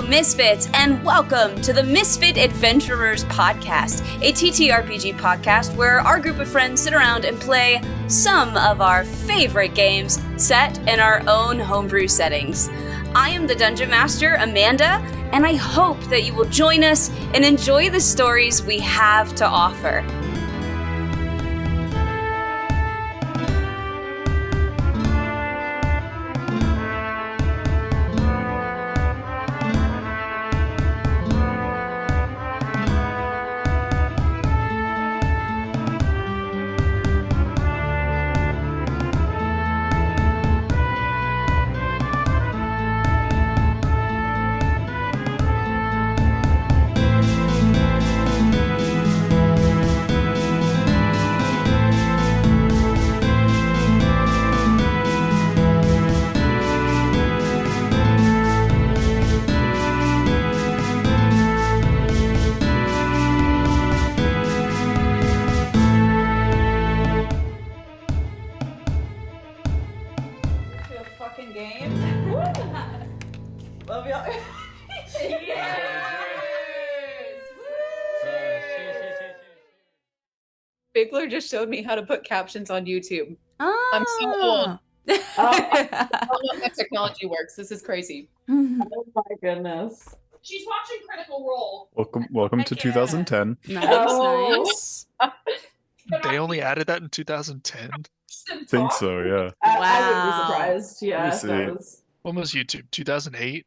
Misfits, and welcome to the Misfit Adventurers podcast, a TTRPG podcast where our group of friends sit around and play some of our favorite games set in our own homebrew settings. I am the Dungeon Master, Amanda, and I hope that you will join us and enjoy the stories we have to offer. Bigler just showed me how to put captions on YouTube. Oh. I'm so old. I don't know how technology works. This is crazy. Oh my goodness. She's watching Critical Role. Welcome to 2010. Nice. They only added that in 2010. Think so, yeah. I wouldn't be surprised. Yeah, Let me that see. was... When was YouTube? 2008?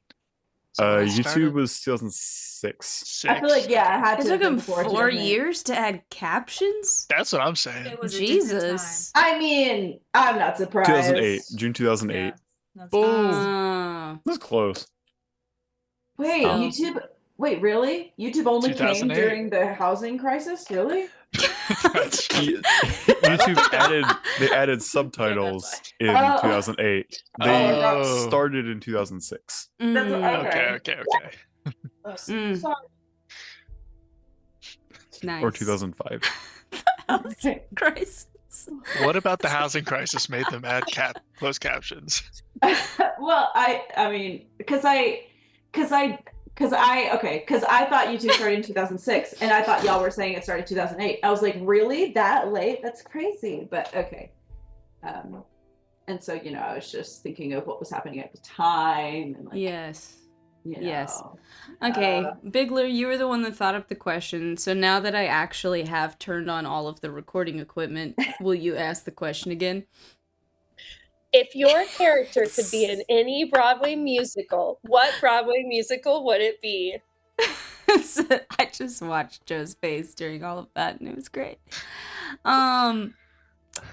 YouTube was 2006. I feel like, yeah, it had It to took have been him before 4 2008. years to add captions? That's what I'm saying. It was Jesus. I mean, I'm not surprised. 2008. June 2008. Oh. This is close. Wait, Oh. YouTube... Wait, really? YouTube only came 2008. during the housing crisis? Really? That's YouTube added subtibtles in Oh. 2008. Oh, They Oh. started in 2006 That's what- okay. Mm. Sorry. Nice. or 2005. Okay. Crisis. What about the housing crisis made them add closed captions? Well, I mean, because I thought YouTube started in 2006, and I thought y'all were saying it started in 2008. I was like, really? That late? That's crazy. But okay. And so, I was just thinking of what was happening at the time. And like, Yes. you know, Yes. Okay, Bigler, you were the one that thought up the question. So now that I actually have turned on all of the recording equipment, will you ask the question again? If your character could be in any Broadway musical, what Broadway musical would it be? So I just watched Joe's face during all of that, and it was great.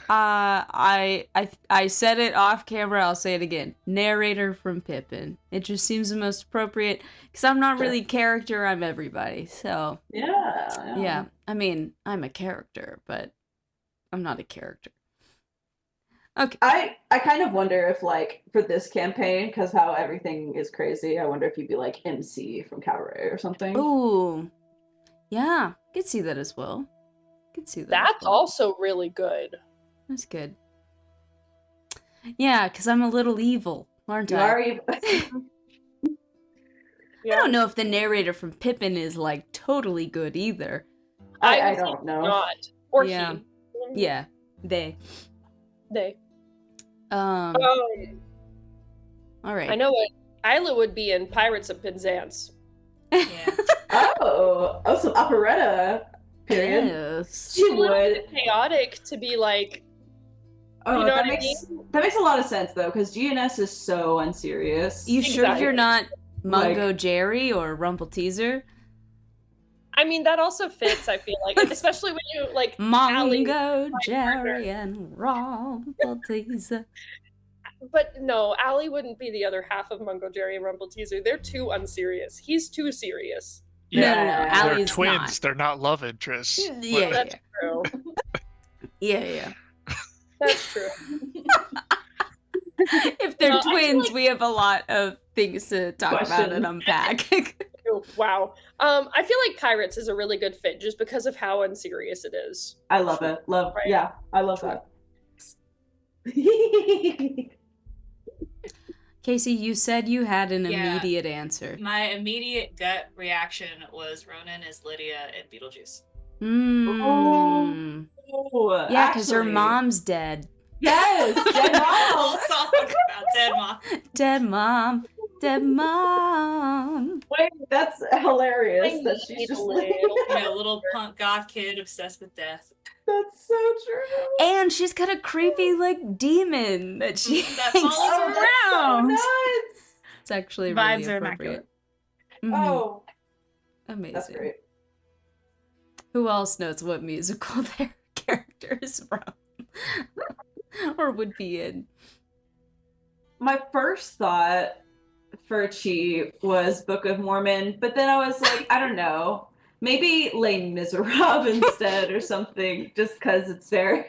I said it off camera. I'll say it again. Narrator from Pippin. It just seems the most appropriate because I'm not really character. I'm everybody. So yeah. I mean, I'm a character, but I'm not a character. Okay. I kind of wonder if, like, for this campaign, because how everything is crazy, I wonder if you'd be like MC from Cabaret or something. Ooh. Yeah, I could see that as well. That's also really good. That's good. Yeah, because I'm a little evil, aren't You I? are even... I don't know if the narrator from Pippin is, like, totally good either. I would don't think know. Not. Or Yeah. he. Yeah, they. They. All right. I know what Isla would be in Pirates of Penzance. Oh, some operetta period. Yes. She would. Chaotic to be like, Oh, you know that what I makes a lot of sense though, because GNS is so unserious. You sure Exactly. you're not Mungo Jerry or Rumple Teaser? I mean, that also fits, I feel like. And especially when you, like, Allie, Mungo my Jerry partner. and Rumple Teaser. But no, Allie wouldn't be the other half of Mungo Jerry and Rumple Teaser. They're too unserious. He's too serious. No, Yeah. They're Allie's twins. not. They're not love interests. Yeah, That's true. yeah. That's true. If they're No, I feel twins, like- we have a lot of things to talk about and unpack. Oh, wow. I feel like Pirates is a really good fit just because of how unserious it is. I love it. Right. Yeah, I love that. Casey, you said you had an Yeah. immediate answer. My immediate gut reaction was Ronan as Lydia in Beetlejuice. Mm. Oh, Yeah, because her actually, mom's dead. Yes, dead Whole mom. song about dead mom. Dead mom. Dead mom. Wait, that's hilarious. I That need she's just a like, little Little punk goth kid obsessed with death. that's so true. And she's got a creepy, like, demon that she That hangs follows her that's so around. nuts. It's actually Vibes really are appropriate. immaculate. Mhm. Oh, Amazing. that's great. Who else knows what musical their character is from? Or would be in? My first thought for Chi was Book of Mormon, but then I was like, I don't know, maybe Les Miserables instead or something, just because it's very.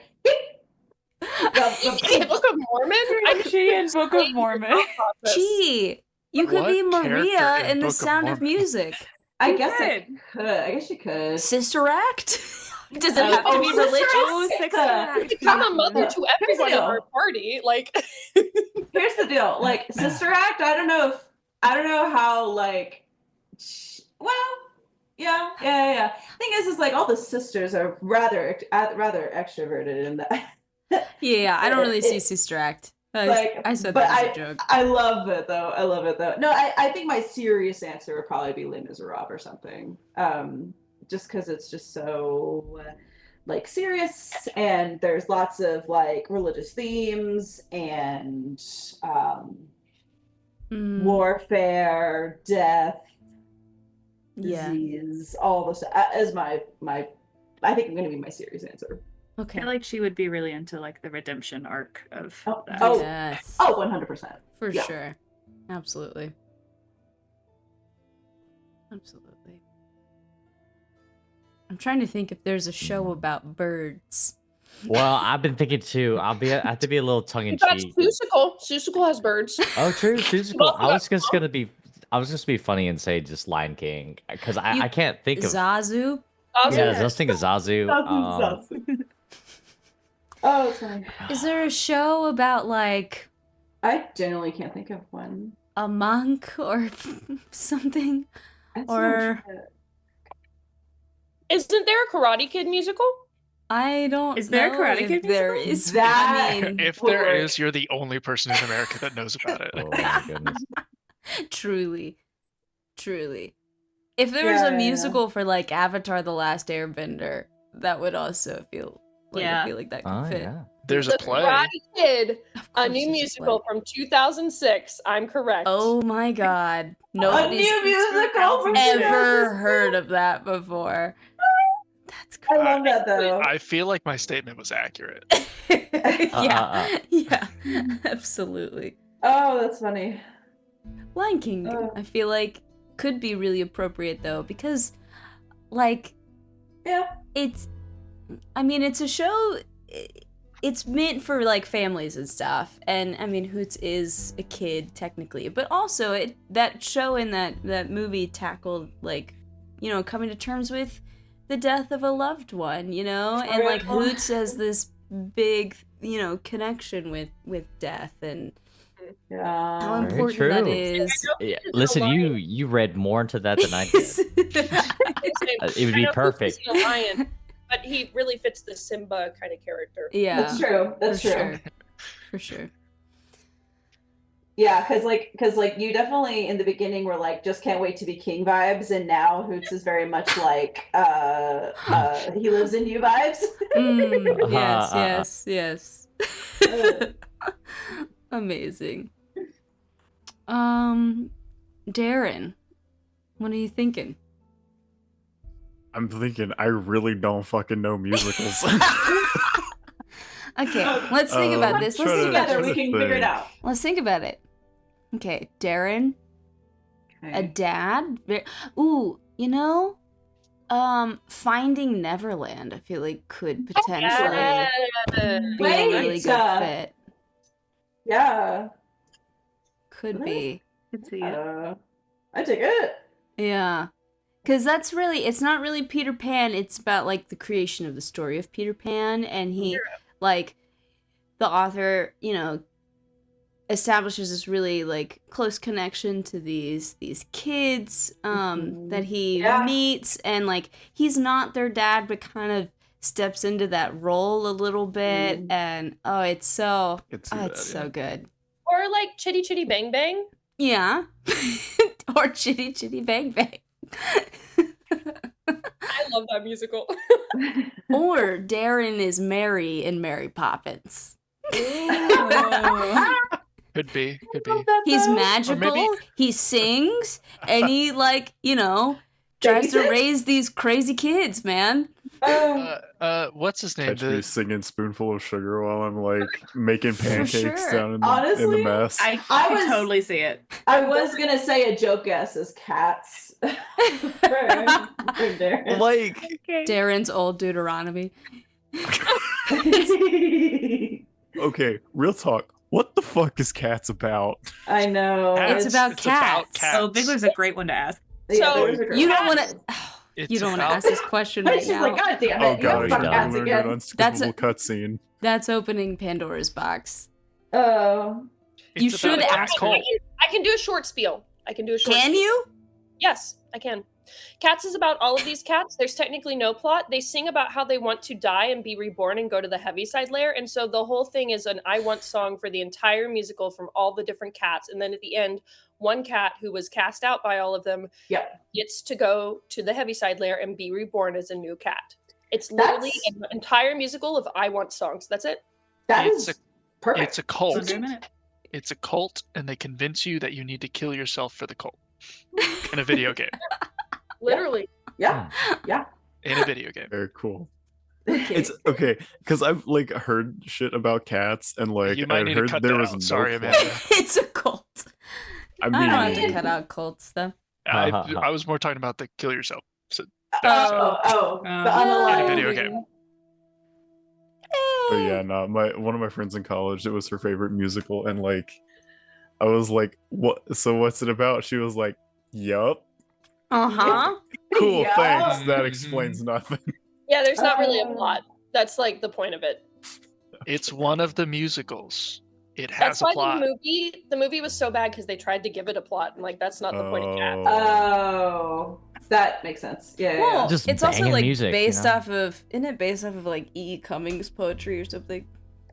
The Book of Mormon? I She in Book of Mormon. Gee, you could What be Maria character in in The Book of Sound of Mormon? Music. I You guess I could. could. I guess you could. Sister Act? Does it have to Oh, be Sister religious? Oh, Act. Sister Yeah. Act. become a mother to everyone in deal. our party. Like, Here's the deal. Like Sister Act, I don't know how like. Well, yeah. Thing is like all the sisters are rather extroverted in that. Yeah, I don't really see Sister Act. I said but that as a joke. I love it though. No, I think my serious answer would probably be Les Miserables or something. Just because it's just so like serious, and there's lots of like religious themes and warfare, death, Yeah. disease, all this as my. I think I'm going to be my serious answer. I Okay. feel like she would be really into like the redemption arc of Oh, that. oh. Yes. 100%. For yeah. sure. Absolutely. Absolutely. I'm trying to think if there's a show about birds. Well, I've been thinking too. I have to be a little tongue in that's cheek. Susical. Susical has birds. Oh, true. Susical. I was just gonna be funny and say just Lion King because You- I can't think of. Zazu? Yeah, I was thinking Zazu. Oh, it's funny. Is there a show about like I genuinely can't think of one. a monk or something? I'm Or- so sure. Isn't there a Karate Kid musical? I don't Is there a know Karate if Kid there musical? is. That- I mean, If there Lord. is, you're the only person in America that knows about it. Oh my goodness. truly. If there was a Yeah. musical for like Avatar: The Last Airbender, that would also feel like Yeah. I feel like that could Oh fit. yeah. There's The a play. Karate Kid, Of a course new there's a musical play. from 2006. I'm correct. Oh my god. A Nobody's new musical from ever heard of that before. That's I crazy. love that though. I feel like my statement was accurate. Yeah, absolutely. Oh, that's funny. Lion King, Oh. I feel like could be really appropriate though, because like Yeah. it's a show, it's meant for like families and stuff, and I mean Hoots is a kid technically, but also that show and that movie tackled like, coming to terms with the death of a loved one, and like Hoots has this big connection with death and how Yeah. Very important that true. is. Yeah, listen, you read more into that than I did. It would be I know perfect. Goofy's a lion, but he really fits the Simba kind of character. Yeah, That's true. That's for true. sure. For sure. Yeah, because you definitely in the beginning were like just can't wait to be king vibes, and now Hoots is very much like he lives in you vibes. Yes. Amazing. Darren, what are you thinking? I'm thinking I really don't fucking know musicals. Okay, let's think about this. Let's try think to- about Together try we to can figure it think. out. Let's think about it. Okay, Darren, a Okay. dad. Finding Neverland. I feel like could potentially be a really Wait, good fit. Yeah. Could Really? be. Could see it. I take it. Yeah. Because it's not really Peter Pan. It's about, like, the creation of the story of Peter Pan. And he, like, the author, establishes this really like close connection to these kids that he meets, and like he's not their dad but kind of steps into that role a little bit, and it's so good. Or like Chitty Chitty Bang Bang. Yeah. Or Chitty Chitty Bang Bang. I love that musical. Or Darren is Mary in Mary Poppins. Could be. He's magical, he sings, and he like, tries to raise these crazy kids, man. What's his name? Catch me singing "Spoonful of Sugar" while I'm like making pancakes down in Honestly, the mess. I could totally see it. I was gonna say a joke guess is cats. For Darren. Like Darren's old Deuteronomy. Okay, real talk. What the fuck is Cats about? I know. It's about cats. Oh, Bigler's a great one to ask. So you don't want to. You don't want to ask this question right now. Like, God damn it! Oh god, you I learned an unskippable cutscene. That's opening Pandora's box. Oh. You should ask her. I can do a short spiel. Can you? Yes, I can. Cats is about all of these cats. There's technically no plot. They sing about how they want to die and be reborn and go to the Heaviside Layer. And so the whole thing is an I Want song for the entire musical from all the different cats. And then at the end, one cat who was cast out by all of them gets to go to the Heaviside Layer and be reborn as a new cat. It's literally an entire musical of I Want songs. That's it. It's perfect. It's a cult. So It's a cult, and they convince you that you need to kill yourself for the cult in a video game. Literally. Yeah. In a video game. Very cool. It's okay because I've like heard shit about cats, and like You might I need to heard cut there that was out. no Sorry, plot. Amanda. It's a cult. I I don't have mean, to cut out cult stuff. I was more talking about the kill yourself. So The unalive. in a video game. oh yeah, no. One of my friends in college, it was her favorite musical, and like, I was like, "What? So what's it about?" She was like, "Yup." Cool, Yeah. thanks. That explains nothing. Yeah, there's not really a plot. That's like the point of it. It's one of the musicals. It That's has a why plot. the movie was so bad because they tried to give it a plot, and like that's not the point of Cats. Oh, that makes sense. Yeah. Well, Just it's also banging like music, based you know? off of, isn't it based off of like E. Cummings poetry or something?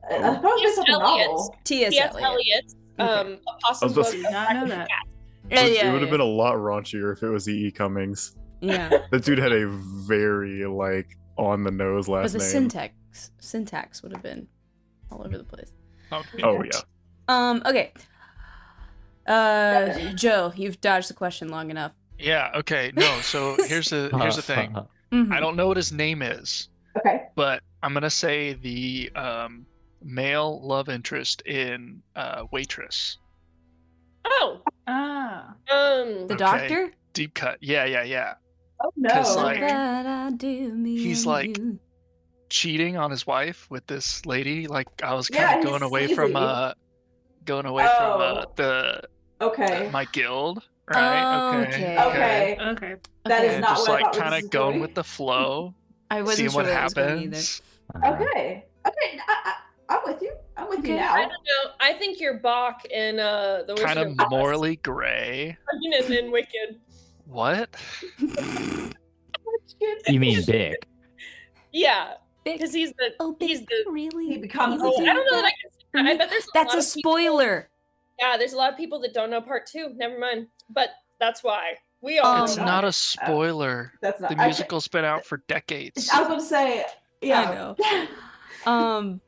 Probably based off a novel. T.S. T.S. Eliot. Eliot. A Possum I was Book. Did not know that. It would have been a lot raunchier if it was E.E. Cummings. Yeah. That dude had a very like on the nose But last the name. syntax would have been all over the place. Oh yeah. Okay. Joe, you've dodged the question long enough. Yeah, okay. No, so here's the thing. Mhm. I don't know what his name is, Okay. but I'm gonna say the male love interest in Waitress. Oh. Ah. The Okay. doctor? Deep cut. Yeah. Oh Because no. like That I do, me he's and like you. cheating on his wife with this lady. Like I was Yeah, kind of he's going away from sleazy. the Okay. my guild, right? Okay. Okay. That is And not just what I like thought kind this of was going going. with the flow, I wasn't seeing sure what where it was going either. happens. Okay. I'm with you. I'm with you Okay. now. I don't know. I think you're Bach in the Wizard Kind of Oz. morally gray. And in Wicked. What? You mean big? Yeah, Big. because he's the he's the. really? He becomes. Oh, I don't know that I can. I bet there's. That's lot a of people- spoiler. Yeah, there's a lot of people that don't know part 2. Never mind. But that's why we all. It's know. not a spoiler. That's not. The musical's been out for decades. I was going to say. Yeah. I know.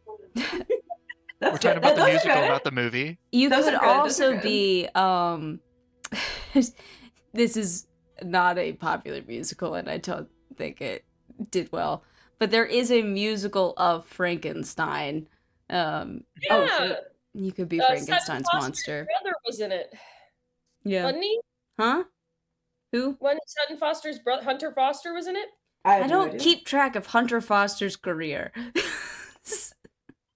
That's We're talking good. about the Those are musical, good. not the movie. You Those could are good, those are also good. be this is not a popular musical and I don't think it did well. But there is a musical of Frankenstein. Yeah. You could be Sutton Frankenstein's Foster's monster. brother was in it, Yeah. wasn't he? Huh? Who? When Sutton Foster's brother, Hunter Foster, was in it. have I no don't idea. keep track of Hunter Foster's career.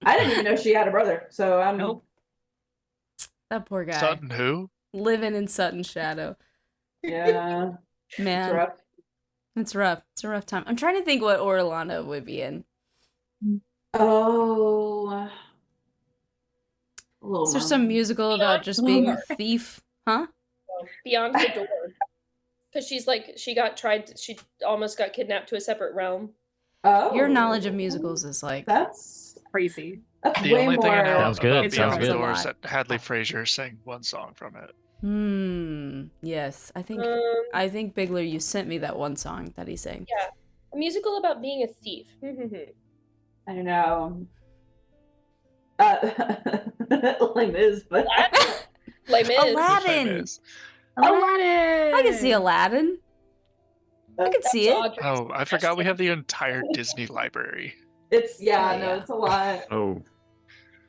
I didn't even know she had a brother. So I'm. Nope. That poor guy. Sutton who? Living in Sutton's shadow. Yeah. Man. It's rough. It's rough. It's a rough time. I'm trying to think what Orlando would be in. Oh. Little Is there Mermaid. some musical about just being a thief? Huh? Beyond the Door. Because she's like, she almost got kidnapped to a separate realm. Oh, Your knowledge of musicals is like that's Crazy. The way only thing I know more. Sounds good, about It's Beyond sounds the good. Door is A that Hadley Frazier sang one song from it. Yes. I Um, think Bigler, you sent me that one song that he sang. Yeah. A musical about being a thief. I don't know. Les Mis, but Les Mis. Aladdin. Mis. Aladdin. I can see Aladdin. I could see it. Audrey's Oh, I forgot we have the entire Disney library. it's Oh, yeah. it's a lot. Oh,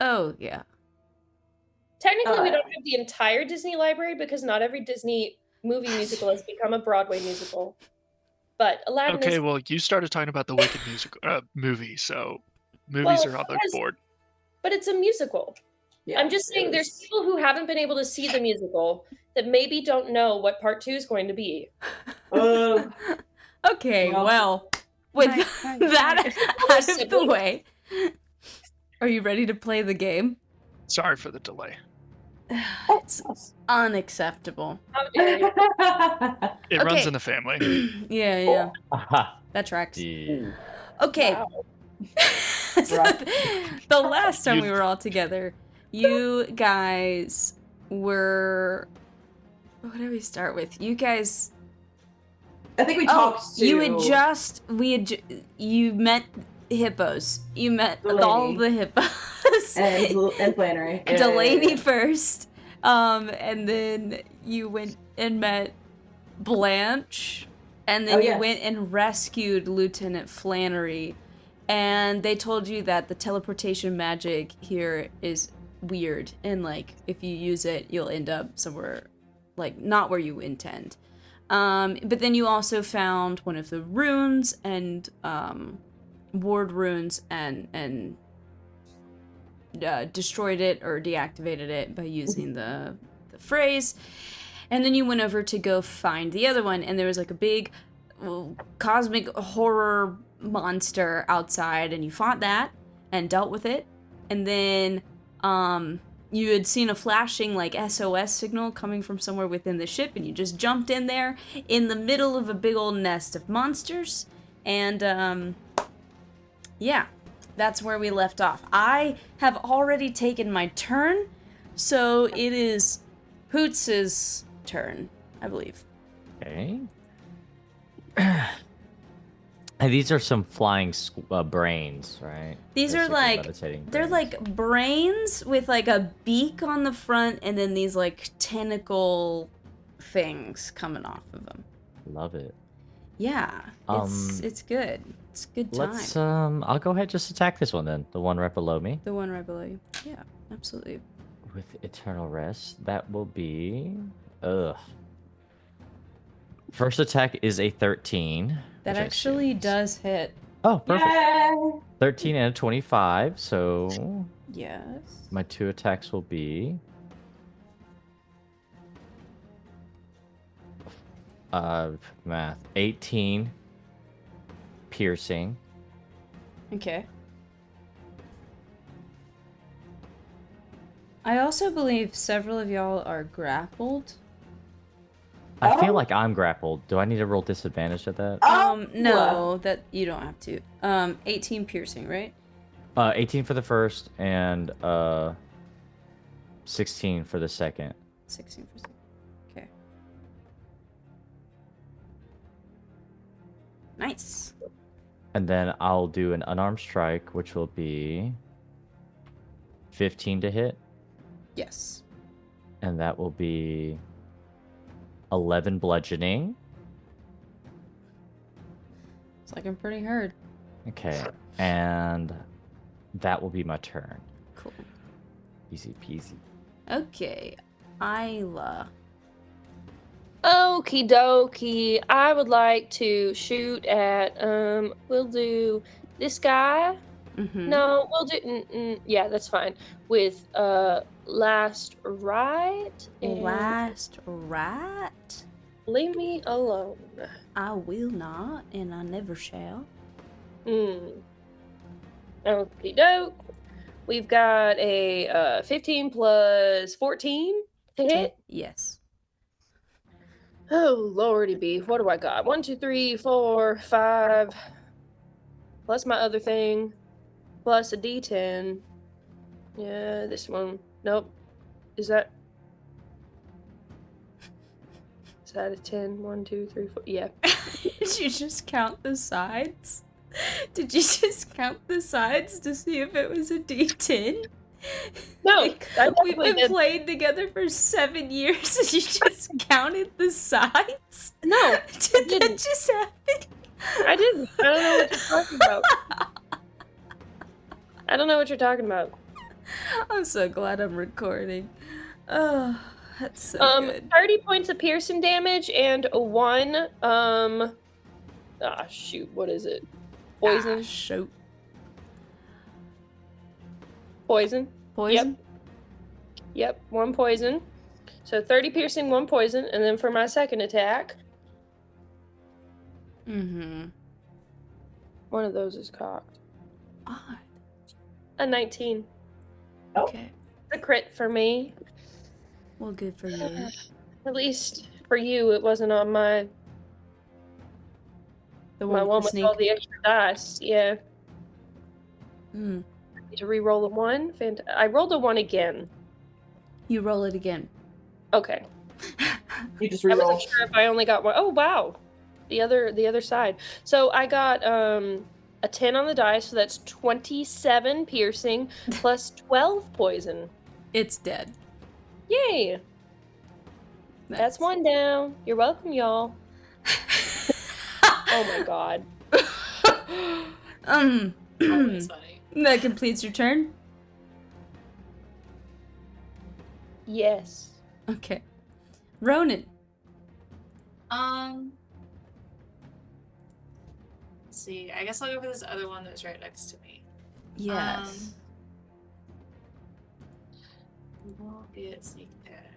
Oh yeah. Technically, we don't have the entire Disney library because not every Disney movie musical has become a Broadway musical. But Aladdin Okay, is... well, you started talking about the Wicked musical movie, so movies Well, are on the board. But it's a musical. Yeah, I'm just saying there's people who haven't been able to see the musical that maybe don't know what part 2 is going to be. Okay, Well- well, with Right. that out of the Siblings. way, are you ready to play the game? Sorry for the delay. It's unacceptable. How dare you? It runs Okay. in the family. Yeah, Aha. that tracks. Yeah. Okay. Wow. So the last time we were all together, you guys were. What did we start with? You guys. I think we Oh, talked to you met hippos. You met all Delaney. the hippos. and Flannery. Yeah, Delaney yeah. first, and then you went and met Blanche, and then Oh, you yes. went and rescued Lieutenant Flannery, and they told you that the teleportation magic here is weird, and like if you use it, you'll end up somewhere like not where you intend. But then you also found one of the runes and ward runes and destroyed it or deactivated it by using the phrase. And then you went over to go find the other one, and there was like a big cosmic horror monster outside, and you fought that and dealt with it. And then you had seen a flashing like SOS signal coming from somewhere within the ship, and you just jumped in there in the middle of a big old nest of monsters. And yeah, that's where we left off. I have already taken my turn, so it is Hoots' turn, I believe. Okay. And these are some flying brains, right? These are Basically like, levitating they're brains. like brains with like a beak on the front and then these like tentacle things coming off of them. Love it. Yeah, it's good. It's a good time. Let's I'll go ahead just attack this one then. The one right below me. The one right below you. Yeah, absolutely. With Eternal Rest. That will be First attack is a 13. That which I actually assume is- does hit. Oh, perfect. Yay! 13 and a 25, so Yes. my 2 attacks will be math. 18 piercing. Okay. I also believe several of y'all are grappled. I feel Oh. like I'm grappled. Do I need to roll disadvantage at that? No, that you don't have to. 18 piercing, right? 18 for the first and 16 for the second. 16 for second. Okay. Nice. And then I'll do an unarmed strike, which will be 15 to hit. Yes. And that will be 11 bludgeoning. It's like I'm pretty hurt. Okay. And that will be my turn. Cool. Easy peasy. Okay. Isla. Okie dokie. I would like to shoot at, we'll do this guy. Mm-hmm. No, we'll do, yeah, that's fine. With, last right. And Last right. leave me alone. I will not, and I never shall. Okie doke. We've got a 15 plus 14 to hit. Yes. Oh, lordy be. What do I got? 1, 2, 3, 4, 5. Plus my other thing. Plus a d10. Yeah, this one. Nope. Is that a 10? 1, 2, 3, 4. Yeah. Did you just count the sides? Did you just count the sides to see if it was a D10? No, Like, I we've definitely been did. playing together for 7 years and you just counted the sides? No, Did that didn't. just happen? I didn't. I don't know what you're talking about. I don't know what you're talking about. I'm so glad I'm recording. Oh, that's so good. 30 points of piercing damage and 1, shoot, what is it? Poison? Shoot. Poison? Poison? Yep, 1 poison. So 30 piercing, 1 poison, and then for my second attack, Mm-hmm. one of those is cocked. Odd. A 19. Okay. A crit for me. Well, good for you. At least for you, it wasn't on my The one one with with the all sneak. the extra dice. Yeah. Mm. Need to re-roll a 1. I rolled a 1 again. You roll it again. Okay. You just I reroll. wasn't sure if I only got 1. Oh wow. The other side. So I got a 10 on the dice, so that's 27 piercing plus 12 poison. It's dead. Yay! That's 1 down. You're welcome, y'all. Oh my god. Oh, that's funny. That completes your turn? Yes. Okay. Ronan. Let's see. I guess I'll go for this other one that's right next to me. Yes. We won't get sneak attack.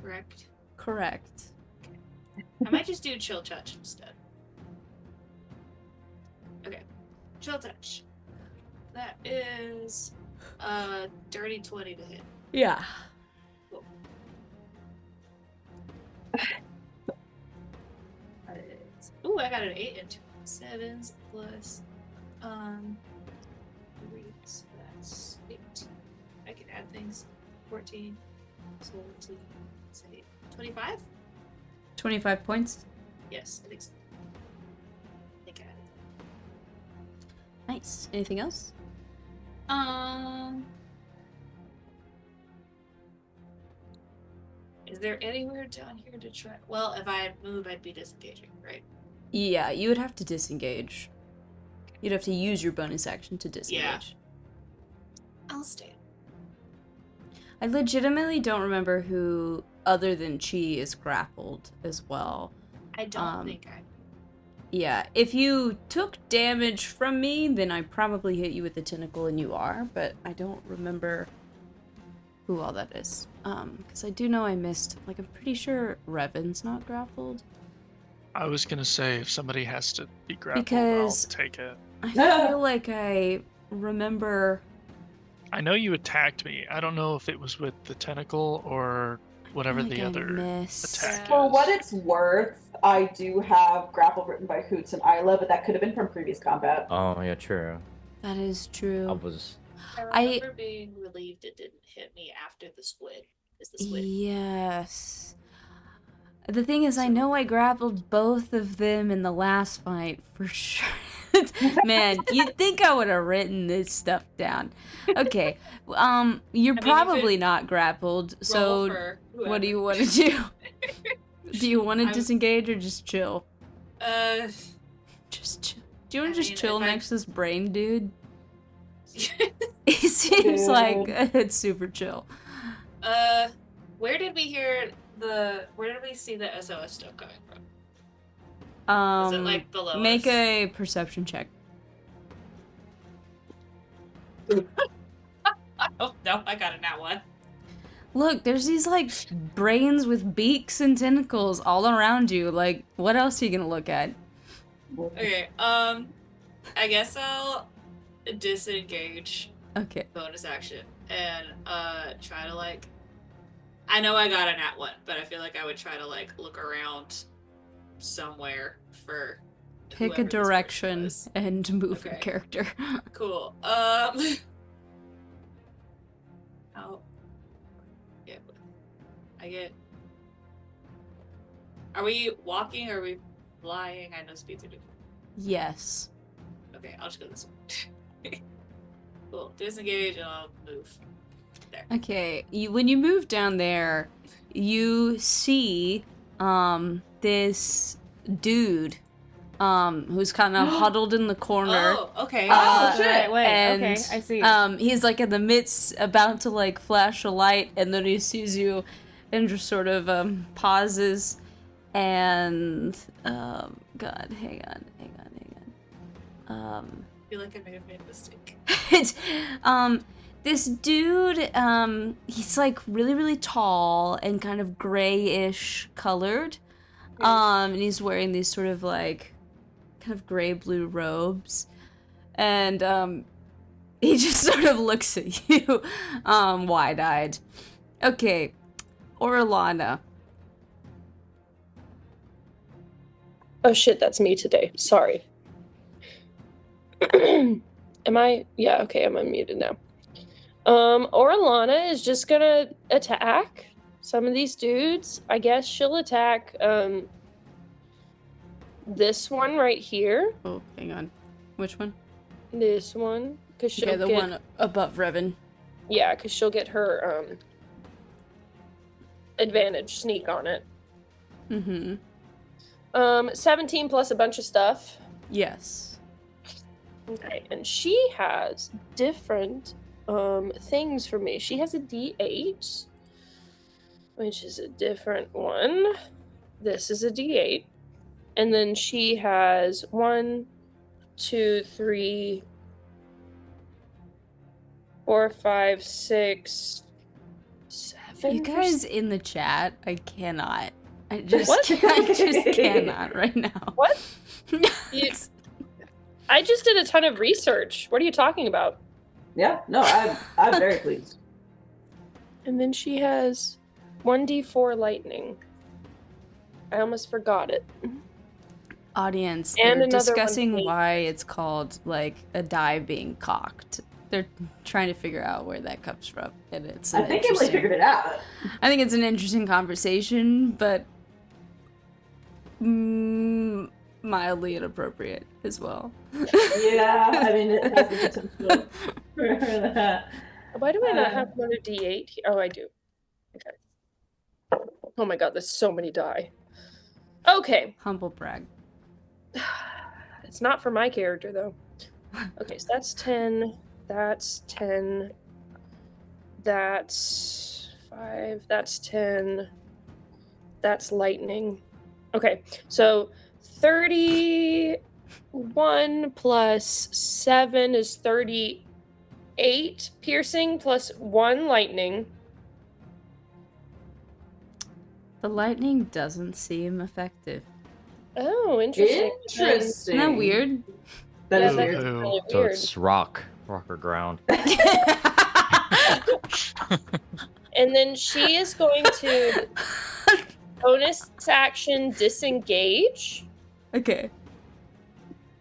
Correct. Correct. I might just do chill touch instead. Okay. Chill touch. That is a dirty 20 to hit. Yeah. Cool. Ooh, I got an 8 and 2 7s plus 3, so that's 8. I can add things. 14. So 25? 25 points. Yes, I think so. I think I added Nice. Anything else? that. Is there anywhere down here to try? Well, if I move, I'd be disengaging, right? Yeah, you would have to disengage. You'd have to use your bonus action to disengage. Yeah. I'll stay. I legitimately don't remember who, other than Chi, is grappled as well. I don't think I. Yeah, if you took damage from me, then I probably hit you with the tentacle, and you are, but I don't remember who all that is. Because I do know I missed, like, I'm pretty sure Revan's not grappled. I was gonna say if somebody has to be grappled, Because- I'll take it. I feel like I remember... I know you attacked me. I don't know if it was with the tentacle or whatever like the I other missed. attack For is. what it's worth, I do have grapple written by Hoots and Isla, but that could have been from previous combat. Oh yeah, true. That is true. I was. I remember being relieved it didn't hit me after the squid. Is the squid? Yes. The thing is, I know I grappled both of them in the last fight, for sure. Man, you'd think I would have written this stuff down. Okay, you're if probably it- not grappled, Roll so for what do you whoever. want to do? Do you want to I'm- disengage or just chill? Just chill. Do you want I to just mean, chill if I- next to this brain dude? He seems like it's super chill. Where did we hear where did we see the SOS stuff coming from? Is it like below Make us? a perception check. Oh no, I got it now. One. Look, there's these like brains with beaks and tentacles all around you. Like, what else are you gonna look at? Okay. I guess I'll disengage. Okay. Bonus action and try to like. I know I got a nat 1, but I feel like I would try to like look around somewhere for. Pick a direction and move your character. Cool. How? Yeah. I get. Are we walking or are we flying? I know speeds are different. Yes. Okay, I'll just go this way. Cool. Disengage and I'll move. There. Okay, when you move down there, you see this dude who's kind of huddled in the corner. Oh, okay. Shit. Wait, And okay, I see. he's like in the midst, about to like flash a light, and then he sees you and just sort of pauses and God, hang on. I feel like I may have made a mistake. It's, this dude, he's like really, really tall and kind of grayish colored. And he's wearing these sort of like kind of gray-blue robes. And he just sort of looks at you, wide-eyed. Okay, Orlana. Oh shit, that's me today. Sorry. Am I? Yeah, okay, I'm unmuted now. Orlana is just gonna attack some of these dudes. I guess she'll attack this one right here. Oh, hang on. Which one? This one, because she'll Okay, the one above Revan. Yeah, because she'll get her advantage sneak on it. 17 plus a bunch of stuff. Yes. Okay, and she has different things for me. She has a D8, which is a different one. This is a D8. And then she has 1, 2, 3, 4, 5, 6, 7. You guys in the chat, I cannot. I just cannot right now. What? I just did a ton of research. What are you talking about? Yeah, no, I'm very pleased. And then she has 1d4 lightning. I almost forgot it. Audience, And they're another discussing one. why it's called like a die being cocked. They're trying to figure out where that comes from, and it's. I think Emily figured it out. I think it's an interesting conversation, but mildly inappropriate as well. Yeah, I mean, it has the potential for that. Why do I not have another D8? Oh, I do. Okay. Oh my god, there's so many die. Okay. Humble brag. It's not for my character, though. Okay, so that's 10. That's 10. That's 5. That's 10. That's lightning. Okay, so 31 plus 7 is 38 piercing plus 1 lightning. The lightning doesn't seem effective. Oh, interesting. Interesting. Isn't that weird? That is that's weird. really So weird. it's rock or ground. And then she is going to bonus action disengage. Okay.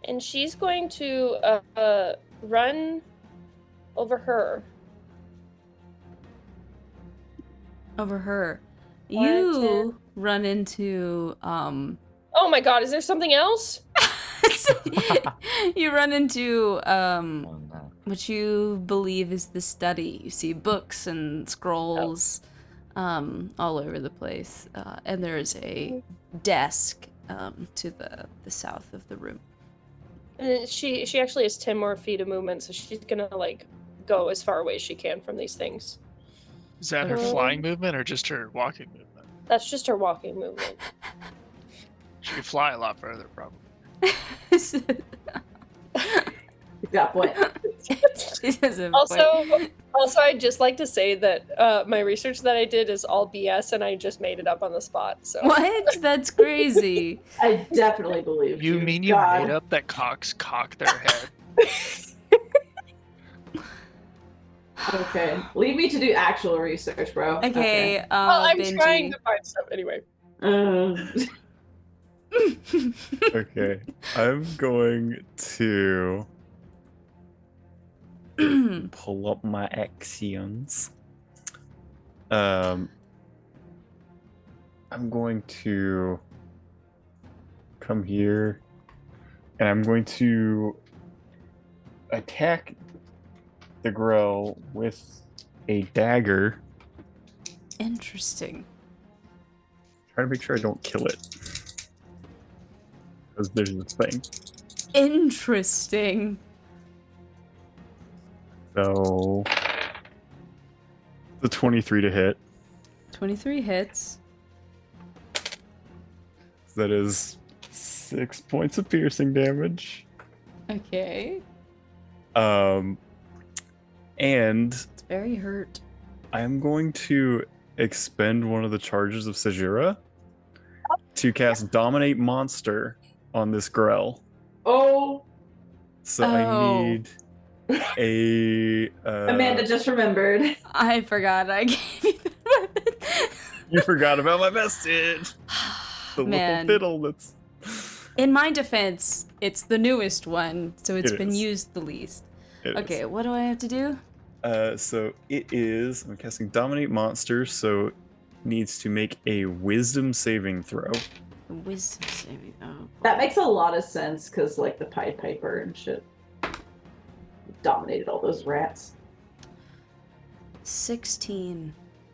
And she's going to run over her. Over her. One, You run into Oh my god, is there something else? you run into Oh, no. what you believe is the study. You see books and scrolls all over the place. And there's a desk to the south of the room. And she actually has 10 more feet of movement, so she's gonna like go as far away as she can from these things. Is that her flying movement or just her walking movement? That's just her walking movement. She could fly a lot further, probably. Got point. She doesn't Also, I'd just like to say that my research that I did is all BS, and I just made it up on the spot. So What? That's crazy. I definitely believe You mean you God. made up that cocks cock their head? Okay. Leave me to do actual research, bro. Okay, Well, I'm Benji. trying to find stuff anyway. Okay. I'm going to pull up my actions. I'm going to come here and I'm going to attack the Grell with a dagger. Interesting. Try to make sure I don't kill it. Because there's this thing. Interesting. So the 23 to hit. 23 hits. That is 6 points of piercing damage. Okay. And It's very hurt. I'm going to expend one of the charges of Sajira to cast Dominate Monster on this Grell. Oh. So I need a... Amanda just remembered. I forgot I gave you the weapon. You forgot about my message. The Man. little fiddle that's... In my defense, it's the newest one, so it's It been is. used the least. It Okay, is. what do I have to do? So it is... I'm casting Dominate Monster, so it needs to make a Wisdom saving throw. Wisdom saving. Oh, That makes a lot of sense because, like, the Pied Piper and shit dominated all those rats. 16.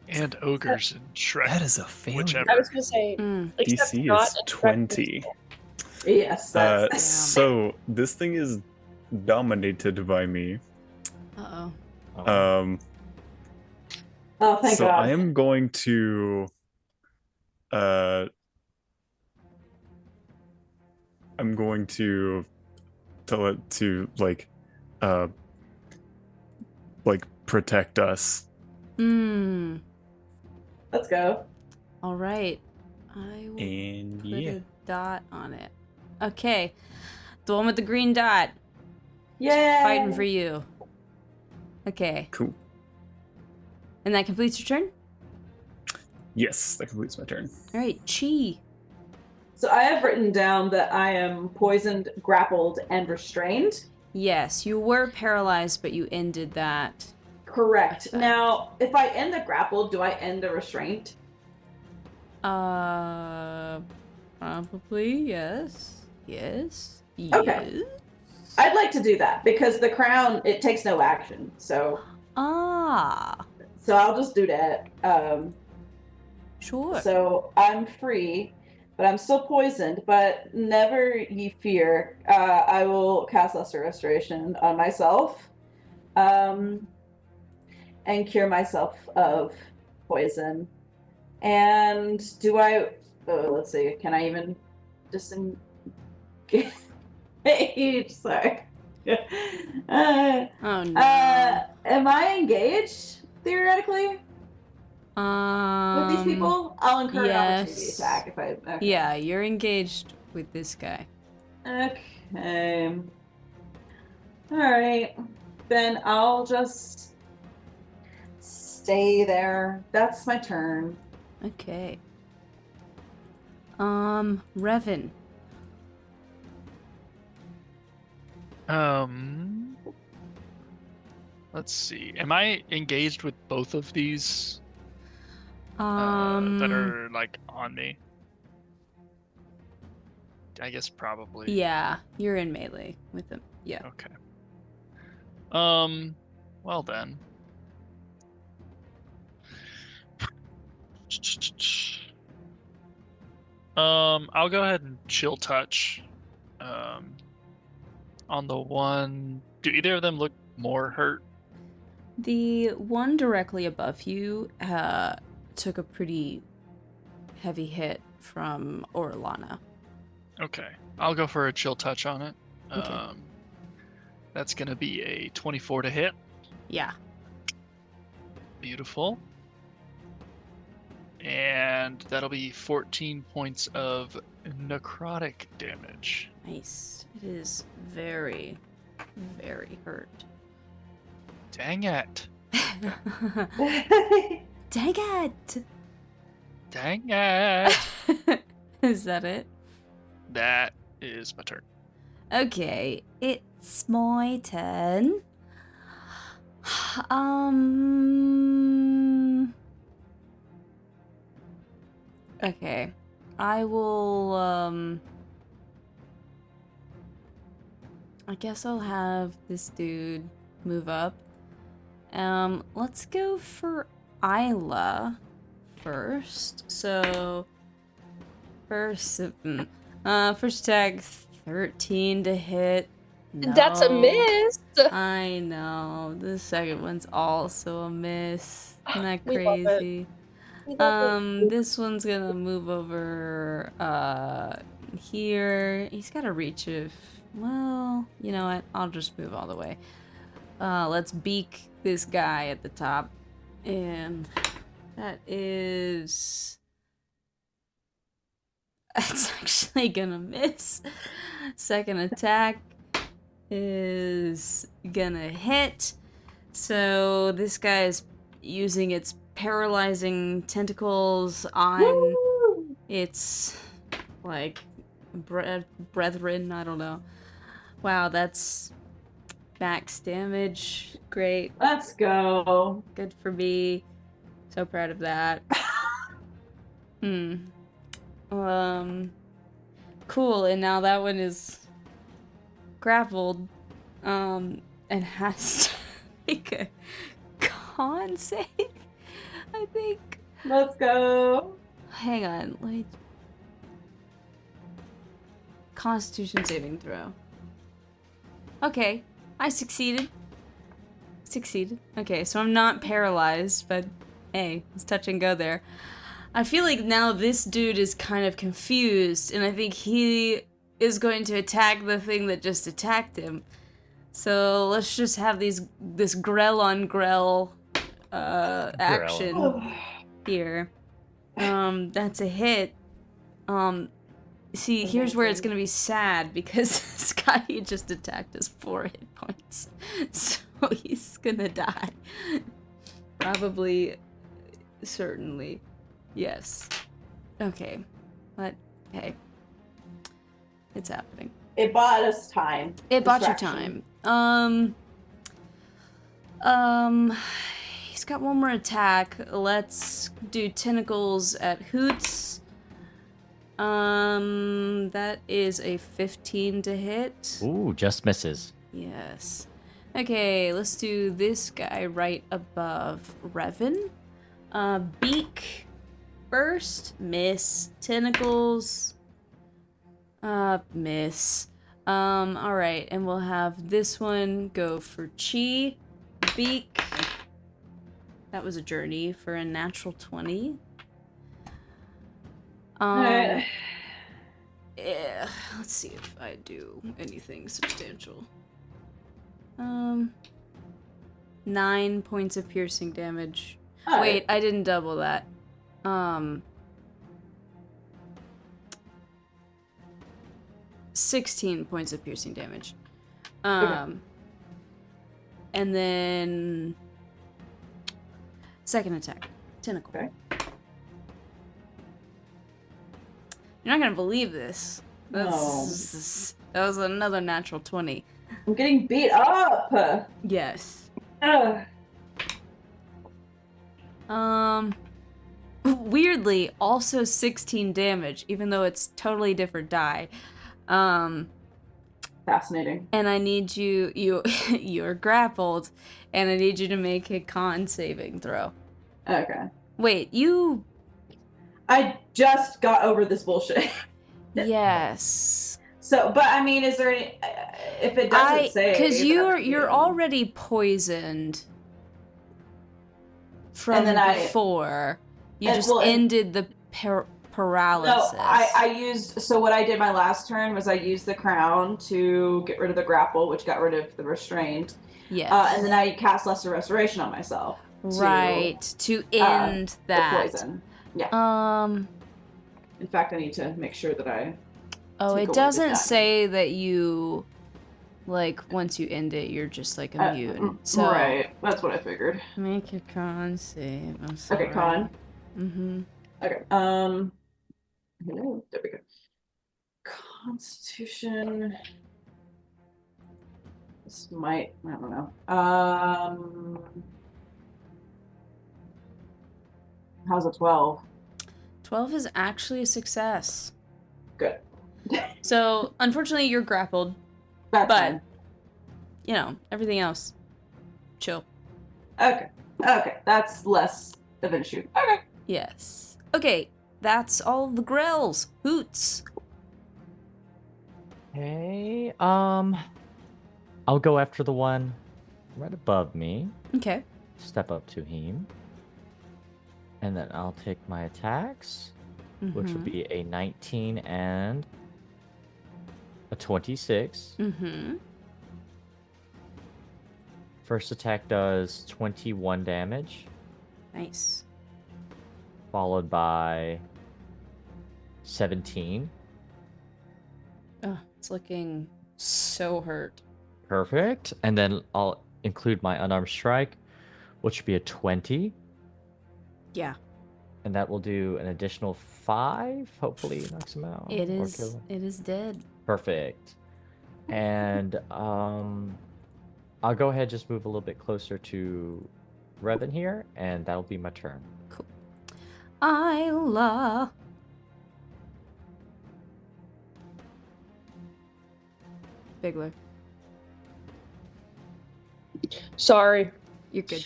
And ogres and Shrek. That is a failure. Whichever. I was gonna say, except DC not is a 20. Yes, that's So this thing is dominated by me. Uh-oh. Oh, thank So God. I am going to tell it to like protect us. Let's go. All right. I will And put yeah. a dot on it. Okay. The one with the green dot. Yay! Fighting for you. Okay. Cool. And that completes your turn? Yes, that completes my turn. All right, Chi. So I have written down that I am poisoned, grappled, and restrained. Yes, you were paralyzed, but you ended that. Correct. Effect. Now, if I end the grappled, do I end the restraint? Probably, yes. Yes. Okay. Yes. I'd like to do that because the crown, it takes no action. So Ah. I'll just do that. Sure. So I'm free, but I'm still poisoned. But never ye fear. I will cast Lesser Restoration on myself, and cure myself of poison. And do I? Let's see. Can I even disengage? Sorry. Oh no. Am I engaged theoretically? With these people? I'll incur an opportunity yes. attack if I... Okay. Yeah, you're engaged with this guy. Okay. Alright. Then I'll just stay there. That's my turn. Okay. Revan. Let's see. Am I engaged with both of these that are like on me? I guess probably. Yeah, you're in melee with them. Yeah. Okay. Well then. I'll go ahead and chill touch. On the one, do either of them look more hurt? The one directly above you took a pretty heavy hit from Orlana. Okay, I'll go for a chill touch on it. Okay. That's gonna be a 24 to hit. Yeah. Beautiful. And that'll be 14 points of necrotic damage. Nice. It is very, very hurt. Dang it. Dang it! Dang it. Is that it? That is my turn. Okay, it's my turn. Um. Okay, I will. I guess I'll have this dude move up. Let's go for Isla first. So first attack 13 to hit. No. That's a miss. I know. The second one's also a miss. Isn't that We love it. crazy? We love it. This one's gonna move over here. He's got a reach of, well, you know what? I'll just move all the way. Let's beak this guy at the top. And that is... It's actually gonna miss. Second attack is gonna hit. So this guy is using its paralyzing tentacles on its, like, brethren. I don't know. Wow, that's max damage. Great. Let's go. Good for me. So proud of that. Cool, and now that one is grappled, and has to make a con save, I think. Let's go. Hang on, like... Constitution saving throw. Okay, I succeeded. Okay, so I'm not paralyzed, but hey, it's touch and go there. I feel like now this dude is kind of confused, and I think he is going to attack the thing that just attacked him. So let's just have this Grell on Grell action here. That's a hit. See, here's where it's gonna be sad, because this guy he just attacked has 4 hit points. So he's gonna die. Probably, certainly. Yes. Okay. But, hey. It's happening. It bought us time. It bought you time. He's got one more attack. Let's do tentacles at Hoots. That is a 15 to hit. Ooh, just misses. Yes. Okay, let's do this guy right above Revan. Beak first. Miss. Tentacles. Miss. Alright, and we'll have this one go for Chi. Beak. That was a journey for a natural 20. Yeah, let's see if I do anything substantial. 9 points of piercing damage. Wait, I didn't double that. 16 points of piercing damage. Okay. And then second attack, tentacle. Okay. You're not gonna believe this. That was another natural 20. I'm getting beat up. Yes. Ugh. Weirdly, also 16 damage, even though it's totally different die. Fascinating. And I need you're grappled, and I need you to make a con saving throw. Okay. Wait, I just got over this bullshit. Yes. So, but I mean, is there any? If it doesn't say, because you're already poisoned from before. You just ended the paralysis. No, I used. So what I did my last turn was I used the crown to get rid of the grapple, which got rid of the restraint. Yes. And then I cast Lesser Restoration on myself. To end that. The poison. Yeah. In fact, I need to make sure that I. Oh, it doesn't say that you Like, once you end it, you're just, like, immune. So Right. That's what I figured. make your con save. I'm Okay, sorry. con. Mm-hmm. Okay. There we go. Constitution. This might. I don't know. How's a 12? 12 is actually a success. Good. So, unfortunately, you're grappled. That's But, fine. you know, everything else, chill. Okay. Okay. That's less of an issue. Okay. Yes. Okay, that's all the grells. Hoots. Okay. I'll go after the one right above me. Okay. Step up to him. And then I'll take my attacks, which will be a 19 and a 26. Mm-hmm. First attack does 21 damage, Nice. followed by 17. Oh, it's looking so hurt. Perfect. And then I'll include my unarmed strike, which would be a 20. Yeah. And that will do an additional 5. Hopefully it knocks him out. It or is. kill him. It is dead. Perfect. And I'll go ahead and just move a little bit closer to Revan here, and that'll be my turn. Cool. Isla. Bigler. Sorry. You're good.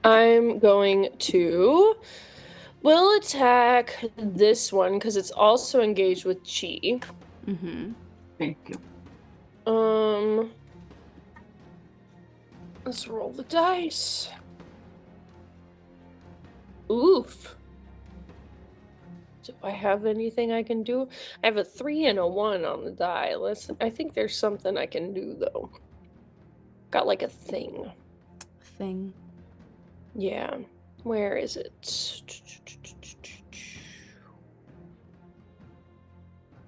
I'm going to will attack this one because it's also engaged with Chi. Mm-hmm. Thank you. Let's roll the dice. Oof. Do I have anything I can do? I have a 3 and a 1 on the die. I think there's something I can do though. Got like a thing. Thing. Yeah. Where is it?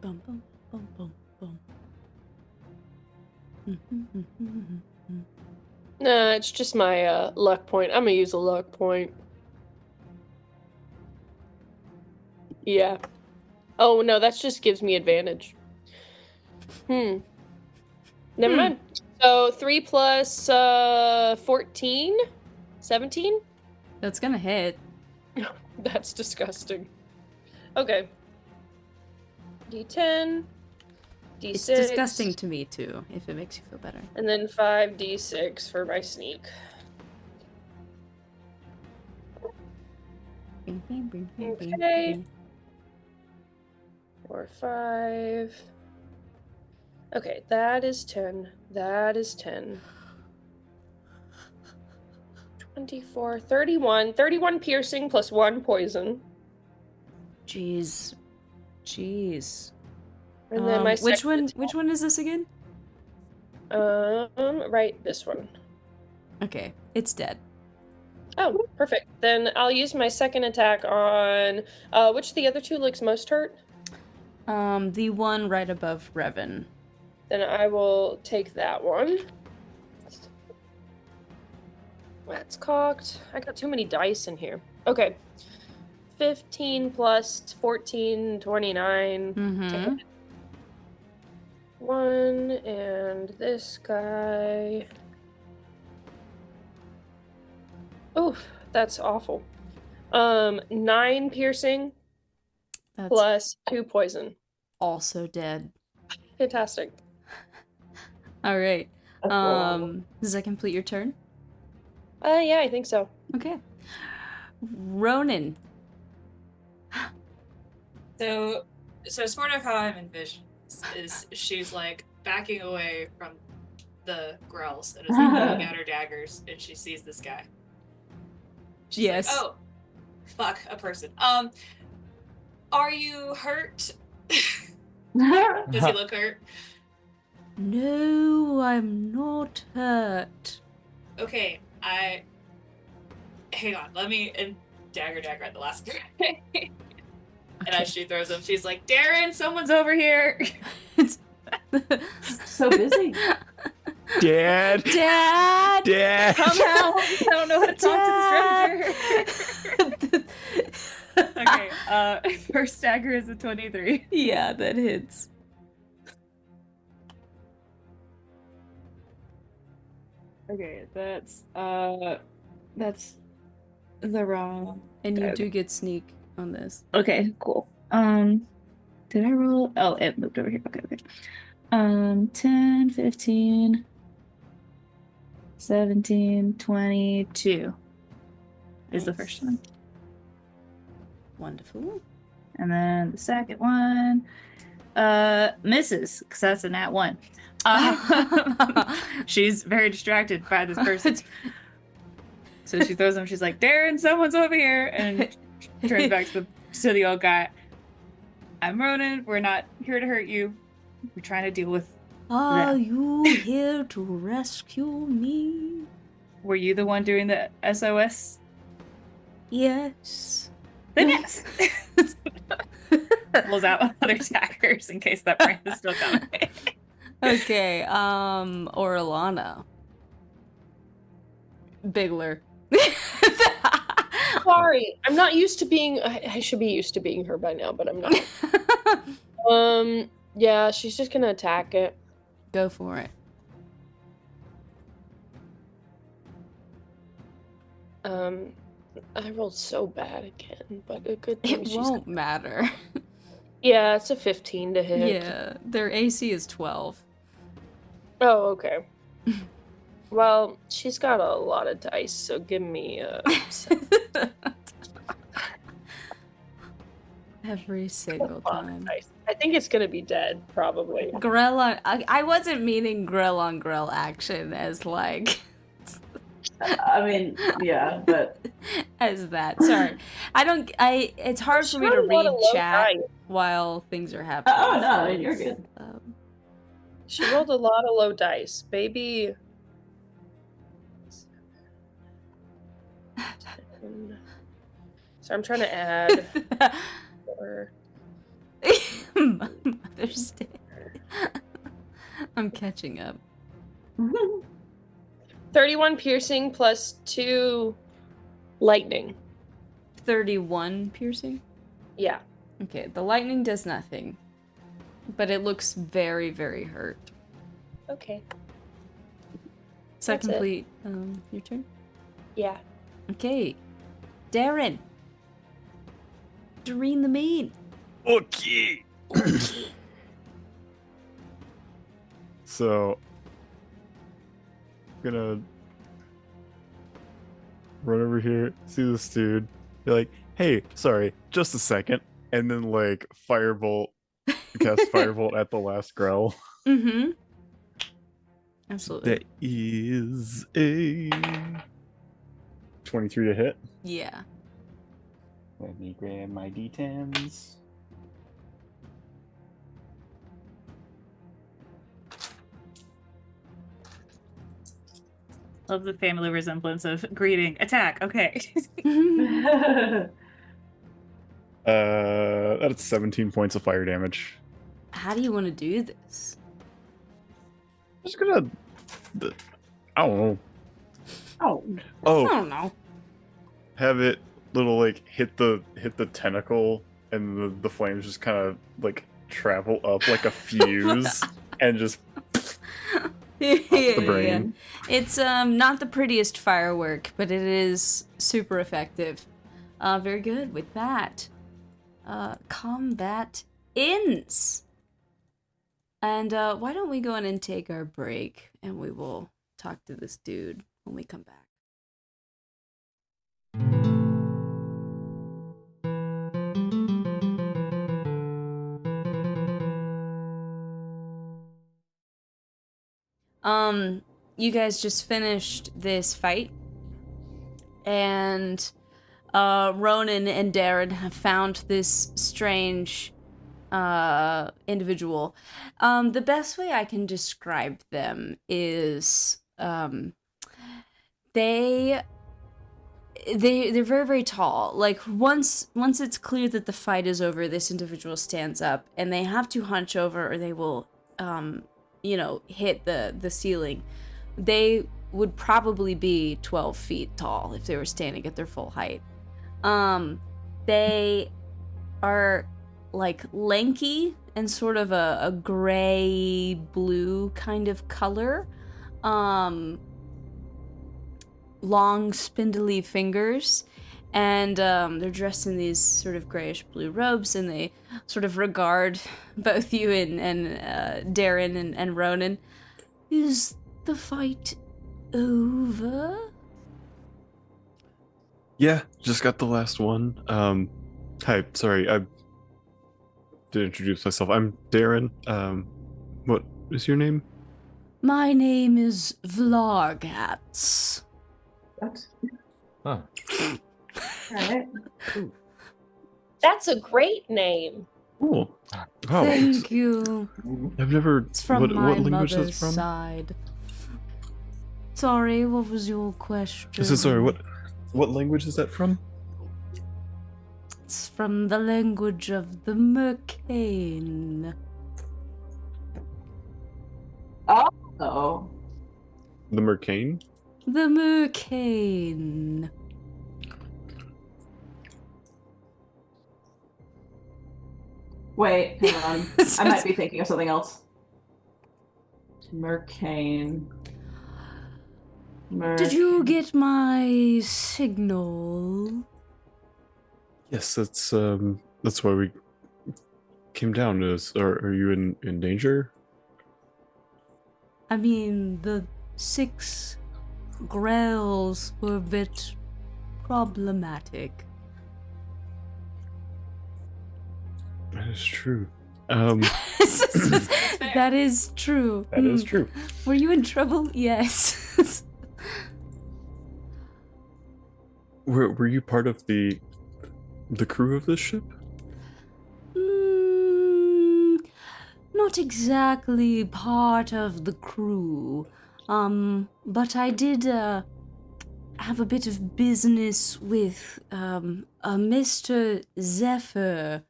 Bum, bum, bum, bum, bum. Nah, it's just my luck point. I'm gonna use a luck point. Yeah. Oh no, that just gives me advantage. Never mind. So 3 plus 14? 17? That's gonna hit. That's disgusting. Okay. D10. D6. It's disgusting to me too, if it makes you feel better. And then 5d6 for my sneak. Okay. 4, 5. Okay, that is 10. That is 10. 24, 31. 31 piercing plus 1 poison. Jeez. Jeez. And then my which one? second Which one is this again? right, this one. Okay, it's dead. Oh, perfect. Then I'll use my second attack on which of the other two looks most hurt? The one right above Revan. Then I will take that one. That's cocked. I got too many dice in here. Okay. 15 plus 14, 29. Mm-hmm. 1, and this guy. Oof, that's awful. 9 piercing That's plus 2 poison. also dead. Fantastic. All right. That's cool. Does that complete your turn? Yeah, I think so. Okay. Ronan. So sort of how I'm envisioning is she's like backing away from the growls and is like looking at her daggers, and she sees this guy. She's Yes. like, oh, fuck, a person. Are you hurt? Does he look hurt? No, I'm not hurt. Okay, hang on, let me and dagger at the last guy. And as she throws him, she's like, Darren, someone's over here. So busy. Dad. Dad. Dad. Somehow, I don't know how to talk to the stranger. Okay, first dagger is a 23. Yeah, that hits. Okay, that's the wrong. And you dagger. do get sneak on this. Okay, cool. Did I roll? Oh, it moved over here. Okay, okay. 10, 15, 17, 22 is the first one. Wonderful. And then the second one misses, because that's a nat 1. She's very distracted by this person. So she throws them. She's like, Darren, someone's over here. And turns back to the old guy. I'm Ronan. We're not here to hurt you. We're trying to deal with Are them. you here to rescue me? Were you the one doing the SOS? Yes. Then yes. Pulls out other daggers in case that brand is still coming. Okay, Orlana. Bigler. Sorry, I'm not used to being. I should be used to being her by now, but I'm not. Yeah, she's just gonna attack it. Go for it. I rolled so bad again, but a good thing It she's. won't matter. Yeah, it's a 15 to hit. Yeah, their AC is 12. Oh, okay. Well, she's got a lot of dice, so give me Every single time. dice. I think it's gonna be dead, probably. Grell on. I wasn't meaning grill on grill action as like. I mean, yeah, but as that. Sorry. It's hard for me to read chat while things are happening. oh no, you're good. She rolled a lot of low dice, baby. So I'm trying to add. Mother's Day. I'm catching up. 31 piercing plus 2 lightning. 31 piercing? Yeah. Okay, the lightning does nothing. But it looks very, very hurt. Okay. Does that That's it. complete your turn? Yeah. Okay. Darren. Doreen the Mean. Okay. So, I'm gonna run over here, see this dude, be like, hey, sorry, just a second. And then, like, firebolt, cast firebolt at the last growl. Mm-hmm. Absolutely. That is a 23 to hit. Yeah. Let me grab my d10s. Love the family resemblance of greeting, attack. Okay. That's 17 points of fire damage. How do you want to do this? I'm just gonna. I don't know. Oh, I Oh, don't know. have it little like hit the tentacle, and the flames just kind of like travel up like a fuse, and just the brain. It's not the prettiest firework, but it is super effective. Very good with that. Combat ends. And why don't we go in and take our break, and we will talk to this dude when we come back. You guys just finished this fight, and Ronan and Darren have found this strange individual. The best way I can describe them is they're very, very tall. Like once it's clear that the fight is over, this individual stands up, and they have to hunch over or they will hit the ceiling, they would probably be 12 feet tall if they were standing at their full height. They are like lanky and sort of a gray blue kind of color. Long spindly fingers, and they're dressed in these sort of grayish blue robes, and they sort of regard both you and Darren and Ronan. Is the fight over? Yeah, just got the last one. Hi, sorry, I didn't introduce myself. I'm Darren. What is your name? My name is Vlargats. What? Huh. Alright. That's a great name. Cool. Oh, Thank you. I've never. It's from what my language is mother's it from? side. Sorry, what was your question? Sorry, what language is that from? It's from the language of the Mercane. Oh. The Mercane? The Mercane. Wait, hang on. I might be thinking of something else. Mercane. Did you get my signal? Yes, that's why we came down. Are you in danger? I mean, the 6 Grells were a bit problematic. That is true. That is true. That is true. Were you in trouble? Yes. Were you part of the crew of this ship? Not exactly part of the crew. But I did have a bit of business with a Mr. Zephyr,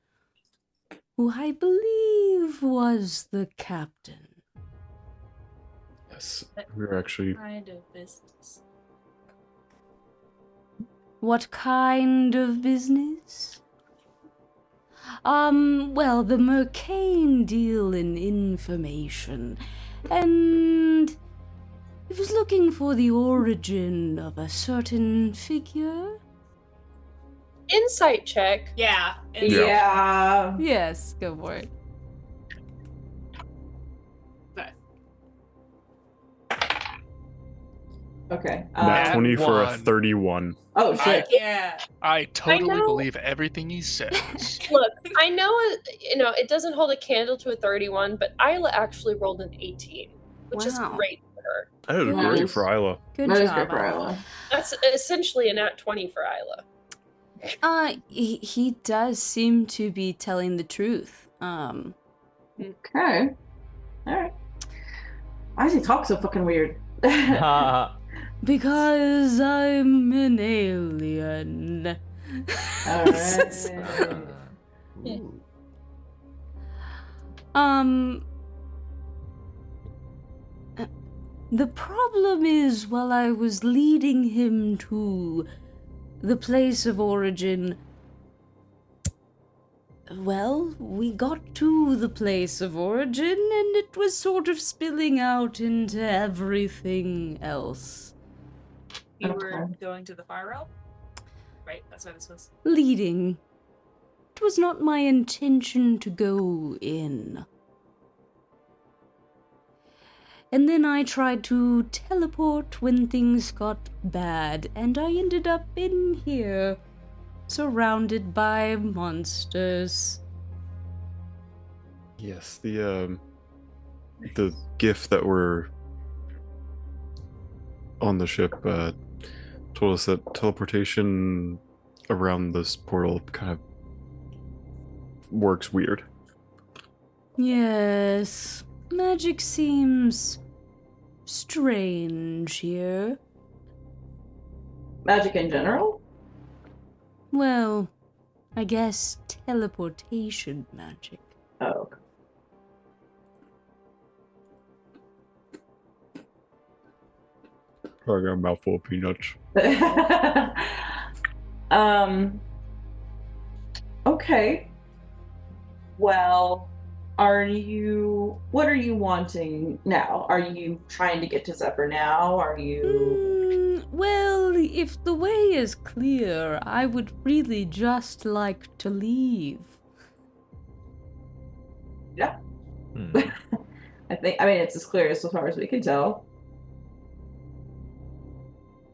who I believe was the captain. Yes, we were actually. Kind of business. What kind of business? Well, the Mercane deal in information, and it was looking for the origin of a certain figure. Insight check. Yeah. Yeah. Yes, go for it. Okay. Nat 20 for a one. 31. Oh shit. Yeah. I totally know- believe everything he says. Look, I know, it doesn't hold a candle to a 31, but Isla actually rolled an 18, which is Wow. great for her. That is Nice. great for Isla. Good That is job. great for Isla. Isla. That's essentially a nat 20 for Isla. He does seem to be telling the truth. Okay. Alright. Why does he talk so fucking weird? Because I'm an alien. Alright. Ooh. The problem is, while I was leading him to the place of origin, well, we got to the place of origin and it was sort of spilling out into everything else. You were Okay. going to the fire realm? Right, that's why this was. Leading. It was not my intention to go in. And then I tried to teleport when things got bad, and I ended up in here, surrounded by monsters. Yes, the gift that were on the ship told us that teleportation around this portal kind of works weird. Yes, magic seems strange here. Magic in general? Well, I guess teleportation magic. Oh. I got a mouthful of peanuts. Okay. Well, what are you wanting now? Are you trying to get to Zephyr now? Are you Well, if the way is clear, I would really just like to leave. Yeah. Hmm. I mean it's as clear as far as we can tell.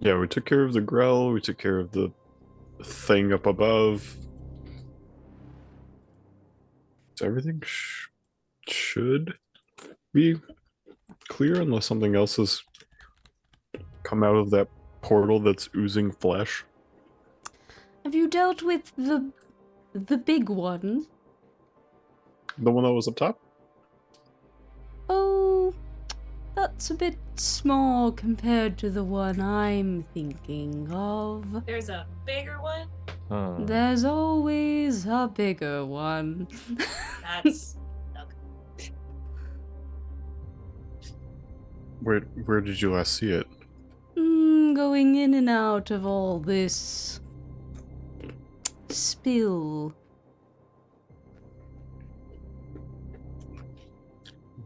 Yeah, we took care of the Grell, we took care of the thing up above. So everything should be clear unless something else has come out of that portal that's oozing flesh. Have you dealt with the big one? The one that was up top? Oh, that's a bit small compared to the one I'm thinking of. There's a bigger one. Huh. There's always a bigger one. That's Where did you last see it? Going in and out of all this spill.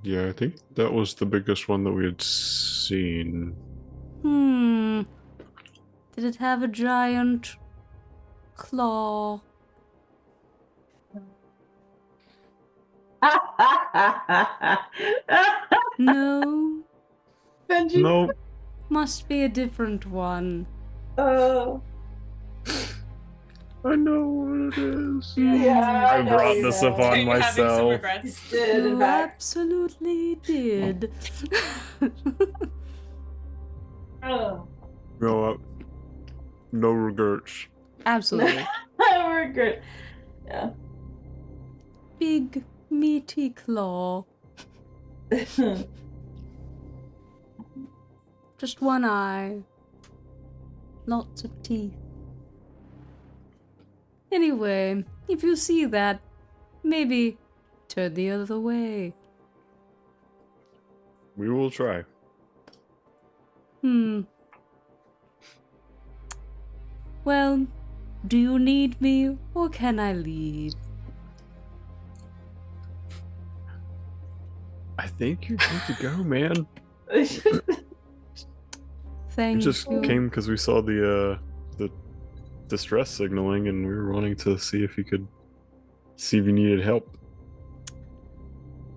Yeah, I think that was the biggest one that we had seen. Did it have a giant claw? No, Benji. No. must be a different one. Oh. I know what it is. Yeah, I know brought you this know. up on You're having some myself. regrets. Did, in You fact. absolutely did. Oh. No, no regrets. Absolutely. We're good. Yeah. Big, meaty claw. Just one eye. Lots of teeth. Anyway, if you see that, maybe turn the other way. We will try. Well, do you need me or can I leave? I think you're good to go, man. Thank We just you. came because we saw the distress signaling, and we were wanting to see if you needed help.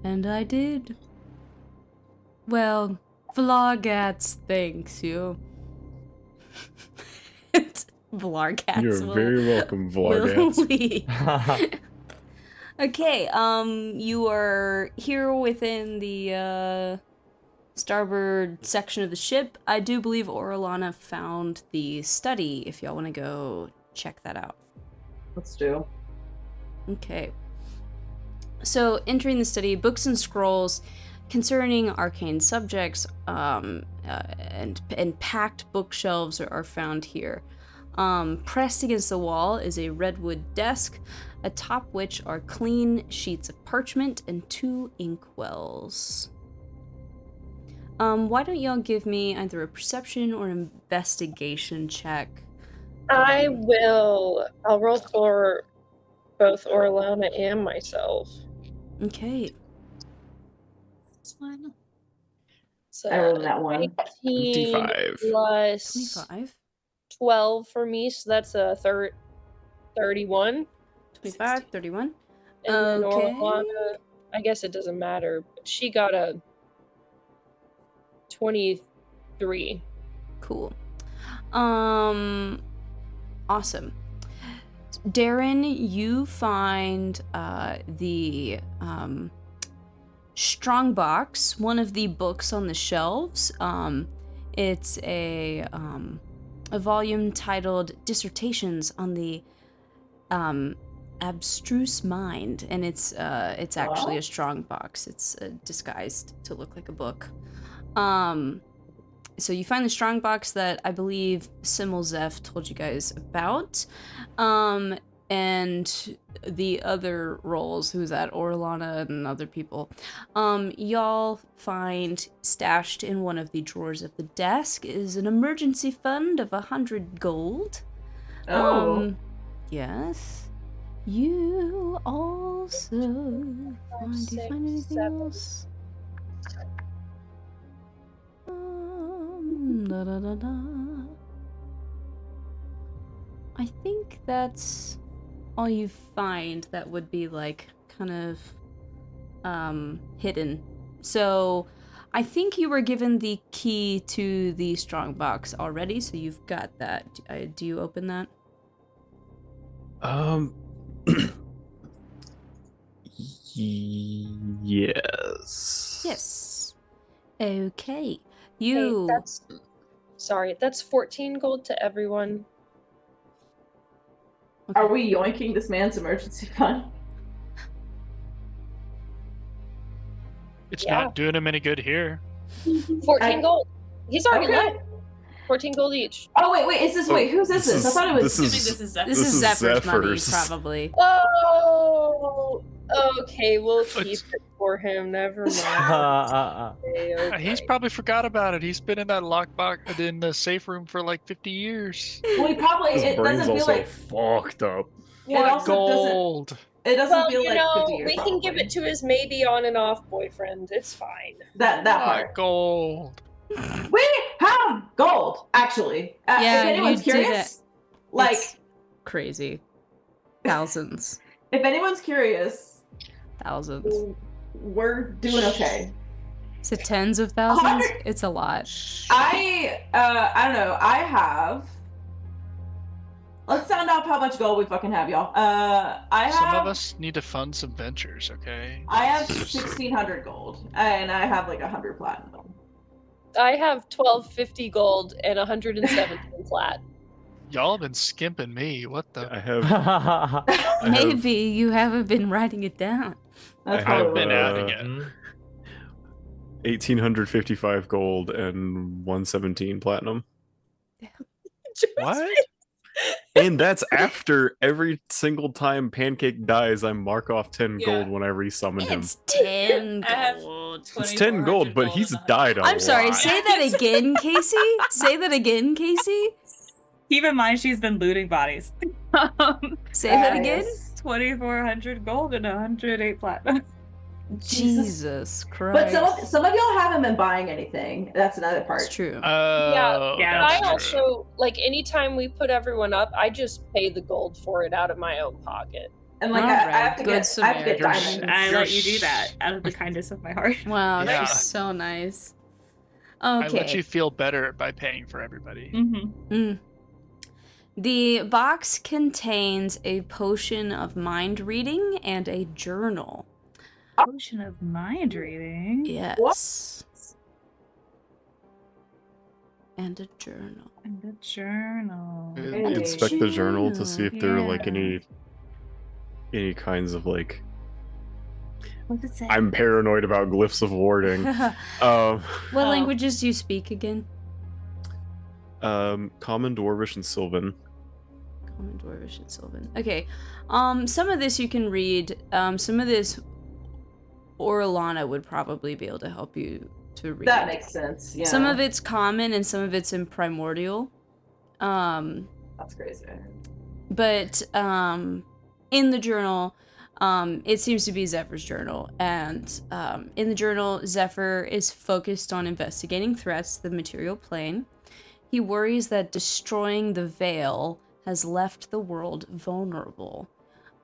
And I did. Well, Vlargats thanks you. Vlargats You're will, very welcome, will Vlargats. leave. Okay, you are here within the starboard section of the ship. I do believe Orlana found the study, if y'all want to go check that out. Let's do. Okay. So, entering the study, books and scrolls concerning arcane subjects and packed bookshelves are found here. Pressed against the wall is a redwood desk, atop which are clean sheets of parchment and 2 inkwells. Why don't y'all give me either a perception or investigation check? I'll roll for both Orlana and myself. Okay. This one. So I rolled that one. 19 55. plus 25. 12 for me, so that's a 31. 25, 31. And then Okay. Orlana, I guess it doesn't matter. She got a 23. Cool. Awesome. Darren, you find the strongbox, one of the books on the shelves. It's a volume titled Dissertations on the Abstruse Mind, and it's actually a strongbox. It's disguised to look like a book. So you find the strongbox that I believe Simulzeph told you guys about. and the other roles, who's that, Orlana and other people, y'all find stashed in one of the drawers of the desk is an emergency fund of 100 gold. Oh. Yes. You also do you find anything else? Da, da, da, da. I think that's all you find that would be like kind of hidden. So I think you were given the key to the strong box already, so you've got that. Do you open that? Yes. Yes. Okay. Hey, that's 14 gold to everyone. Are we yoinking this man's emergency fund? It's Yeah. not doing him any good here. 14 gold. He's already Okay. left. 14 gold each. Oh wait, is this who's this? I thought it was. Assuming this is Zephyr. This is Zephyr's money, Zephyr's. probably. Oh, okay. We'll keep it for him. Never mind. Okay. He's probably forgot about it. He's been in that lockbox in the safe room for like 50 years. Well, he probably His it brain's doesn't feel also like fucked up. it also doesn't. Gold. It doesn't Well, feel you like 50 know, years. we can give it to his maybe on and off boyfriend. It's fine. that part. Gold. We have gold, actually. Yeah, if anyone's you did curious, like It's crazy. Thousands. if anyone's curious, Thousands. we're doing okay. Is it tens of thousands? 100 It's a lot. I don't know. I have. Let's sound off how much gold we fucking have, y'all. Some of us need to fund some ventures, okay? I have 1,600 gold, and I have like 100 platinum. I have 1250 gold and 117 flat. Y'all have been skimping me. What the? I have Maybe you haven't been writing it down. That's I probably have what been it is. adding it. 1,855 gold and 117 platinum. What? And that's after every single time Pancake dies, I mark off 10 Yeah. gold when I resummon him. It's 10 I have gold. It's 10 gold, but he's died a lot. I'm sorry, say that again, Casey. Say that again, Casey. Keep in mind she's been looting bodies. Say that again. 2,400 gold and 108 platinum. Jesus Christ. But some of y'all haven't been buying anything. That's another part. It's true. Oh, Yeah, I that's true. also, like, anytime we put everyone up, I just pay the gold for it out of my own pocket. And like Alright, I have to good get I have to get Samaritan. diamonds. I You're let you do that out of the kindness of my heart. Wow, Yeah. she's so nice. I let Okay. you feel better by paying for everybody. Mm-hmm. The box contains a potion of mind reading and a journal. Potion of mind reading. Yes. And a journal. And a journal. Hey. Inspect the journal to see if there are like Yeah. any kinds of like. What's it say? I'm paranoid about glyphs of warding. What languages do you speak again? Common, Dwarvish, and Sylvan. Common, Dwarvish, and Sylvan. Okay. Some of this you can read. Some of this Orlana would probably be able to help you to read. That makes sense. Yeah. Some of it's common and some of it's in primordial. That's crazy. But in the journal, it seems to be Zephyr's journal, and in the journal, Zephyr is focused on investigating threats to the material plane. He worries that destroying the veil has left the world vulnerable.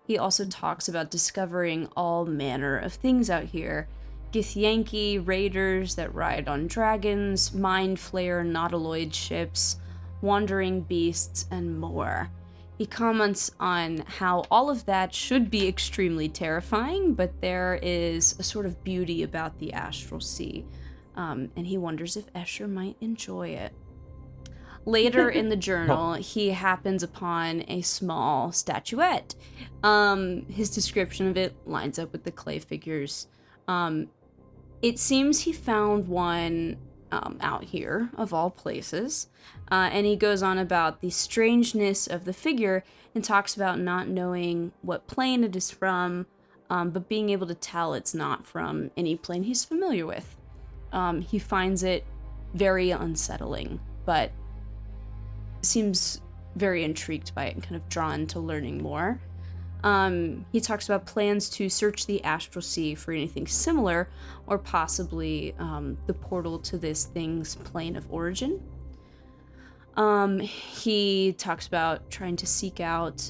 He also talks about discovering all manner of things out here. Githyanki raiders that ride on dragons, mind flayer nautiloid ships, wandering beasts, and more. He comments on how all of that should be extremely terrifying, but there is a sort of beauty about the astral sea, and he wonders if Escher might enjoy it. Later in the journal, he happens upon a small statuette. His description of it lines up with the clay figures. It seems he found one out here, of all places. And he goes on about the strangeness of the figure and talks about not knowing what plane it is from, but being able to tell it's not from any plane he's familiar with. He finds it very unsettling, but seems very intrigued by it and kind of drawn to learning more. He talks about plans to search the astral sea for anything similar, or possibly the portal to this thing's plane of origin. He talks about trying to seek out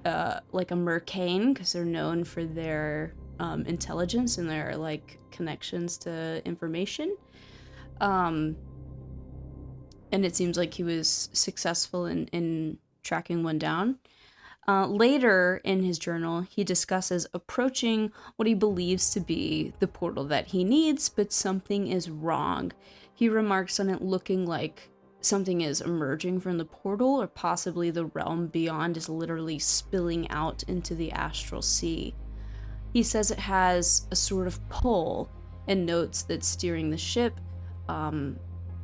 like a mercane, because they're known for their intelligence and their like connections to information. And it seems like he was successful in tracking one down. Later in his journal, he discusses approaching what he believes to be the portal that he needs, but something is wrong. He remarks on it looking like something is emerging from the portal, or possibly the realm beyond is literally spilling out into the astral sea. He says it has a sort of pull, and notes that steering the ship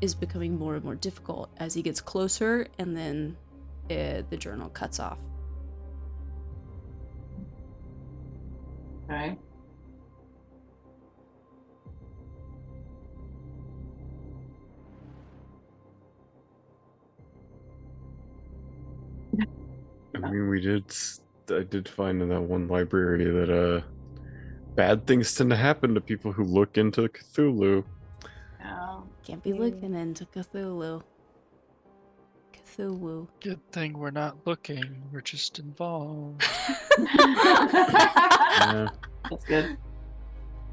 is becoming more and more difficult as he gets closer, and then the journal cuts off. Okay. I mean, I did find in that one library that bad things tend to happen to people who look into Cthulhu. Oh. Can't be looking into Cthulhu. Cthulhu. Good thing we're not looking. We're just involved. Yeah. That's good.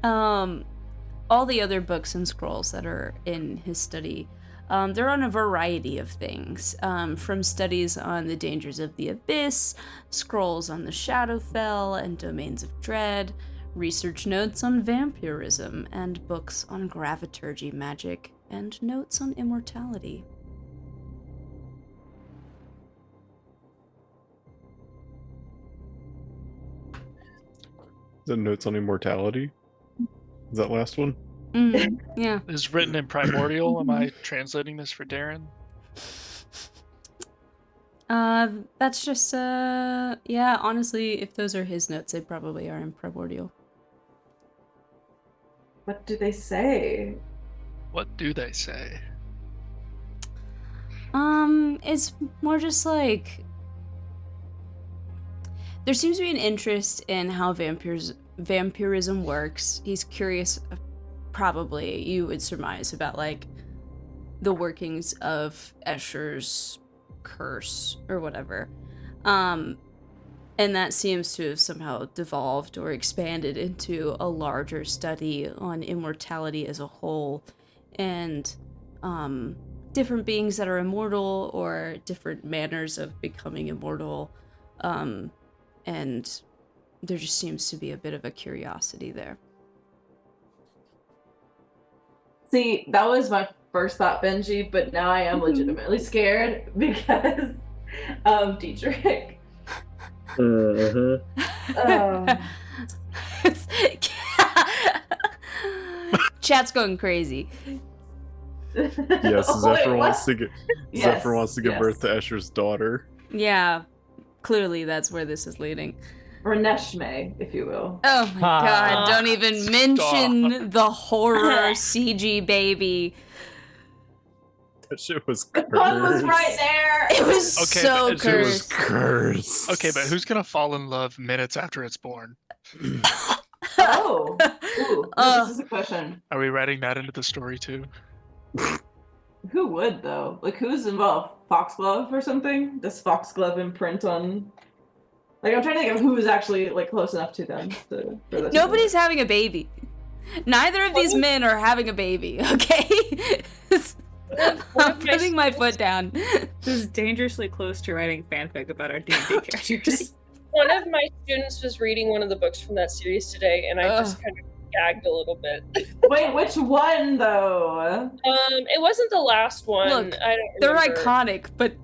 All the other books and scrolls that are in his study, they're on a variety of things, from studies on the dangers of the abyss, scrolls on the Shadowfell and domains of dread, research notes on vampirism, and books on graviturgy magic, and notes on immortality. The notes on immortality? Is that last one? Yeah. Is written in primordial. Am I translating this for Darren? That's just, yeah, honestly, if those are his notes, they probably are in primordial. What do they say? What do they say? It's more just like, there seems to be an interest in how vampirism works. He's curious, probably, you would surmise, about, like, the workings of Escher's curse, or whatever. And that seems to have somehow devolved or expanded into a larger study on immortality as a whole, and, different beings that are immortal, or different manners of becoming immortal, and there just seems to be a bit of a curiosity there. See, that was my first thought, Benji, but now I am legitimately scared because of Dietrich. Chat's going crazy. Yes, Zephyr wants to give birth to Escher's daughter. Yeah, clearly that's where this is leading. Or Neshme, if you will. Oh my god, don't even mention the horror CG baby. That shit was cursed. The pun was right there! It was so cursed. It was cursed. Okay, but who's gonna fall in love minutes after it's born? Oh! Ooh, this is a question. Are we writing that into the story too? Who would, though? Like, who's involved? Foxglove or something? Does Foxglove imprint on... Like, I'm trying to think of who is actually, like, close enough to them. Nobody's having a baby. Neither of these men are having a baby, okay? I'm putting my foot down. This is dangerously close to writing fanfic about our D&D characters. One of my students was reading one of the books from that series today, and I just kind of gagged a little bit. Wait, which one, though? It wasn't the last one. Look, I don't they're remember. iconic, but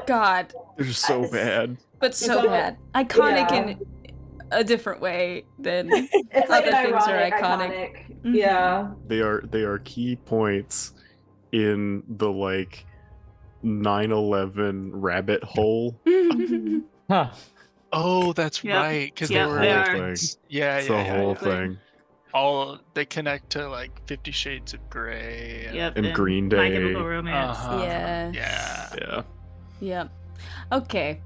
God. They're so bad. But so bad. Iconic in a different way than It's like other an things are ironic. Yeah. They are key points in the like 9/11 rabbit hole. Huh. Oh, that's Yep. right. Because Yep, they they were. are. Thing. Yeah, It's yeah, the yeah, whole yeah. thing. All they connect to like 50 Shades of Grey. Yep. And Green My Day. Chemical Romance. Uh-huh. Yeah. Yeah. Yeah. Yep. Okay.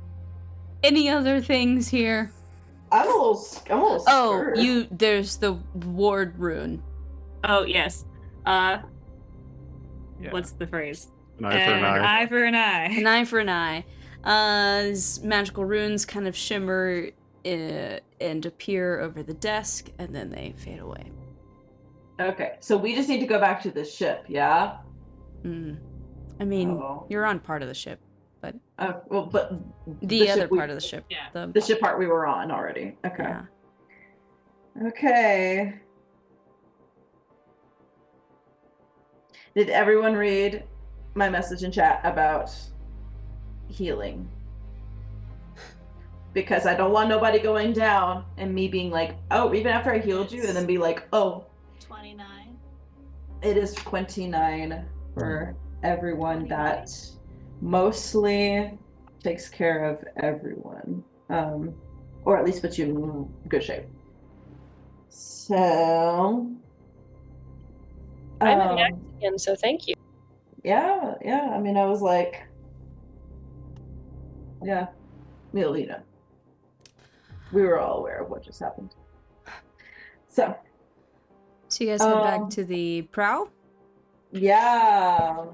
Any other things here? I'm a little Oh, scared. there's the ward rune. Oh yes. Yeah. What's the phrase? An eye for an An eye. eye for an eye. An eye for an eye. These magical runes kind of shimmer and appear over the desk, and then they fade away. Okay, so we just need to go back to the ship, yeah? I mean, Oh. you're on part of the ship, but Well, but the other ship we- part of the ship. Yeah. the ship part we were on already. Okay. Yeah. Okay. Did everyone read my message in chat about healing? Because I don't want nobody going down and me being like, oh, even after I healed you, and then be like, oh, 29. it is 29 for everyone. That mostly takes care of everyone, or at least puts you in good shape. So I'm at max again, so thank you. yeah. I mean, I was like, yeah, Melina. We were all aware of what just happened. So you guys head back to the prow? yeah.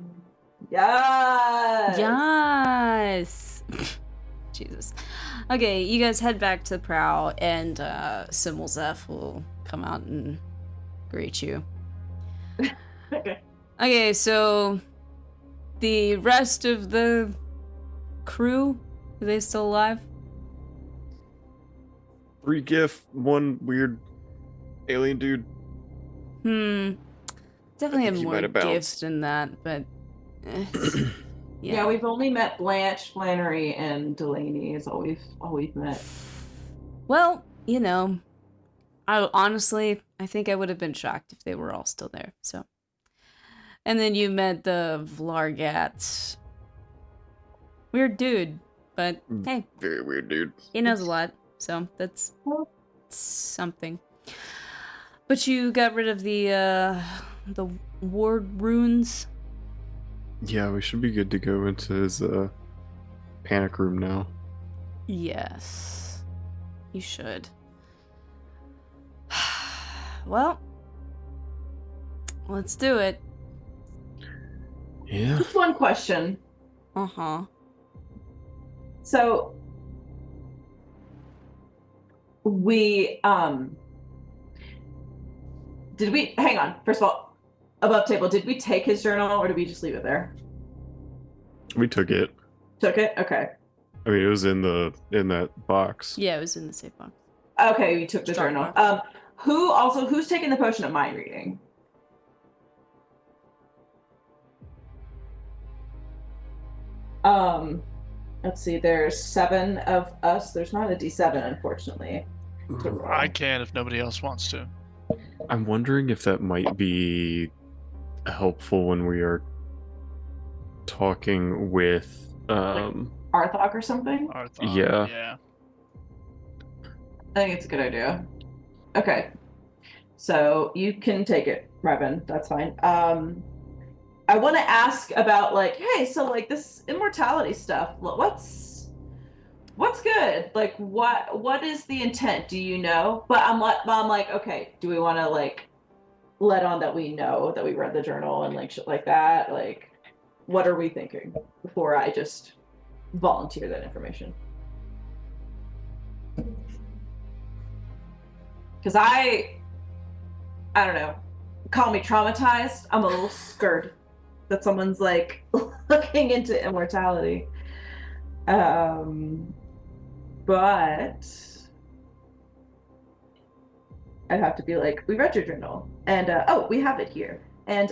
Yes. Yes. Jesus. Okay, you guys head back to the prow, and Simulzeph will come out and greet you. Okay. Okay, so the rest of the crew, are they still alive? 3 GIF, 1 weird alien dude. Definitely I have think he more might have gifts bounced. than that, but Yeah, we've only met Blanche, Flannery, and Delaney is all we've met. Well, I think I would have been shocked if they were all still there. So, and then you met the Vlargat. Weird dude, but hey, Very weird dude. he knows a lot, so that's something. But you got rid of the ward runes. Yeah, we should be good to go into his panic room now. Yes, you should. Well, let's do it. Yeah. Just one question. Uh-huh. So we did we hang on, first of all, above table, did we take his journal or did we just leave it there? We took it. Took it? Okay. I mean, it was in that box. Yeah, it was in the safe box. Okay, we took the Strong journal. box. Who's taking the potion of mind reading? Let's see, there's 7 of us. There's not a D7, unfortunately. to roll. I can if nobody else wants to. I'm wondering if that might be helpful when we are talking with Arthok or something? Arthur. Yeah. Yeah. I think it's a good idea. Okay. So you can take it, Revan. That's fine. I want to ask about like, hey, so like this immortality stuff, what's good? Like what is the intent? Do you know? But I'm like, okay, do we want to like let on that we know that we read the journal and like shit like that? Like, what are we thinking before I just volunteer that information? Because I don't know, call me traumatized. I'm a little scared that someone's like looking into immortality. But I'd have to be like, we read your journal, and oh, we have it here. And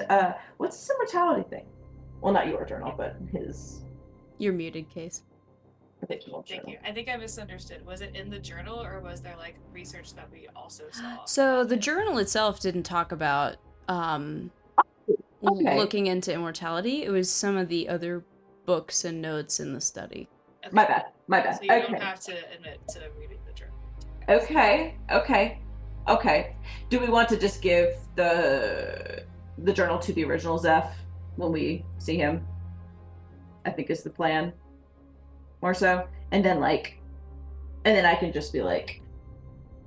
what's this immortality thing? Well, not your journal, but his. Your muted case. fictional Thank journal. you. I think I misunderstood. Was it in the journal, or was there like research that we also saw? So about the it? journal itself didn't talk about Okay. looking into immortality. It was some of the other books and notes in the study. Okay. My bad. My bad. So you don't Okay. have to admit to reading the journal. Okay. Do we want to just give the journal to the original Zeph when we see him? I think is the plan. More so. And then I can just be like,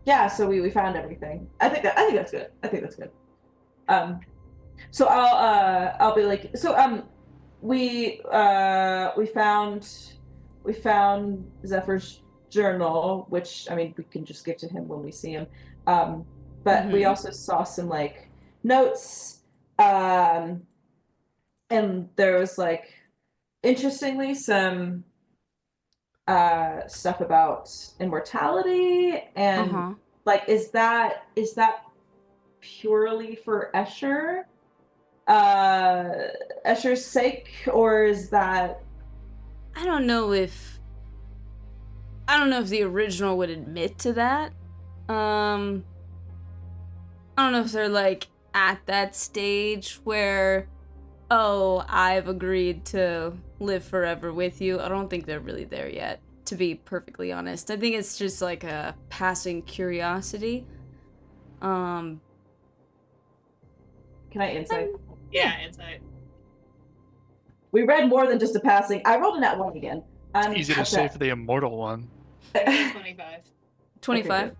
yeah, so we found everything. I think that's good. I think that's good. So I'll be like, so we found Zephyr's journal, which I mean we can just give to him when we see him. But we also saw some like notes, and there was like interestingly some stuff about immortality and like is that purely for Escher's sake, or is that I don't know if the original would admit to that. I don't know if they're like at that stage where, oh, I've agreed to live forever with you. I don't think they're really there yet, to be perfectly honest. I think it's just like a passing curiosity. Can I insight? Yeah, insight. We read more than just a passing. I rolled a nat 1 again. It's easy to say for the immortal one. 25. 25.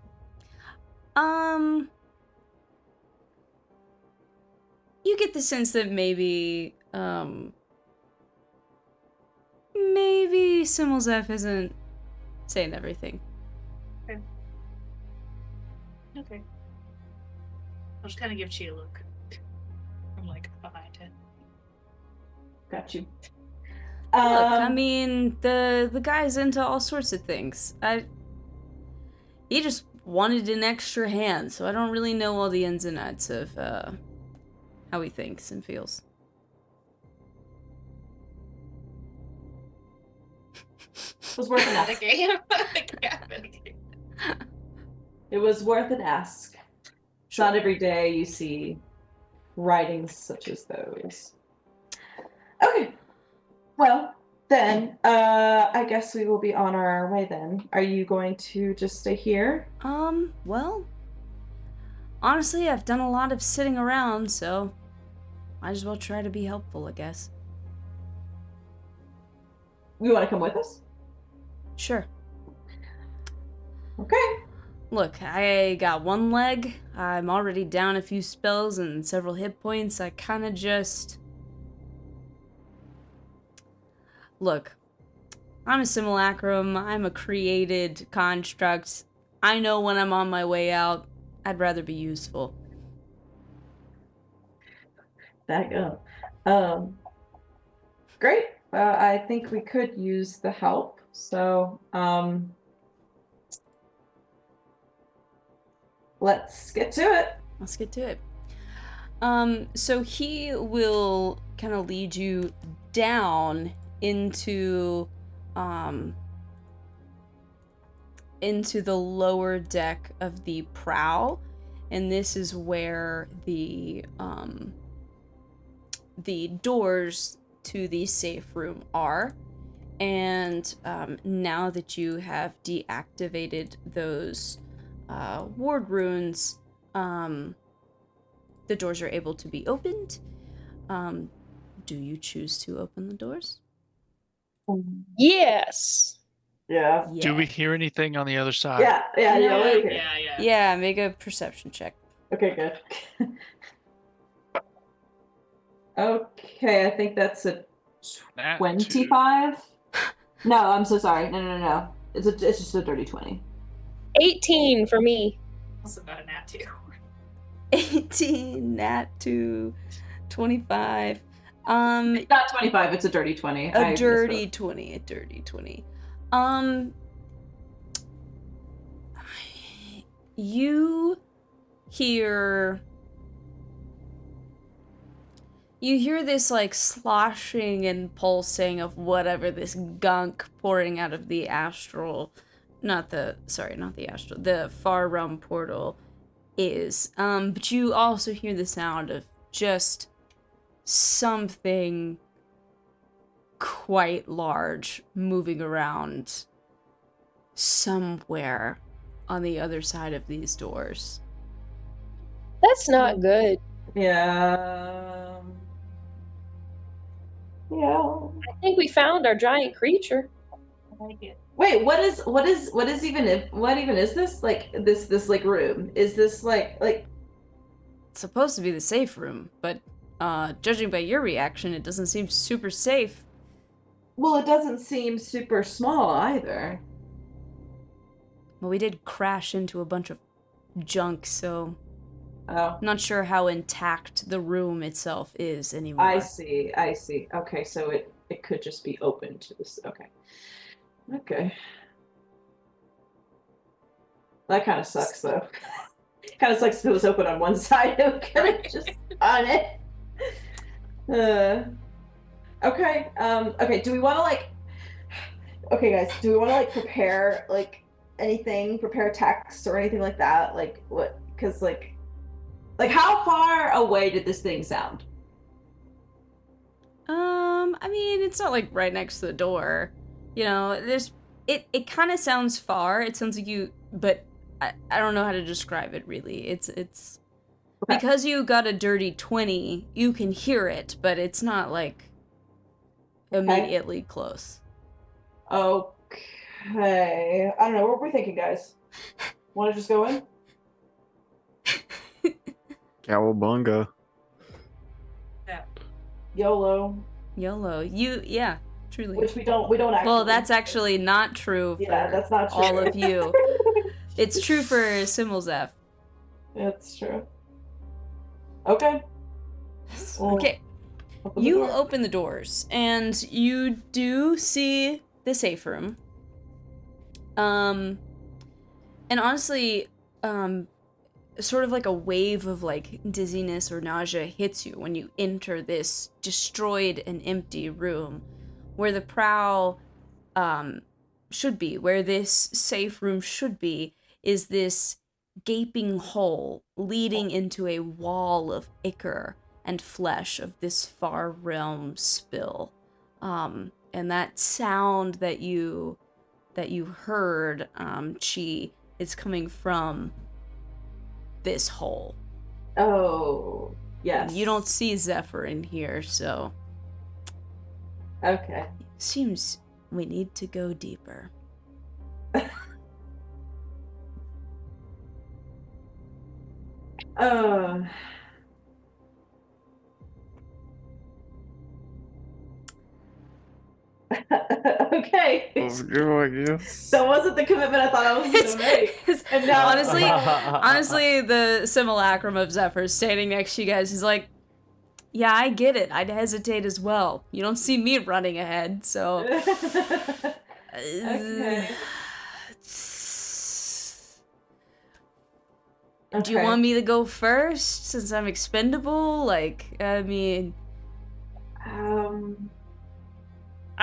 You get the sense that maybe Simulzeph isn't saying everything. Okay. I'll just kind of give Chi a look. I'm like behind it. Got you. Look, I mean, the guy's into all sorts of things. He just wanted an extra hand, so I don't really know all the ins and outs of how he thinks and feels. Was worth an ask. The game. It was worth an ask. It's not every day you see writings such as those. Okay. Well, then, I guess we will be on our way then. Are you going to just stay here? Well, honestly, I've done a lot of sitting around, so might as well try to be helpful, I guess. You want to come with us? Sure. Okay. Look, I got one leg, I'm already down a few spells and several hit points. I kinda just... Look, I'm a simulacrum, I'm a created construct. I know when I'm on my way out, I'd rather be useful. That go. Great. I think we could use the help. So, let's get to it. Let's get to it. So he will kind of lead you down into the lower deck of the prow, and this is where the doors to the safe room are. And now that you have deactivated those ward runes, the doors are able to be opened. Do you choose to open the doors? Yes. Yeah. Do we hear anything on the other side? Yeah, make a perception check. Okay, good. Okay, I think that's a 25. No, I'm so sorry. No. It's just a dirty 20. 18 for me. That's about a nat 2. 18, nat 2, 25. It's not 25, it's a dirty 20. A dirty 20. You hear You hear this like sloshing and pulsing of whatever this gunk pouring out of the astral, the far realm portal is. But you also hear the sound of just something quite large moving around somewhere on the other side of these doors. That's not good. Yeah. Yeah. I think we found our giant creature. I like it. Wait, what is even is this? Like this like room? Is this like It's supposed to be the safe room, but judging by your reaction, it doesn't seem super safe. well, it doesn't seem super small either. Well, we did crash into a bunch of junk, so Oh, not sure how intact the room itself is anymore. I see. Okay, so it could just be open to this. Okay. That kind of sucks, though. Kind of sucks if it was open on one side. It could have just on it. Okay. Okay. Do we want to like? Okay, guys. Do we want to like prepare like anything? Prepare text or anything like that? Like what? Because like how far away did this thing sound? I mean, it's not like right next to the door. You know, it kind of sounds far. It sounds like but I don't know how to describe it really. It's Okay. because you got a dirty 20, you can hear it, but it's not like immediately close. Okay. I don't know. What we're thinking, guys. Want to just go in? Cowabunga. Yeah. YOLO. YOLO. Truly. Which we don't actually. Well, that's actually not true for that's not true. all of you. It's true for Simulzef. It's true. Okay. Well, Okay. open the You door. open the doors, and you do see the safe room. And honestly, sort of like a wave of like dizziness or nausea hits you when you enter this destroyed and empty room where the prow should be, where this safe room should be, is this gaping hole leading into a wall of ichor and flesh of this far realm spill. And that sound that you heard, Chi, is coming from this hole. Oh, yes. You don't see Zephyr in here, so Okay. seems we need to go deeper. Okay. Let's go, I guess. That wasn't the commitment I thought I was going to make. And now, honestly, the simulacrum of Zephyr standing next to you guys is like, yeah, I get it. I'd hesitate as well. You don't see me running ahead, so. Okay. Do you want me to go first since I'm expendable? Like, I mean, I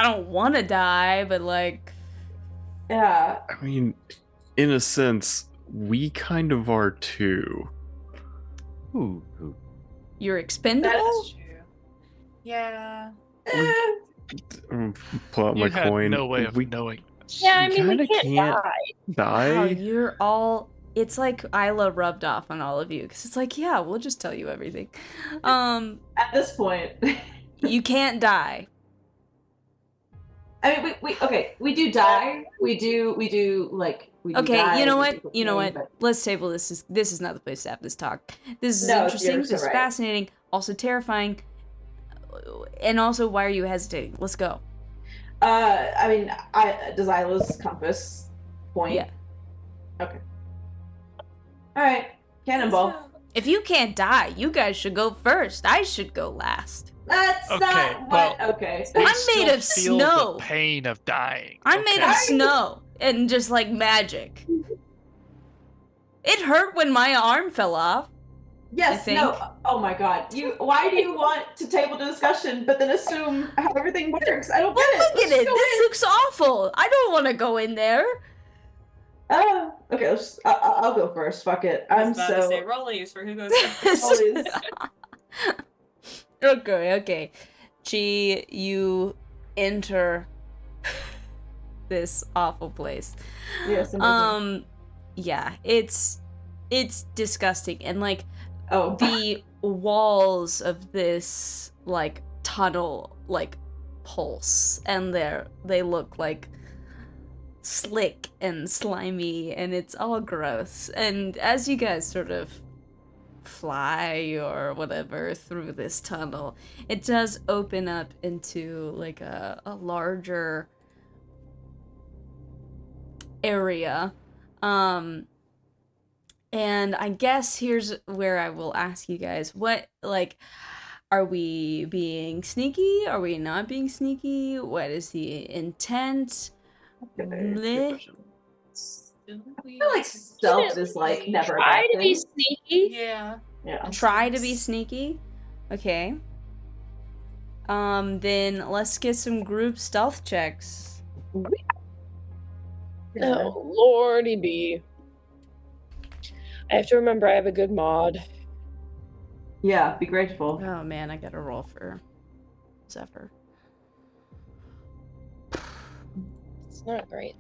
don't want to die, but like, Yeah. I mean, in a sense, we kind of are too. Ooh. you're expendable? That's true. Yeah. Pull out You my had coin. no way of we knowing this. Yeah, I mean, we kinda can't can't die. Wow, die. you're all. It's like Isla rubbed off on all of you because it's like, yeah, we'll just tell you everything. At this point. You can't die. I mean, we do die. We do like we do Okay, die, you know we what? do You know complain, what? but- Let's table this. This is not the place to have this talk. This is No, interesting. you're This so is right. fascinating. Also terrifying. And also, why are you hesitating? Let's go. I mean, does Isla's compass point? Yeah. Okay. All right. Cannonball. If you can't die, you guys should go first. I should go last. That's Okay, not what. well- Okay. We I'm still made of feel snow. The pain of dying. I'm made okay? of snow and just like magic. It hurt when my arm fell off. Yes, think. no. Oh my god. Why do you want to table the discussion but then assume how everything works? I don't But get it. look at Let's it. go This in. looks awful. I don't want to go in there. Okay, I'll go first. Fuck it. I was I'm about to say so rollies for who goes first. always. Okay. Chi, you enter this awful place. Yes, amazing. Yeah, it's disgusting, and like Oh, the walls of this like tunnel like pulse, and they look like slick and slimy, and it's all gross. And as you guys sort of fly or whatever through this tunnel, it does open up into like a larger area. And I guess here's where I will ask you guys, what, like, are we being sneaky? Are we not being sneaky? What is the intent? Bleh. I feel like stealth is like never a Try bad to be thing. sneaky. Yeah. Yeah. Try to be sneaky. Okay. Then let's get some group stealth checks. Oh, lordy be. I have to remember I have a good mod. Yeah, be grateful. Oh man, I gotta roll for Zephyr. It's not great.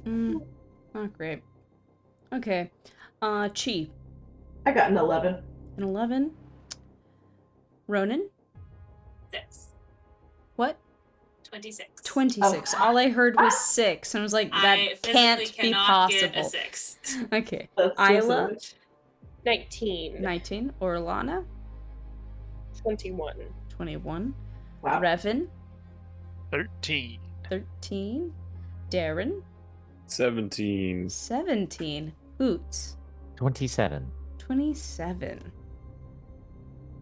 Not great. Okay. Chi. I got an 11. An 11. Ronan? 6. What? 26. 26. All I heard was 6. And I was like, that I can't physically be cannot get a possible. 6. Okay. That's so Isla? savage. 19. 19. Orlana? 21. 21. Wow. Revan? 13. 13. Darren? 17. 17. Hoots? 27. 27.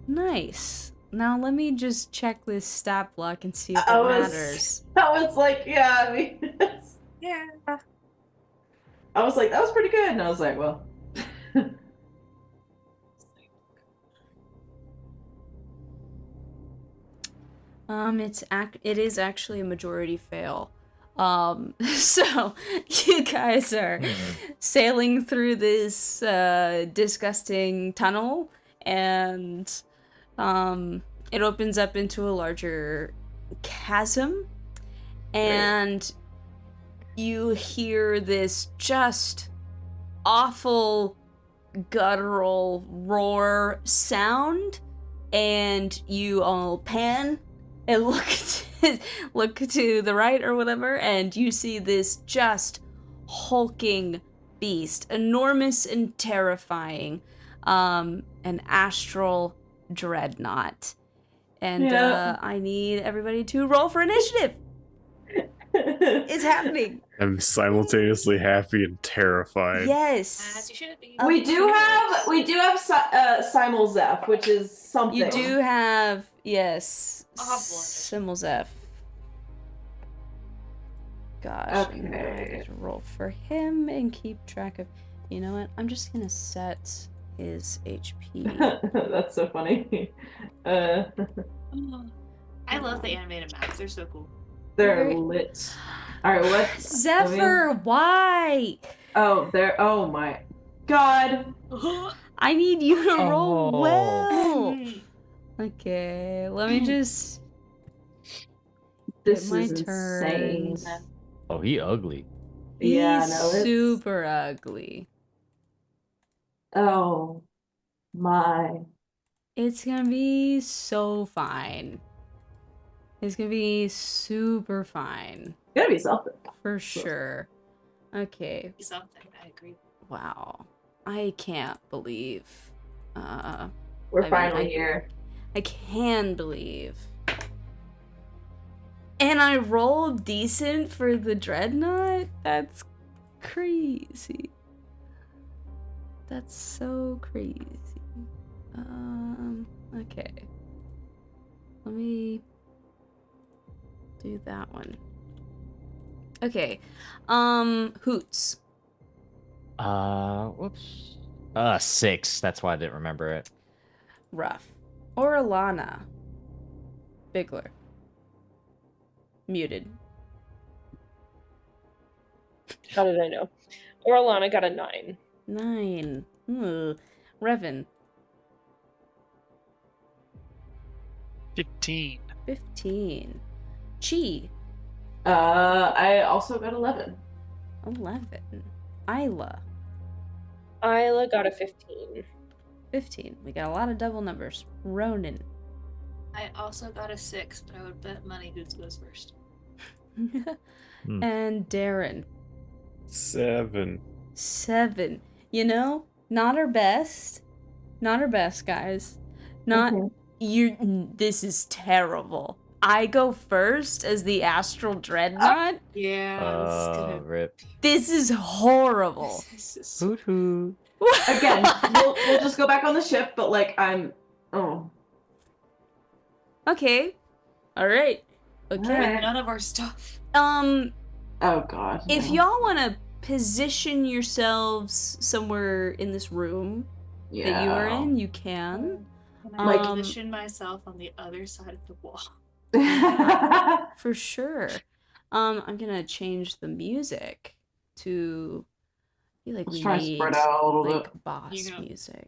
Nice. Now let me just check this stat block and see if it matters. I was like, yeah, I mean, Yeah. I was like, that was pretty good. And I was like, well. It is actually a majority fail. So you guys are sailing through this disgusting tunnel, and it opens up into a larger chasm, and you hear this just awful guttural roar sound, and you all pan and look to the right or whatever, and you see this just hulking beast, enormous and terrifying, an astral dreadnought. And I need everybody to roll for initiative. It's happening. I'm simultaneously happy and terrified. Yes. As you should be. we do have Simul Zeph, which is something. You do have, yes, Awful. Simulzeph. Gosh, Okay. I'm going to roll for him and keep track of. You know what? I'm just gonna set his HP. That's so funny. I love the animated maps. They're so cool. They're lit. All right, what? Zephyr, why? Oh, they're. Oh my God. I need you to roll Oh. well. Okay, let me just. This get my is insane. turns. Oh, he ugly. Yeah, He's no, it's. super ugly. Oh my. It's gonna be so fine. It's gonna be super fine. Gotta be something. For sure. Okay. Something. I agree. Wow. I can't believe. We're I mean, finally here. I can believe. And I rolled decent for the dreadnought? That's crazy. That's so crazy. Okay. Let me do that one. Okay. Hoots. Whoops. 6. That's why I didn't remember it. Rough. Orlana. Bigler. Muted. How did I know? Orlana got a 9. 9. Revan. 15. 15. Chi. I also got 11. 11. Isla. Isla got a 15. 15. We got a lot of double numbers. Ronan. I also got a 6, but I would bet money who goes first. And Darren. 7. 7. You know, not our best. Not our best, guys. Not this is terrible. I go first as the Astral Dreadnought. Yeah, this is gonna. Rip. This is horrible. This is Hoot hoot. Again, we'll just go back on the ship, but like Okay. All right. Okay. Alright. none of our stuff. Oh god. If no. y'all want to position yourselves somewhere in this room that you are in, you can. Can I position myself on the other side of the wall? For sure. I'm gonna change the music to be like Let's we try to need spread out a little like bit. boss know. music.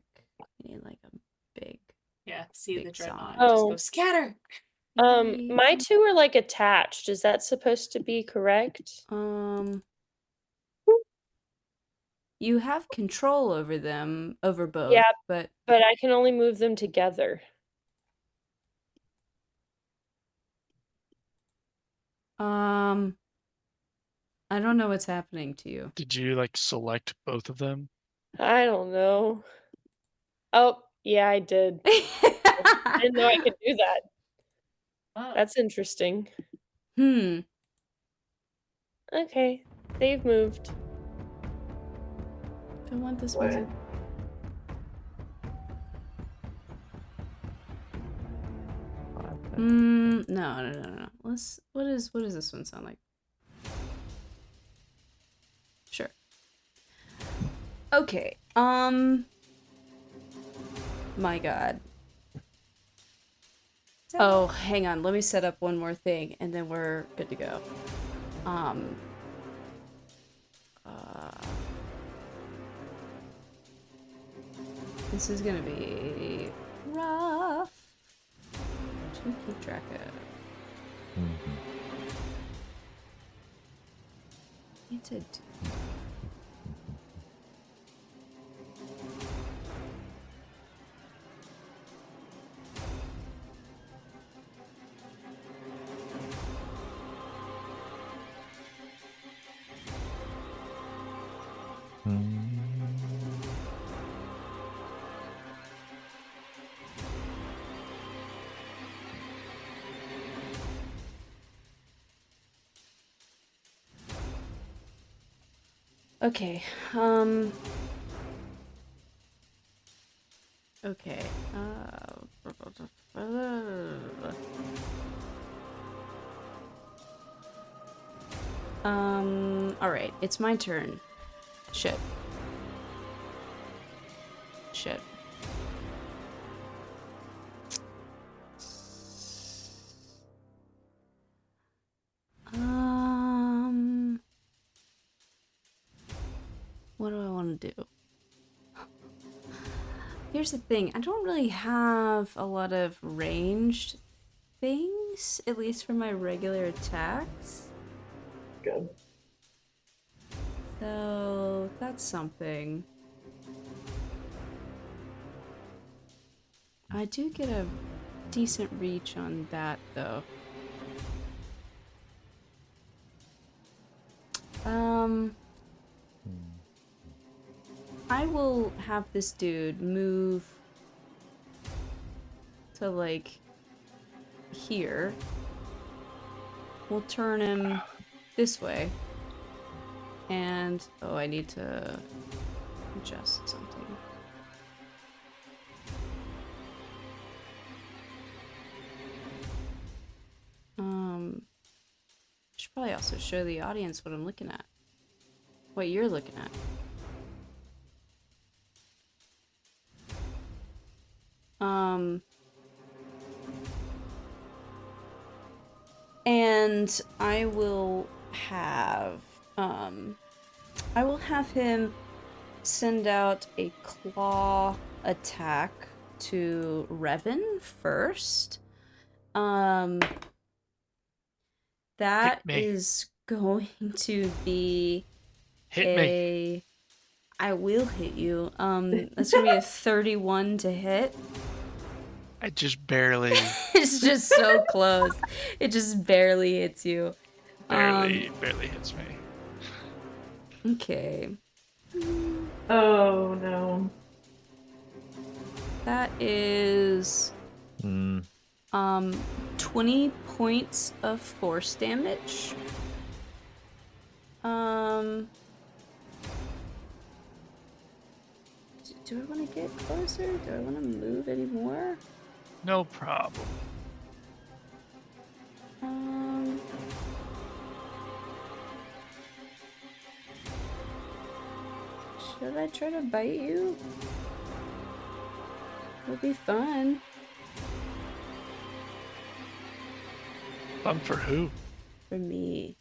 We need like a big. Yeah, see the Big dreadnought. song. Just Oh. go scatter. My 2 are like attached. Is that supposed to be correct? You have control over them, over both. Yeah. But But I can only move them together. I don't know what's happening to you. Did you like select both of them? I don't know. Oh, yeah, I did. I didn't know I could do that. Oh. That's interesting. Hmm. Okay, they've moved. I want this Wait. music. No. What does this one sound like? Sure. Okay. My god. Oh, hang on. Let me set up one more thing and then we're good to go. This is gonna be rough to keep track of. Need to do. Okay, okay, alright, it's my turn. Shit. What do I want to do? Here's the thing, I don't really have a lot of ranged things, at least for my regular attacks. Good. So, that's something. I do get a decent reach on that, though. I will have this dude move to, like, here. We'll turn him this way. And, oh, I need to adjust something. Should probably also show the audience what I'm looking at. What you're looking at. And I will have him send out a claw attack to Revan first. That Hit me. is going to be Hit me. I will hit you. That's gonna be a 31 to hit. I just barely, It's just so close. It just barely hits you. barely hits me. Okay. Oh no. That is 20 points of force damage. Do I want to get closer? Do I want to move anymore? No problem. Should I try to bite you? It'll be fun. Fun for who? For me.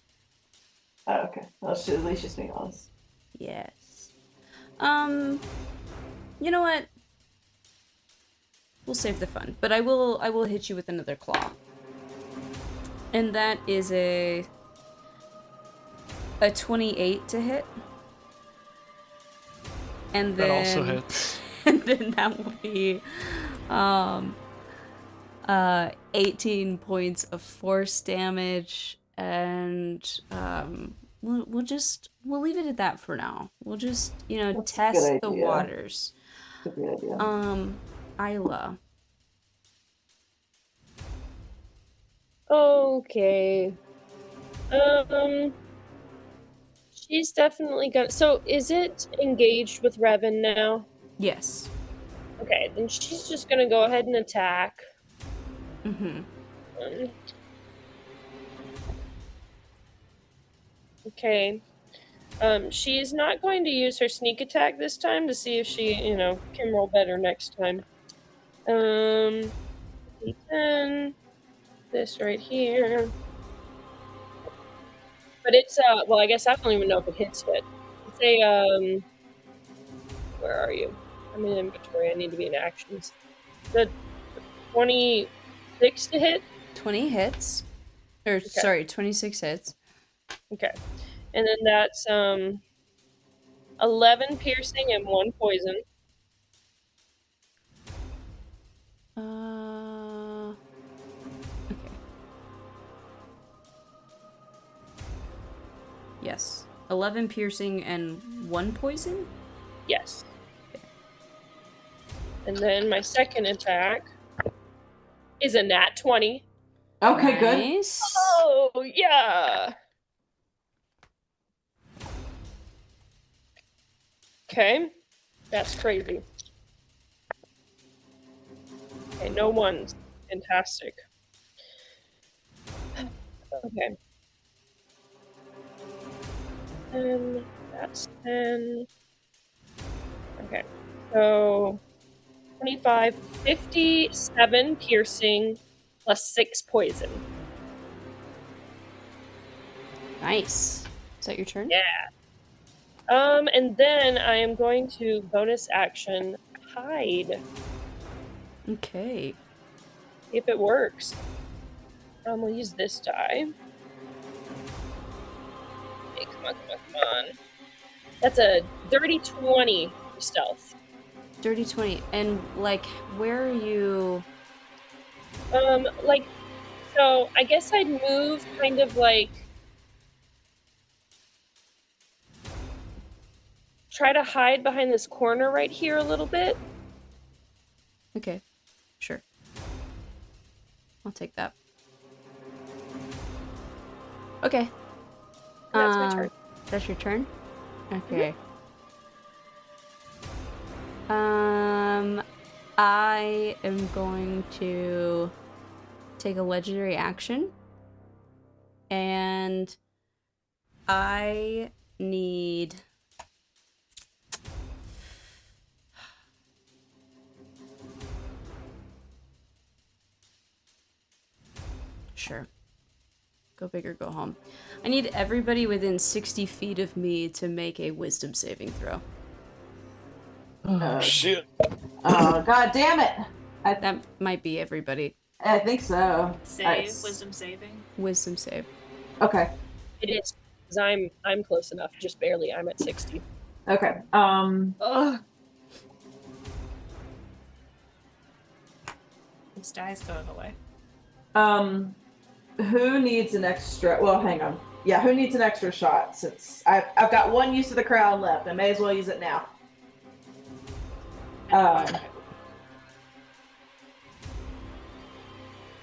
Oh, okay. Well, at least she's being honest. Yes. You know what? We'll save the fun. But I will hit you with another claw. And that is a 28 to hit. And then That also hits. And then that will be 18 points of force damage, and we'll leave it at that for now. We'll just, That's a test good the idea. waters. That's a good idea. Isla. Okay. She's definitely gonna. So, is it engaged with Revan now? Yes. Okay, then she's just gonna go ahead and attack. Mm-hmm. Okay. She's not going to use her sneak attack this time to see if she, can roll better next time. D10. This right here. But it's, well, I guess I don't even know if it hits it. It's a, where are you? I'm in inventory. I need to be in actions. The 26 to hit? 20 hits. Or, sorry, 26 hits. Okay. And then that's 11 piercing and 1 poison. Okay. Yes. 11 piercing and 1 poison? Yes. Okay. And then my second attack is a nat 20. Okay, nice. good. Oh, yeah. Okay. That's crazy. Okay, no ones. Fantastic. Okay. And that's 10. Okay. So 25, 57 piercing plus 6 poison. Nice. Is that your turn? Yeah. And then I am going to bonus action hide. Okay. See if it works. We'll use this die. Okay, come on. That's a dirty 20 for stealth. Dirty 20. And, where are you? So I guess I'd move kind of try to hide behind this corner right here a little bit. Okay. Sure. I'll take that. Okay. That's my turn. That's your turn? Okay. I am going to take a legendary action. And I need... Sure. Go big or go home. I need everybody within 60 feet of me to make a wisdom saving throw. Oh, shit. Oh, god damn it. That might be everybody. I think so. Save, Alright. wisdom saving. Wisdom save. Okay. It is. 'Cause I'm close enough, just barely. I'm at 60. Okay. Ugh. This die's going away. Who needs an extra? Well, hang on. Yeah, who needs an extra shot? Since I've got one use of the crown left, I may as well use it now.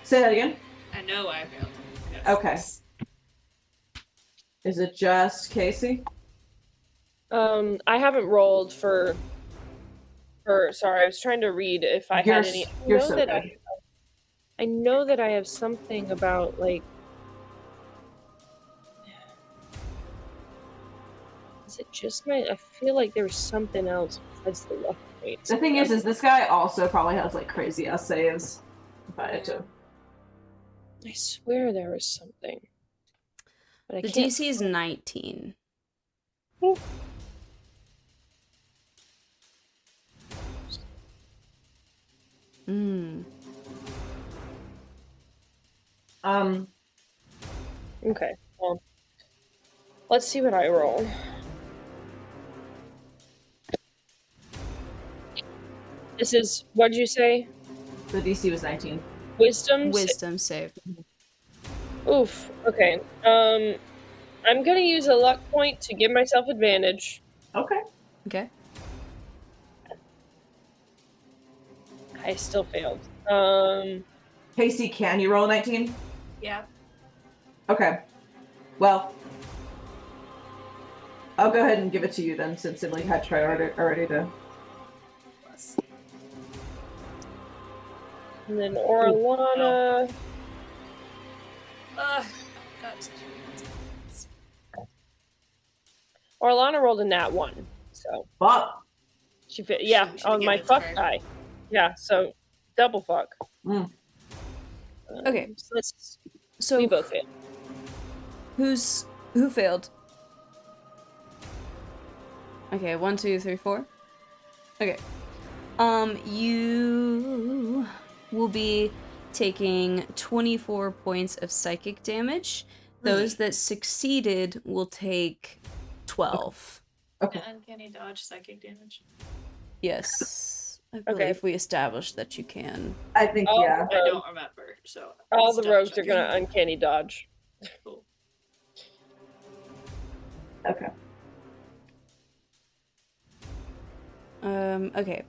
Say that again. I know I failed. Yes. Okay. Is it just Casey? I haven't rolled for. Sorry, I was trying to read if I had any. You're so good. I know that I have something about like. Is it just my? I feel like there was something else besides the luck points. The thing is this guy also probably has like crazy ass saves. If I had to. I swear there was something. But I The can't. DC is 19. Ooh. Okay. Well, let's see what I roll. This is, what did you say? The DC was 19. Wisdom save. Oof. Okay. I'm gonna use a luck point to give myself advantage. Okay. Okay. I still failed. Casey, can you roll a 19? Yeah. Okay. Well, I'll go ahead and give it to you then, since Emily had tried already to. And then Orlana. God. Orlana rolled a nat 1. So. Fuck. She fit. Yeah, Should've on my given it to fuck her. die. Yeah, so double fuck. Okay. So we both failed. Who failed? Okay, 1, 2, 3, 4. Okay. You will be taking 24 points of psychic damage. Those that succeeded will take 12. Okay. Uncanny dodge psychic damage. Yes. I believe we established that you can. I think, yeah. I don't remember, so. All let's the double rogues are check. gonna uncanny dodge. Cool. Okay. Okay.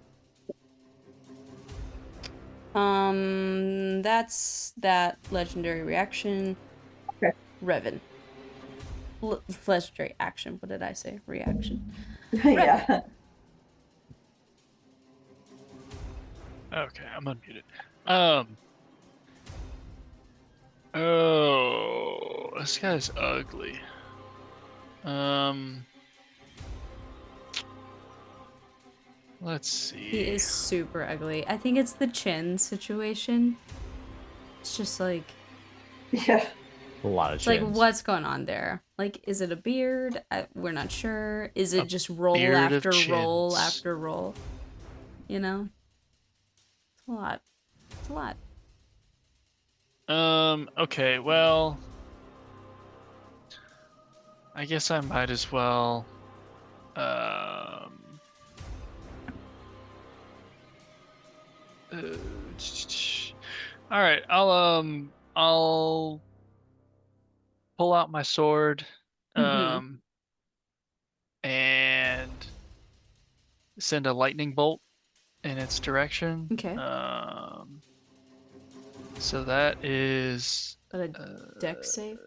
That's that legendary reaction. Okay. Revan. Legendary action. What did I say? Reaction. Yeah. Okay, I'm unmuted. Oh, this guy's ugly. Let's see. He is super ugly. I think it's the chin situation. It's just like, Yeah. A lot of it's like, chins. what's going on there? Like, is it a beard? We're not sure. Is it just roll beard of after roll chins. after roll? You know? It's a lot. It's a lot. Okay, well, I guess I might as well, all right, I'll pull out my sword, and send a lightning bolt in its direction. Okay. So that is But a dex save?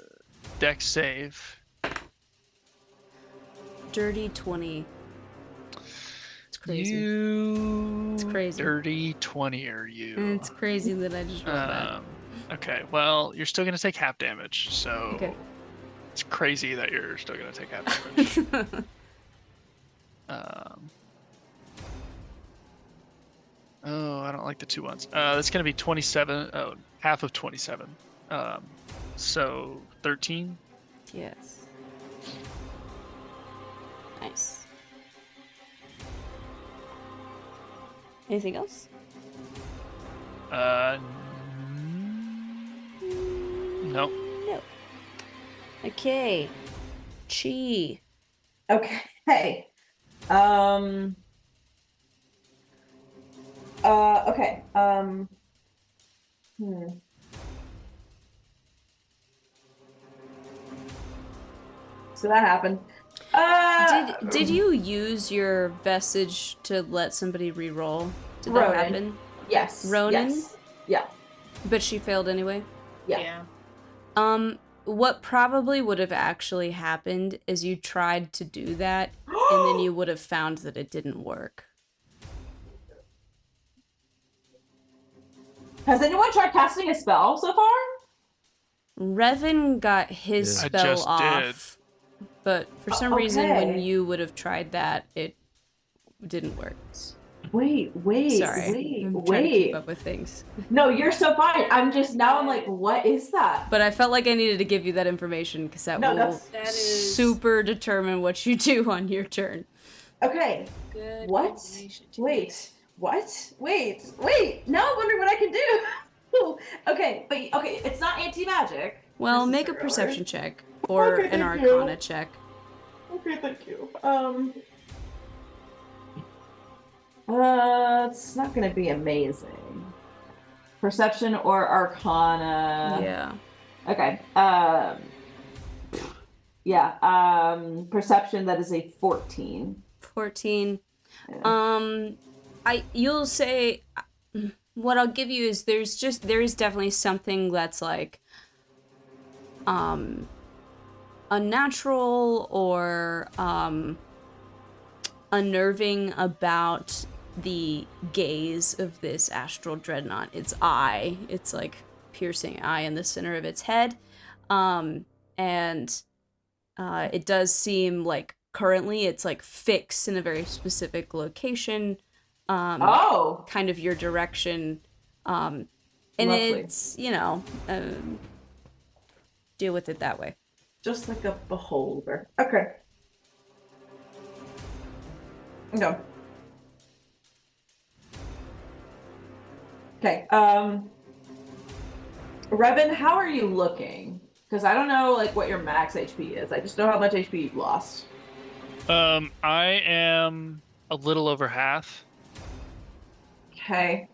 dex save. Dirty 20. It's crazy. It's crazy. Dirty 20 are you? And it's crazy that I just rolled that. Okay, well, you're still gonna take half damage, so Okay. it's crazy that you're still gonna take half damage. Oh, I don't like the 2 ones. That's gonna be 27. Oh, half of 27. So 13. Yes. Nice. Anything else? No. No. Okay. Chi. Okay. Okay. So that happened. Did you use your vestige to let somebody re-roll? Did that Ronan. happen? Yes. Ronan? Yes. Yeah. But she failed anyway? Yeah. What probably would have actually happened is you tried to do that, and then you would have found that it didn't work. Has anyone tried casting a spell so far? Revan got his Yeah. I spell just off, but for some reason when Okay. you would have tried that, it didn't work. Wait. Sorry. I'm trying to keep up with things. No, you're so fine. I'm like, what is that? But I felt like I needed to give you that information because that No, will That is super determine what you do on your turn. Okay. good What? information to Wait. What? Wait. Now I'm wondering what I can do. Okay, but it's not anti-magic. Well, make a necessarily. perception check or Okay, an thank you. arcana check. Okay, thank you. It's not gonna be amazing. Perception or arcana. Yeah. Okay. Yeah. Perception, that is a 14. 14. Yeah. You'll say what I'll give you is there is definitely something that's like unnatural or unnerving about the gaze of this astral dreadnought. Its eye, it's like piercing eye in the center of its head, and it does seem like currently it's like fixed in a very specific location, kind of your direction, and Lovely. it's deal with it that way. Just like a beholder. Okay. No. Okay. Revan, how are you looking? Because I don't know like what your max HP is. I just know how much HP you've lost. I am a little over half. Okay.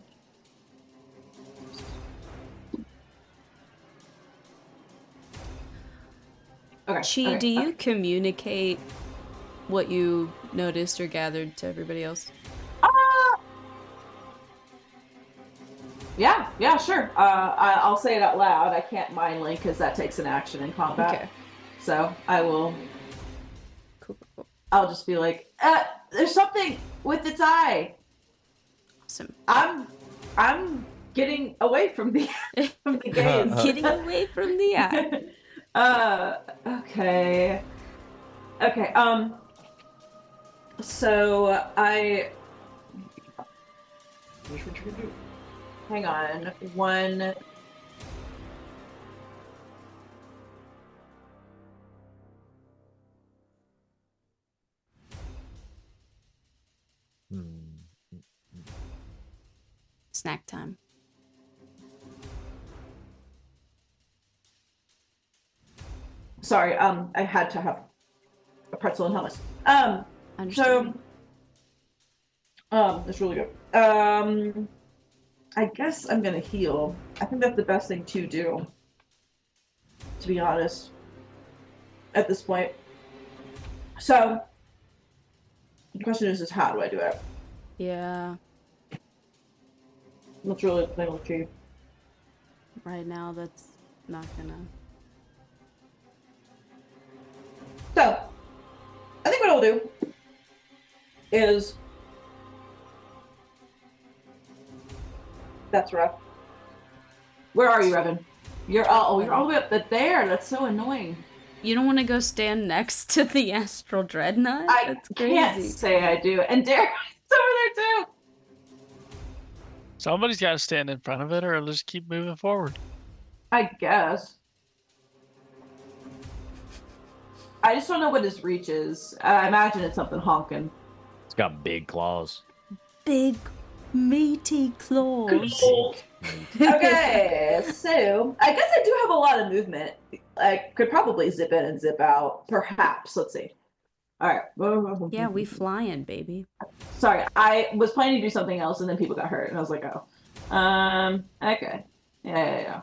Okay. Chi, do you communicate what you noticed or gathered to everybody else? Yeah, sure. I'll say it out loud. I can't mind link because that takes an action in combat. Okay. So I will. Cool. I'll just be like, there's something with its eye. Awesome. I'm getting away from the gaze. Getting away from the eye. Okay. So I. Hang on. One. Snack time. Sorry. I had to have a pretzel and hummus. Understood. That's really good. I guess I'm gonna heal. I think that's the best thing to do. To be honest. At this point. So the question is how do I do it? Yeah. That's really the thing with you. Right now, that's not gonna. So I think what I'll do is that's rough. Where are you, Revan? You're all the way up there. That's so annoying. You don't want to go stand next to the astral dreadnought? That's crazy. Can't say I do. And Derek's over there too. Somebody's got to stand in front of it, or it'll just keep moving forward. I guess. I just don't know what his reach is. I imagine it's something honking. It's got big claws. Big, meaty claws. Okay, so I guess I do have a lot of movement. I could probably zip in and zip out. Perhaps. Let's see. All right. Yeah, we flying, baby. Sorry, I was planning to do something else, and then people got hurt, and I was like, oh. Okay. Yeah.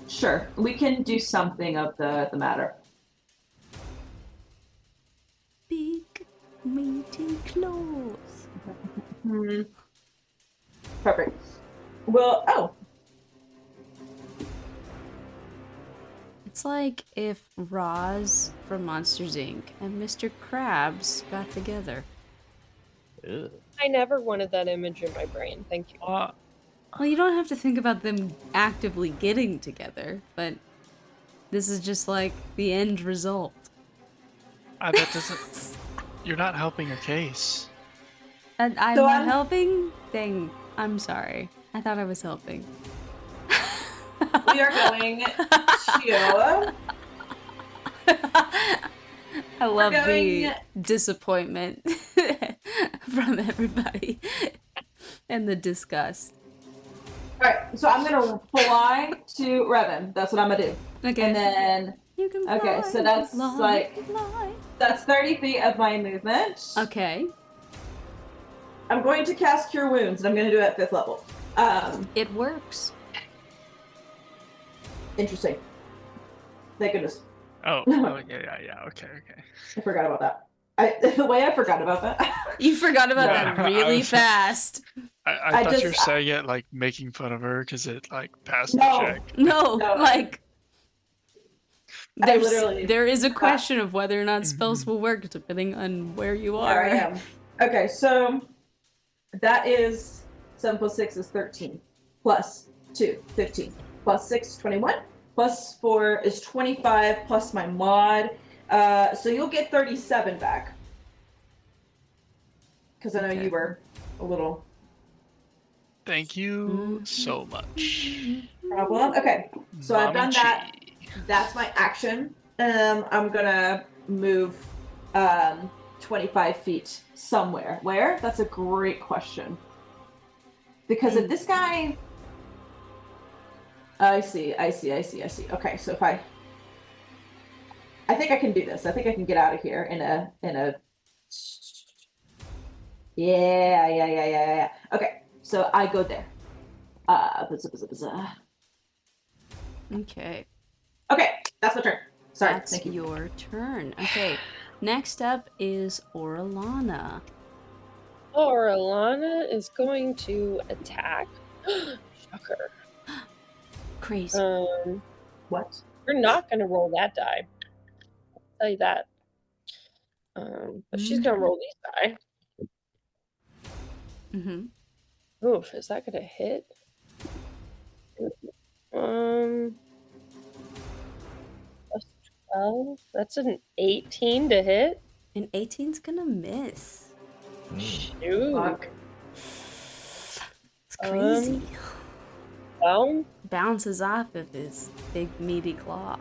Sure, we can do something of the matter. Big, meaty claws. Perfect. Well, oh. It's like if Roz from Monsters Inc. and Mr. Krabs got together. Ew. I never wanted that image in my brain. Thank you. Well, you don't have to think about them actively getting together, but this is just like the end result. That doesn't. You're not helping your case. And I'm So not helping? Dang, I'm sorry. I thought I was helping. We are going to. I love the disappointment from everybody and the disgust. All right, so I'm gonna fly to Revan. That's what I'm gonna do. Okay. And then You can fly, okay, so that's fly, like fly. that's 30 feet of my movement. Okay. I'm going to cast Cure Wounds, and I'm gonna do it at 5th level. It works. Interesting. Thank goodness. Oh, yeah. Okay. I forgot about that. The way I forgot about that. You forgot about Yeah, that really I was- fast. I thought you were saying it like making fun of her because it like passed No. the check. No, No. like I literally there is a forgot. question of whether or not spells will work depending on where you are. There I am. Okay, so that is 7 plus 6 is 13. Plus 2, 15. Plus 6, 21. Plus 4 is 25, plus my mod. So you'll get 37 back. Because I know Okay. you were a little Thank you so much. problem. Okay, so I've done Mommy that. G. That's my action. I'm gonna move 25 feet somewhere. Where? That's a great question. Because if this guy... I see. Okay, so if I think I can do this. I think I can get out of here in a... Yeah. Okay, so I go there. Okay. Okay, that's my turn. Sorry, That's thank you. your turn. Okay. Next up is Orlana. Alana is going to attack. Shocker. Crazy. What? We're not going to roll that die. I'll tell you that. But she's going to roll these die. Mm-hmm. Oof, is that going to hit? Plus 12. That's an 18 to hit. And 18's gonna miss. Shoot. Fuck. It's crazy. Well, Bounces off of his big meaty claw.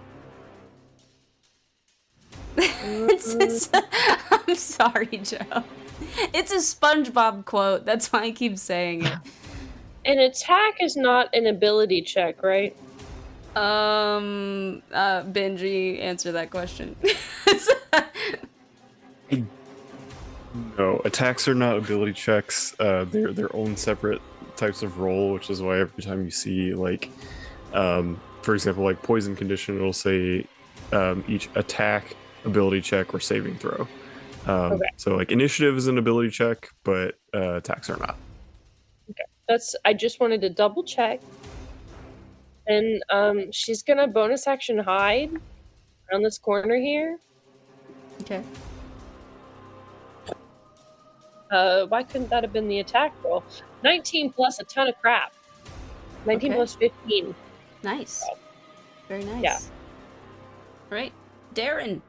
I'm sorry, Joe. It's a SpongeBob quote. That's why I keep saying it. an attack is not an ability check, right? Benji, answer that question. No, attacks are not ability checks. They're their own separate types of roll, which is why every time you see like, for example, like poison condition, it'll say each attack, ability check, or saving throw. Okay. So like initiative is an ability check, but attacks are not. I just wanted to double check. And she's gonna bonus action hide around this corner here. Okay. Why couldn't that have been the attack roll? 19 plus a ton of crap. 19 Okay. plus 15. Nice. Very nice. Yeah. Right. Darren.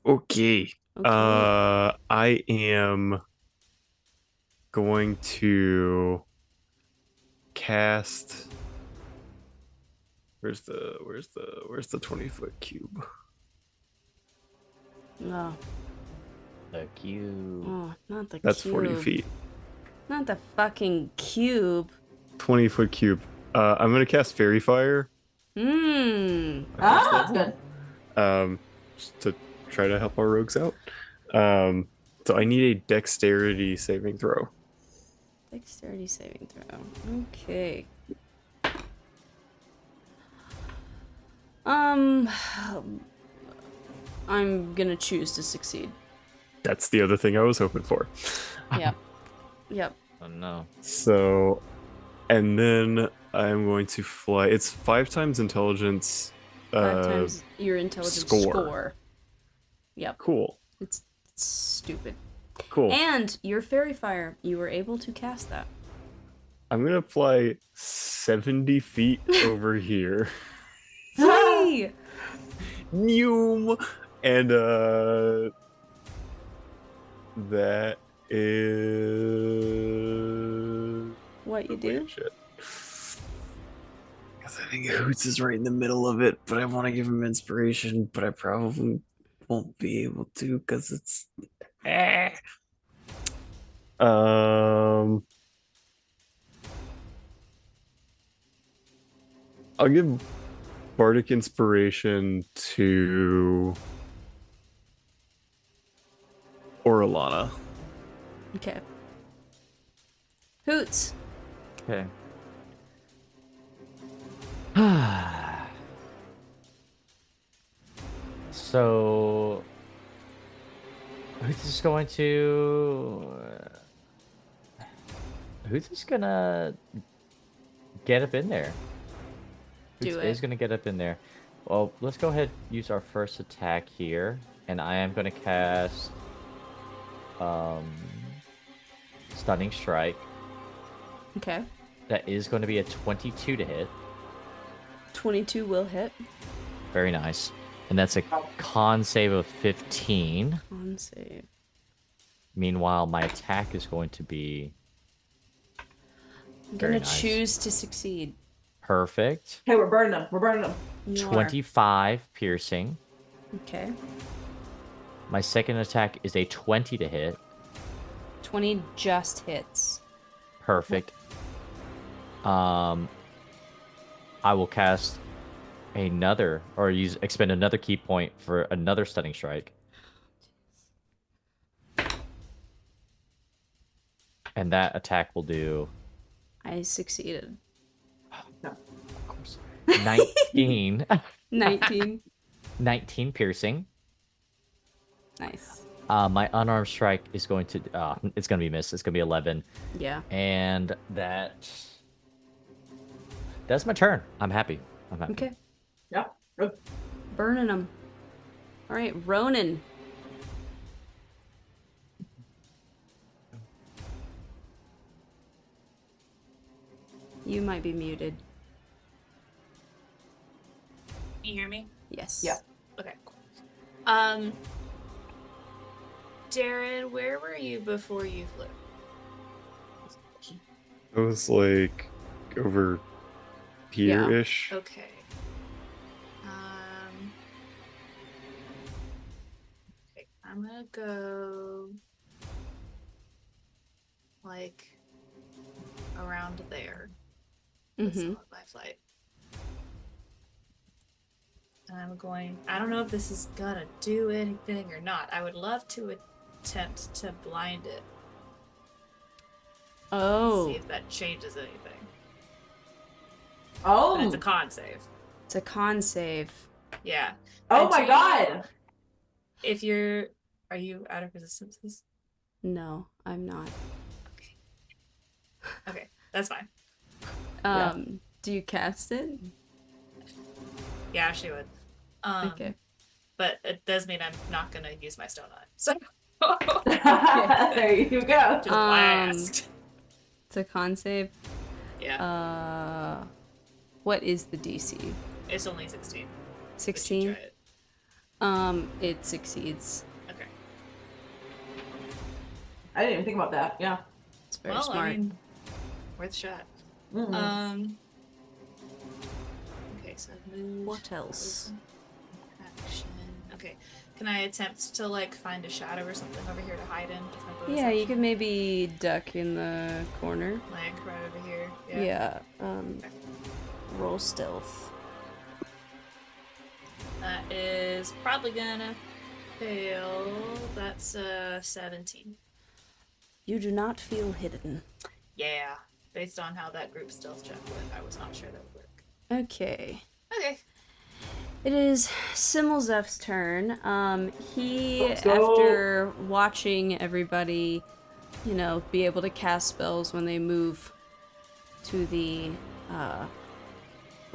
Okay. Okay. I am going to cast. Where's the 20-foot cube? No. The cube. Oh, not the That's cube. 40 feet. Not the fucking cube. 20-foot cube. I'm gonna cast Fairy Fire. That's good. Just to try to help our rogues out. So I need a dexterity saving throw. Dexterity saving throw. Okay. I'm gonna choose to succeed. That's the other thing I was hoping for. Yep. Yep. Oh no. So, and then I'm going to fly. It's 5 times intelligence. 5 times your intelligence score. Yep. Cool. It's stupid. Cool. And your fairy fire, you were able to cast that. I'm gonna fly 70 feet over here. Flee! Noom! And that is What you do? shit. Because I think Hoots is right in the middle of it, but I want to give him inspiration, but I probably won't be able to because it's I'll give Bardic Inspiration to Orlana. Okay. Hoots. Okay. So, who's just going to? Who's just gonna get up in there? Do Who's it. is gonna get up in there? Well, let's go ahead and use our first attack here, and I am gonna cast Stunning Strike. Okay. That is going to be a 22 to hit. 22 will hit. Very nice. And that's a con save of 15. Con save. Meanwhile, my attack is going to be I'm very gonna nice. choose to succeed. Perfect. Okay, we're burning them. We're burning them. You are. 25 piercing. Okay. My second attack is a 20 to hit. 20 just hits. Perfect. I will cast another, or expend another key point for another stunning strike. And that attack will do I succeeded. of course, 19. 19. 19 piercing. Nice. My unarmed strike is going to it's going to be missed. It's going to be 11. Yeah. And that's my turn. I'm happy. Okay. Yeah. Good. Burning them. All right, Ronan. You might be muted. Can you hear me? Yes. Yeah. Okay, cool. Darren, where were you before you flew? It was like over here-ish. Okay. Okay, I'm gonna go like around there. That's Mm-hmm. not my flight. And I'm going, I don't know if this is gonna do anything or not. I would love to attempt to blind it. Oh. See if that changes anything. Oh. But it's a con save. It's a con save. Yeah. Oh And my do god. If are you out of resistances? No, I'm not. Okay, that's fine. Do you cast it? Yeah, she would. Okay. But it does mean I'm not gonna use my stone eye. So There you go. just blast. It's a con save. Yeah. What is the DC? It's only 16. 16? Try it. It succeeds. Okay. I didn't even think about that. Yeah. It's very Well, smart. I mean, worth a shot. Okay, so I've moved. What else? Action. Okay. Can I attempt to like find a shadow or something over here to hide in with my bonus Yeah, you action? could maybe duck in the corner. Like right over here. Yeah. Roll stealth. That is probably gonna fail. That's 17. You do not feel hidden. Yeah. Based on how that group stealth check went, I was not sure that would work. Okay. Okay. It is Simmelzef's turn. He, Let's go. after watching everybody, be able to cast spells when they move to the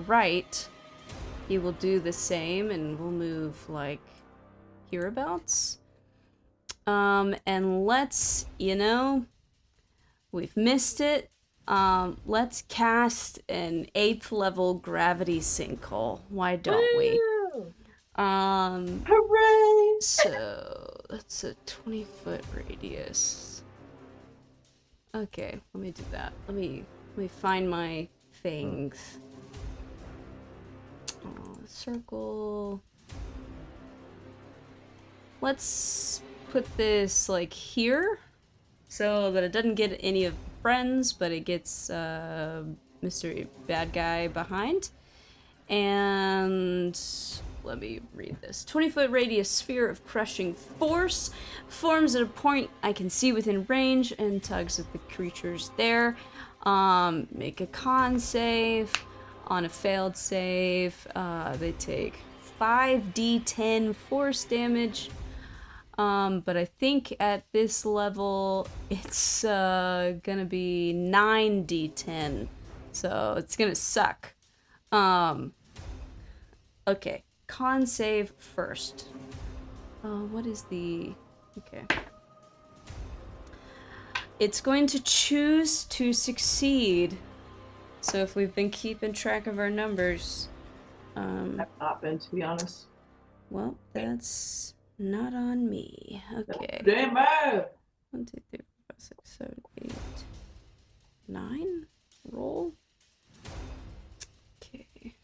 right, he will do the same and will move like hereabouts. And let's, we've missed it. Let's cast an 8th level gravity sinkhole. Why don't we? Hooray! So that's a 20-foot radius. Okay, let me do that. Let me find my things. Circle. Let's put this like here, so that it doesn't get any of the friends, but it gets Mr. Bad Guy behind. And let me read this. 20-foot radius sphere of crushing force forms at a point I can see within range and tugs at the creatures there. Make a con save. On a failed save, they take 5d10 force damage. But I think at this level, it's gonna be 9d10. So it's gonna suck. Okay, con save first. What is the... Okay. It's going to choose to succeed. So if we've been keeping track of our numbers... I've not been, to be honest. Well, that's not on me. Okay. Damn it! 1, 2, 3, 4, 5, 6, 7, 8, 9. Roll. Okay.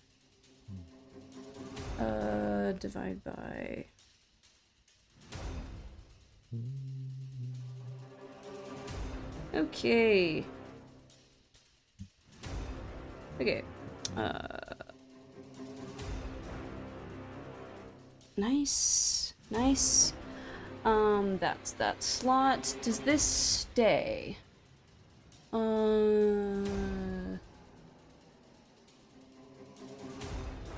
Divide by... Okay. Okay. Nice. Nice. That's that slot. Does this stay?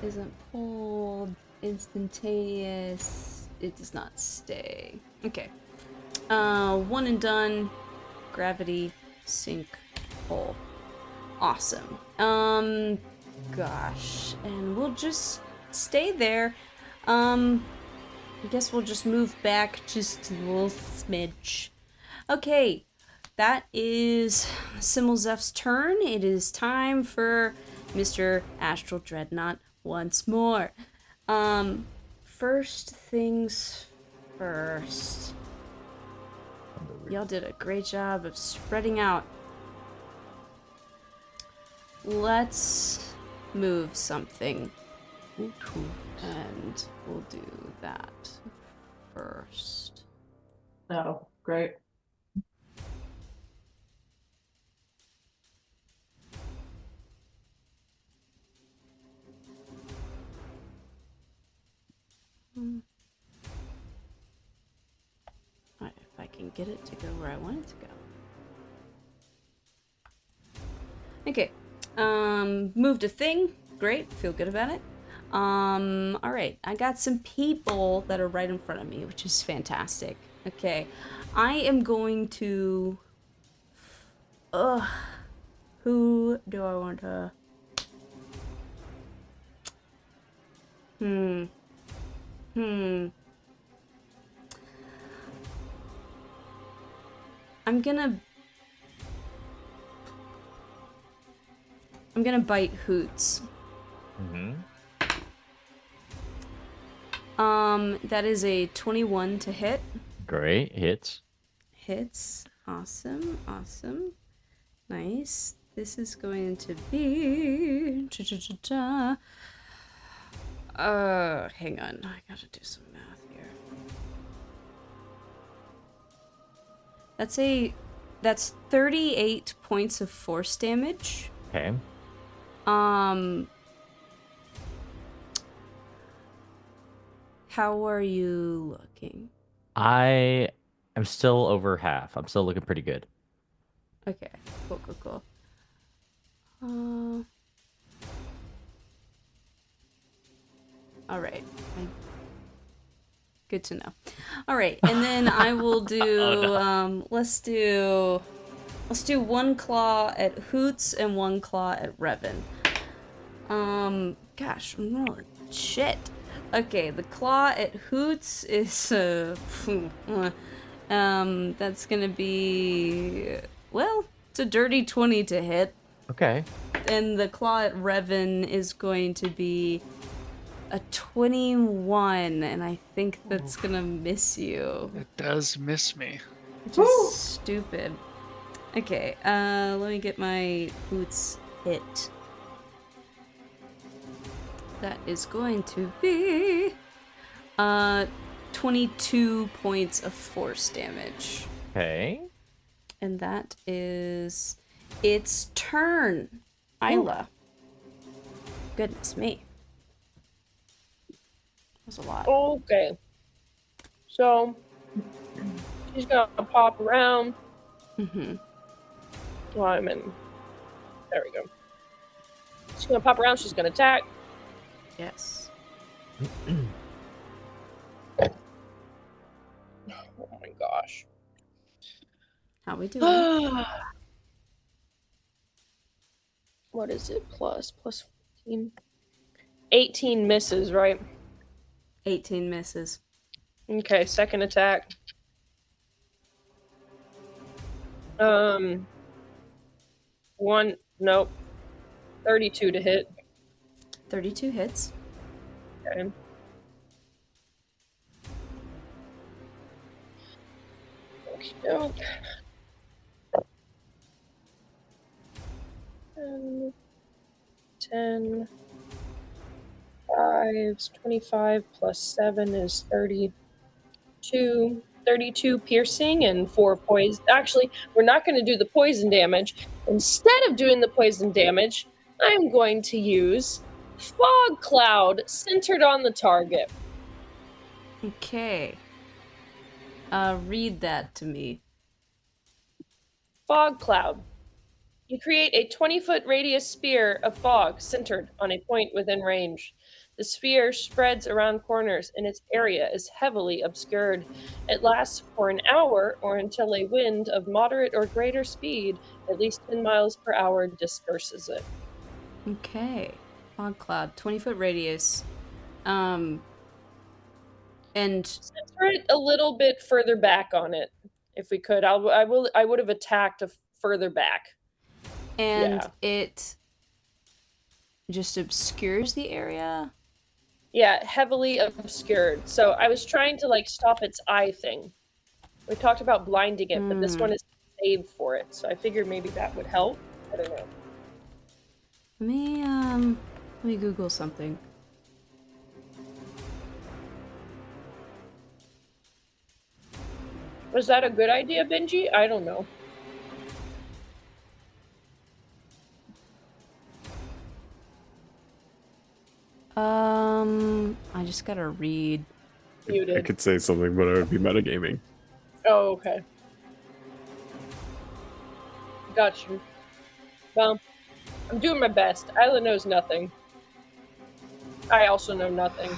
Isn't pulled. Instantaneous. It does not stay. Okay. One and done. Gravity sink hole. Awesome. Gosh. And we'll just stay there. I guess we'll just move back just a little smidge. Okay. That is Simmelzef's turn. It is time for Mr. Astral Dreadnought once more. First things first. Y'all did a great job of spreading out. Let's move something. And we'll do that first. Oh, great. Alright, if I can get it to go where I want it to go. Okay. Moved a thing. Great. Feel good about it. Alright. I got some people that are right in front of me, which is fantastic. Okay. I am going to... Who do I want to... I'm gonna bite Hoots. That is a 21 to hit. Great. Hits. Hits. Awesome. Awesome. Nice. this is going to be... hang on. I gotta do some math here. That's 38 points of force damage. Okay. How are you looking? I am still over half. I'm still looking pretty good. Okay, cool. All right. Good to know. All right, and then I will do. Let's do 1 claw at Hoots and 1 claw at Revan. Gosh, I'm rolling shit. Okay, the claw at Hoots is that's gonna be, well, it's a dirty 20 to hit. Okay. And the claw at Revan is going to be a 21, and I think that's gonna miss you. It does miss me. Which is stupid. Okay, let me get my Hoots hit. That is going to be 22 points of force damage. Okay. And that is its turn. Isla. Goodness me. That was a lot. Okay. So she's gonna pop around. Mm-hmm. Well, I'm in. There we go. She's gonna pop around. She's gonna attack. Yes. Oh my gosh. How we doing? What is it? Plus 14. 18 misses, right? 18 misses. Okay, second attack. 32 to hit. 32 hits. Okay. Okey-doke. 10. 5, 25 plus 7 is 32. 32 piercing and 4 poison. Actually, we're not going to do the poison damage. Instead of doing the poison damage, I'm going to use Fog Cloud centered on the target. Okay. Read that to me. Fog Cloud. You create a 20-foot radius sphere of fog centered on a point within range. The sphere spreads around corners and its area is heavily obscured. It lasts for an hour or until a wind of moderate or greater speed, at least 10 miles per hour, disperses it. Okay. Fog cloud, 20-foot radius. And center it a little bit further back on it, if we could. I would have attacked further back. And it just obscures the area? Yeah, heavily obscured. So I was trying to stop its eye thing. We talked about blinding it, but this one is saved for it. So I figured maybe that would help. I don't know. Let me Google something. Was that a good idea, Benji? I don't know. I just gotta read. I could say something, but it would be metagaming. Oh, okay. Got you. Well, I'm doing my best. Isla knows nothing. I also know nothing.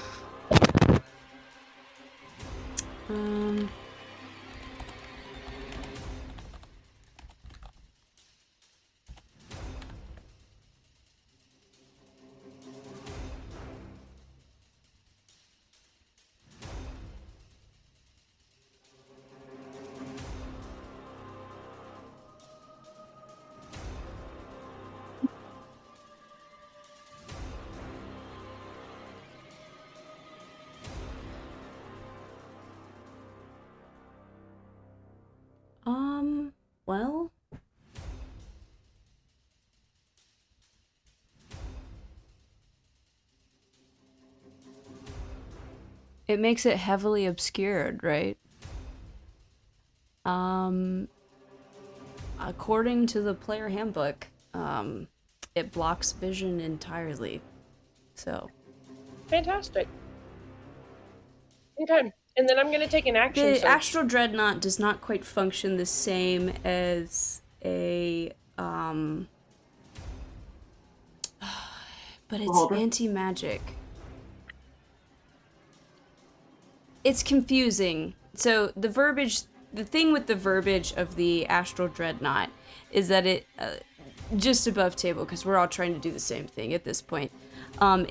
Well, it makes it heavily obscured, right? According to the player handbook, it blocks vision entirely. So. Fantastic. Okay, and then I'm gonna take an action The search. Astral Dreadnought does not quite function the same as a, but it's Beholder? anti-magic. It's confusing. So the thing with the verbiage of the Astral Dreadnought is that it, just above table, because we're all trying to do the same thing at this point,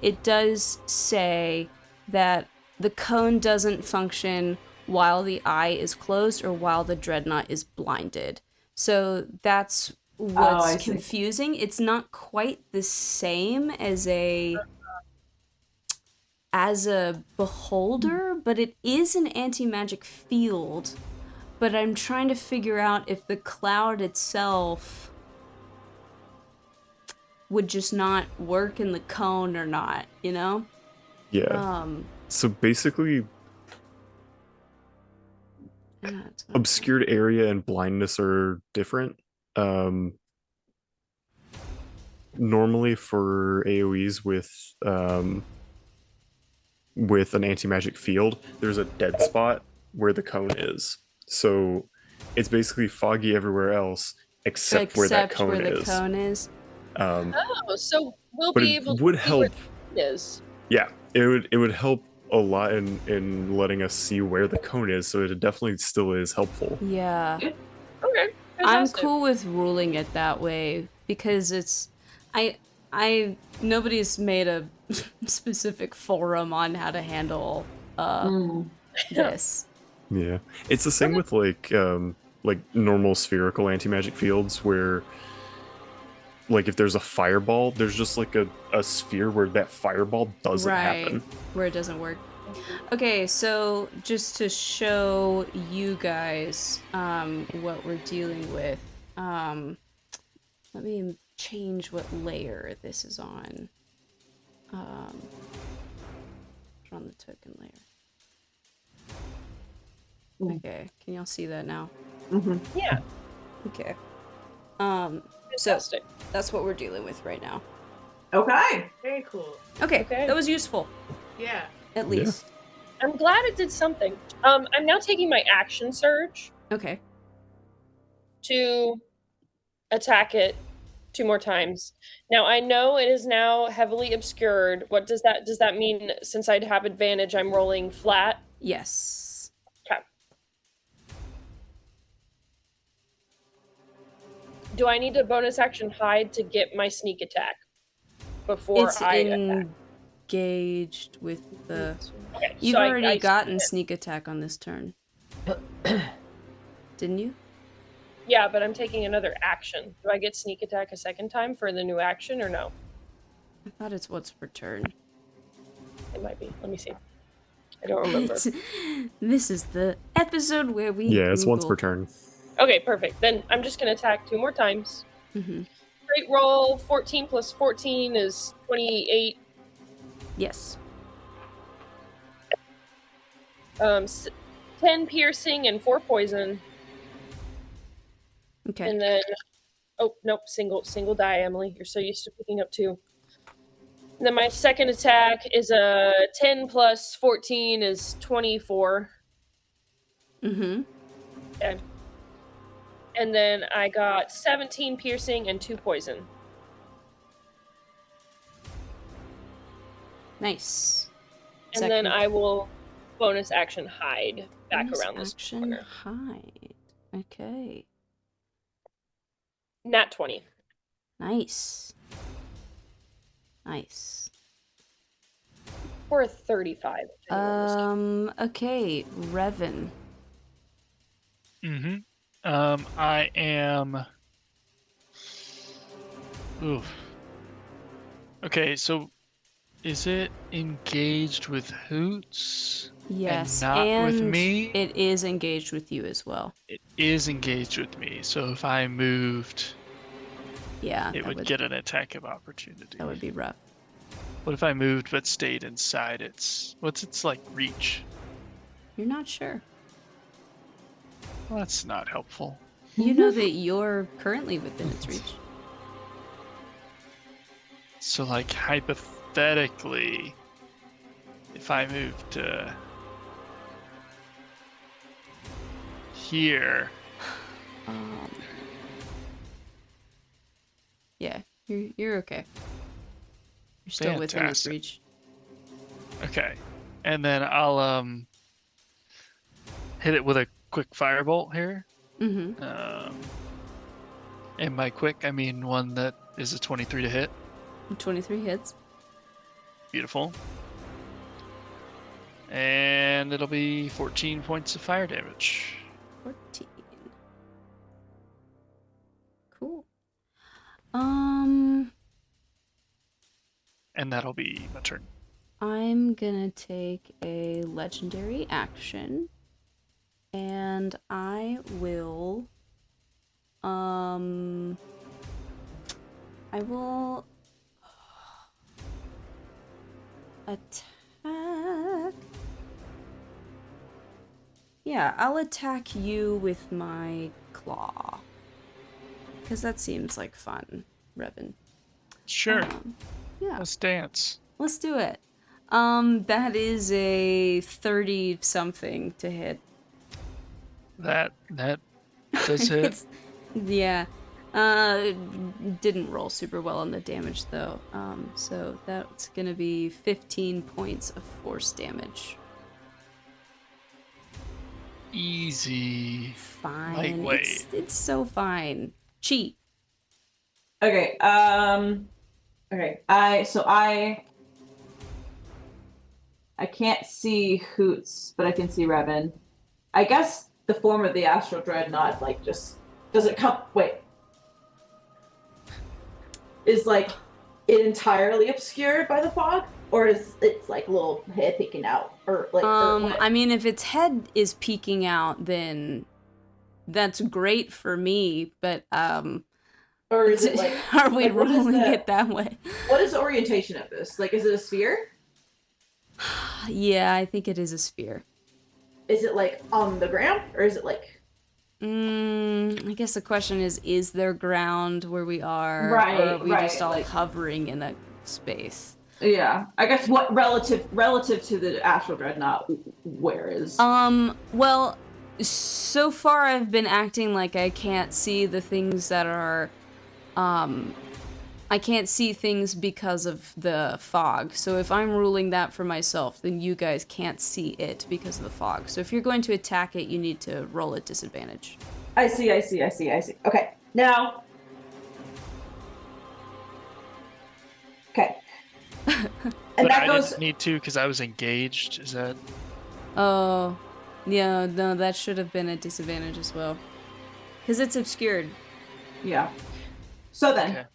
it does say that the cone doesn't function while the eye is closed or while the dreadnought is blinded. So that's what's confusing. It's not quite the same as a beholder, but it is an anti-magic field. But I'm trying to figure out if the cloud itself would just not work in the cone or not, you know? Yeah. So basically, obscured area and blindness are different. Normally for AoEs with an anti-magic field, there's a dead spot where the cone is. So it's basically foggy everywhere else except where that cone is. So we'll but be it able would to see help. where it is. Yeah, it would help a lot in letting us see where the cone is, so it definitely still is helpful. Yeah. Okay. I'm Fantastic. cool with ruling it that way because it's nobody's made a specific forum on how to handle this. Yeah. It's the same with like normal spherical anti-magic fields where like if there's a fireball, there's just like a sphere where that fireball doesn't happen. Where it doesn't work. Okay, so just to show you guys what we're dealing with, let me change what layer this is on. Put on the token layer. Okay, can y'all see that now? Mm-hmm. Yeah. Okay. Fantastic. So that's what we're dealing with right now. Okay. Very cool. Okay, that was useful. Yeah. At least. I'm glad it did something. I'm now taking my action surge Okay. to attack it 2 more times. Now I know it is now heavily obscured. What does that mean? Since I'd have advantage, I'm rolling flat? Yes. Okay. Do I need to bonus action hide to get my sneak attack before I attack? Engaged with the... Okay, You've so already gotten sneak attack on this turn. Didn't you? Yeah, but I'm taking another action. Do I get sneak attack a second time for the new action or no? I thought it's what's per turn. It might be. Let me see. I don't remember. This is the episode where we it's once per turn. Okay, perfect. Then I'm just going to attack 2 more times. Great roll. 14 plus 14 is 28. Yes. 10 piercing and 4 poison. Okay. And then, oh, nope, single die, Emily. You're so used to picking up 2. And then my second attack is a 10 plus 14 is 24. Mm-hmm. Okay. And then I got 17 piercing and 2 poison. Nice. And then I will bonus action hide back around this corner. Hide. Okay. Nat 20. Nice. Nice. Or 35. Okay, Revan. I am... Oof. Okay, so is it engaged with Hoots? Yes, and not with and me? it is engaged with you as well. It is engaged with me, so if I moved, Yeah, it would get an attack of opportunity. That would be rough. What if I moved but stayed inside what's its like reach? You're not sure. Well, that's not helpful. You know that you're currently within its reach. So, like, hypothetically, if I moved to here, Yeah, you're okay. You're still within its Fantastic. reach. Okay, and then I'll hit it with a quick firebolt here. Mm-hmm. And by quick, I mean one that is a 23 to hit. 23 hits. Beautiful. And it'll be 14 points of fire damage. 14. Cool. And that'll be my turn. I'm gonna take a legendary action, and I will, attack. Yeah, I'll attack you with my claw. Because that seems like fun, Revan. Sure. Yeah. Let's dance. Let's do it. That is a 30-something to hit. That does hit. Yeah. Didn't roll super well on the damage, though. So that's gonna be 15 points of force damage. Easy. Fine. Lightweight. It's so fine. Cheat. Okay. Okay. I can't see Hoots, but I can see Revan. I guess the form of the Astral Dreadnought, like, just does it come? Wait. Is like it entirely obscured by the fog, or is it's like a little head peeking out, or like? I mean, if its head is peeking out, then that's great for me. But or is it like? Are we like, rolling it that way? What is the orientation of this? Like, is it a sphere? Yeah, I think it is a sphere. Is it like on the ground, or is it like? I guess the question is there ground where we are, Right, or are we right, just all like- hovering in a space? Yeah, I guess what relative to the Astral Dreadnought, where is? Well, so far I've been acting like I can't see the things that are, I can't see things because of the fog. So if I'm ruling that for myself, then you guys can't see it because of the fog. So if you're going to attack it, you need to roll at disadvantage. I see. Okay, now. Okay. And But that I goes. didn't need to because I was engaged. Is that? Oh, yeah, no, that should have been a disadvantage as well. Because it's obscured. Yeah. So then. Okay.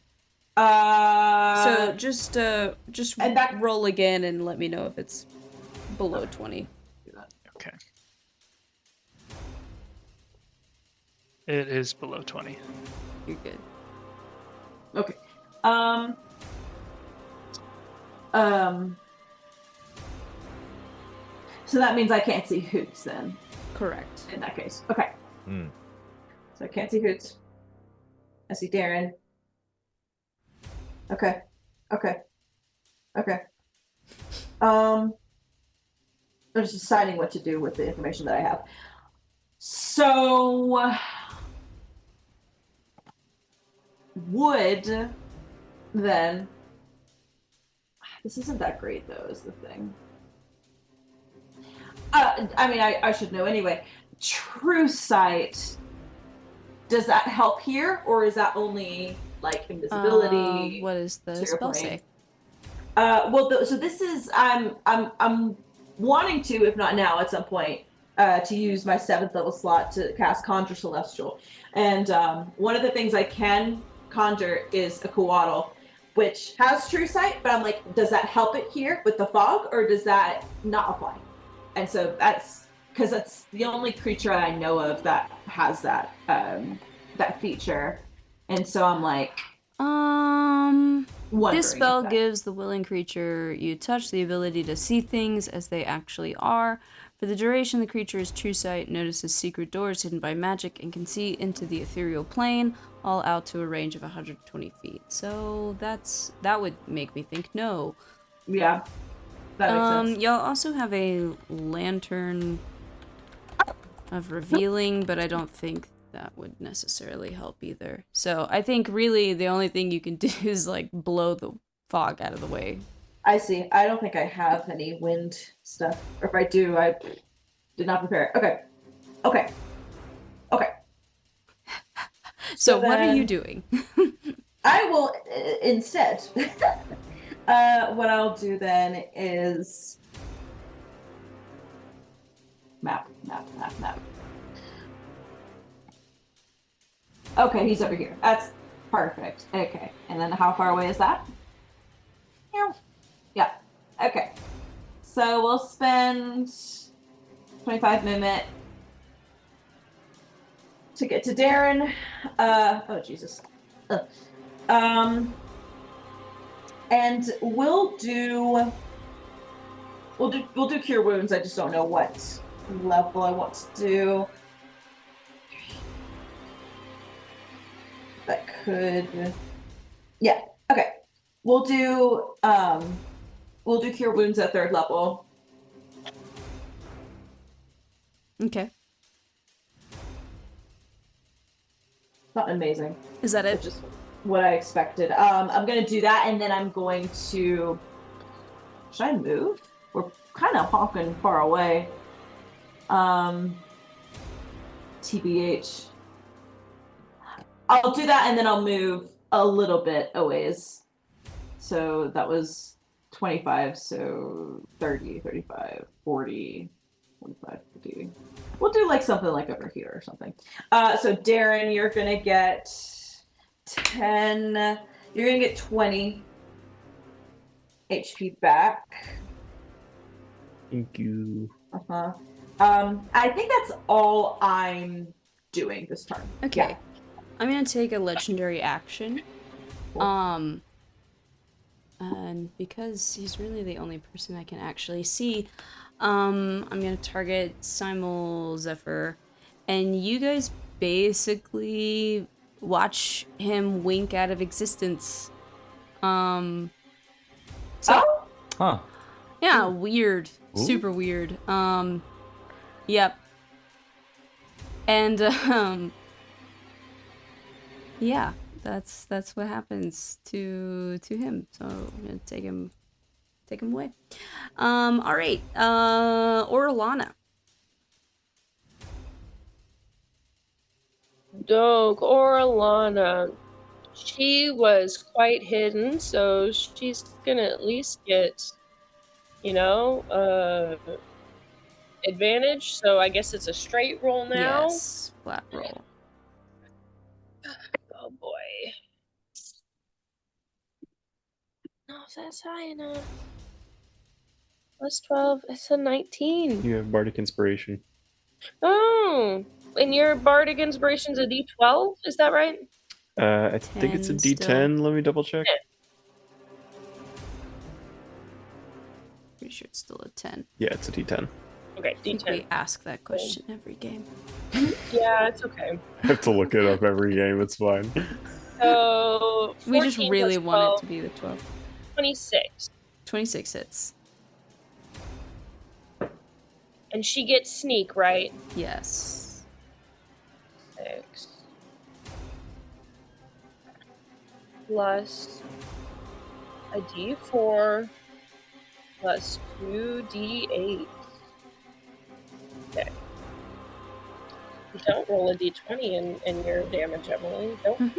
So just and that- roll again and let me know if it's below 20. Okay. It is below 20. You're good. Okay. So that means I can't see Hoots then, Correct. in that case. Okay. Hmm. So I can't see Hoots. I see Darren. Okay. I'm just deciding what to do with the information that I have. So would then this isn't that great though, is the thing. I mean, I should know anyway. True sight. Does that help here, or is that only like invisibility? What does the to your spell point? say? So this is I'm wanting to, if not now, at some point, to use my 7th level slot to cast Conjure Celestial, and one of the things I can conjure is a Coatl, which has True Sight, but I'm like, does that help it here with the fog, or does that not apply? And so that's because that's the only creature I know of that has that that feature, and so I'm like, wondering This spell if that- gives the willing creature you touch the ability to see things as they actually are. For the duration, the creature's true sight notices secret doors hidden by magic and can see into the ethereal plane, all out to a range of 120 feet. So that would make me think no. Yeah, that makes sense. Y'all also have a lantern of revealing, but I don't think that would necessarily help either. So I think really the only thing you can do is like blow the fog out of the way. I see. I don't think I have any wind stuff. Or if I do, I did not prepare. Okay. So what are you doing? I will instead. What I'll do then is map. Okay, he's over here. That's perfect. Okay, and then how far away is that? Yeah. Okay. So we'll spend 25 minutes to get to Darren. Oh Jesus. And we'll do cure wounds. I just don't know what level I want to do. That could, yeah. Okay. We'll do cure wounds at 3rd level. Okay. Not amazing. Is that it? Just what I expected. I'm gonna do that, and then I'm going to. Should I move? We're kind of honking far away. TBH. I'll do that, and then I'll move a little bit a ways. So that was 25, so 30, 35, 40, 45, 50. We'll do like something like over here or something. So Darren, you're gonna get 10. You're gonna get 20 HP back. Thank you. I think that's all I'm doing this turn. Okay. Yeah. I'm gonna take a legendary action. Cool. And because he's really the only person I can actually see, I'm gonna target Simul Zephyr, and you guys basically watch him wink out of existence. So, Huh. yeah, weird. Ooh. Super weird. Yep. And yeah, that's what happens to him. So I'm gonna take him away. All right. Orlana. Dog Orlana. She was quite hidden, so she's gonna at least get, advantage. So I guess it's a straight roll now. Yes, flat roll. Oh boy. No, if that's high enough. Plus 12, it's a 19. You have Bardic Inspiration. Oh, and your Bardic Inspiration's a D12, is that right? I think it's a 10 D10. still. Let me double check. Pretty sure it's still a 10. Yeah, it's a D10. Okay, I think D10. we ask that question every game. Yeah, it's okay. I have to look it up every game. It's fine. So, We just 14 really plus want 12, it to be the 12. 26. 26 hits. And she gets sneak, right? Yes. 6. Plus a D4 plus 2D8. Okay. You don't roll a D20 in your damage, Emily. Don't.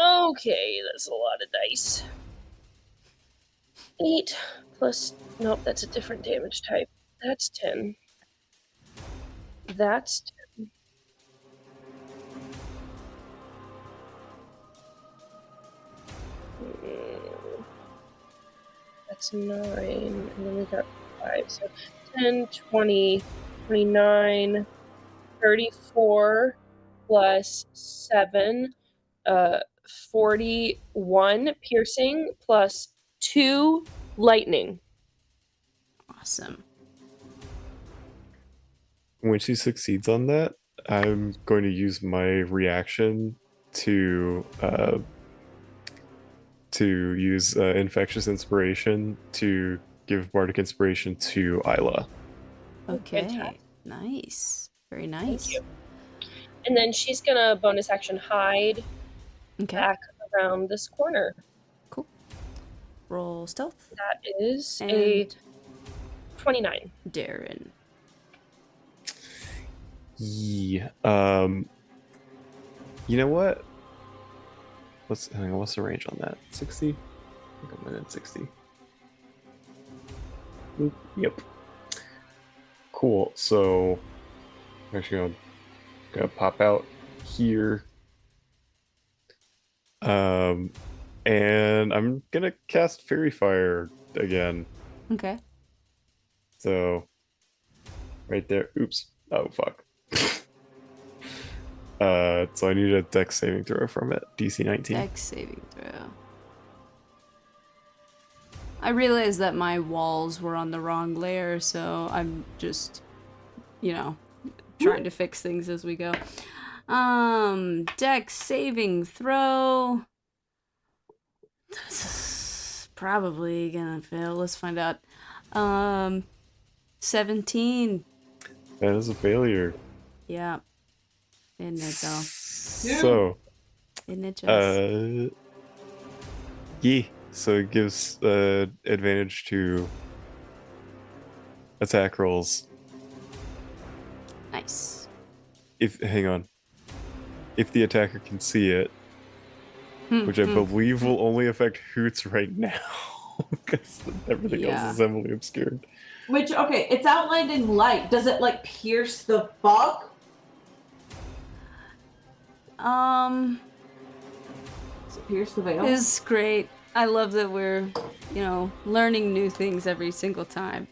Okay, that's a lot of dice. 8 plus... Nope, that's a different damage type. That's 10. That's 10. That's 9, and then we got 5, so 10, 20, 29, 34, plus 7, 41 piercing, plus 2 lightning. Awesome. When she succeeds on that, I'm going to use my reaction to use infectious inspiration to give bardic inspiration to Isla. Okay. Fantastic. Nice. Very Thank nice. you. And then she's gonna bonus action hide Okay. back around this corner. Cool. Roll stealth. That is And a 29. Darren. Yeah. You know what? Hang on, what's the range on that? 60? I think I'm within 60. Oop, yep. Cool. So I'm actually gonna pop out here. And I'm gonna cast Fairy Fire again. Okay. So right there. Oops. Oh fuck. So I need a Dex saving throw from it. DC 19. Dex saving throw. I realized that my walls were on the wrong layer, so I'm just, trying to fix things as we go. Dex saving throw. This is probably gonna fail. Let's find out. 17. That is a failure. Yeah. Isn't it though? So Isn't it just? yeah. So it gives advantage to attack rolls. Nice. Hang on. If the attacker can see it, which I believe will only affect Hoots right now, because everything else is heavily obscured. Which, okay, it's outlined in light. Does it like pierce the fog? Does it pierce the veil? This is great. I love that we're, learning new things every single time.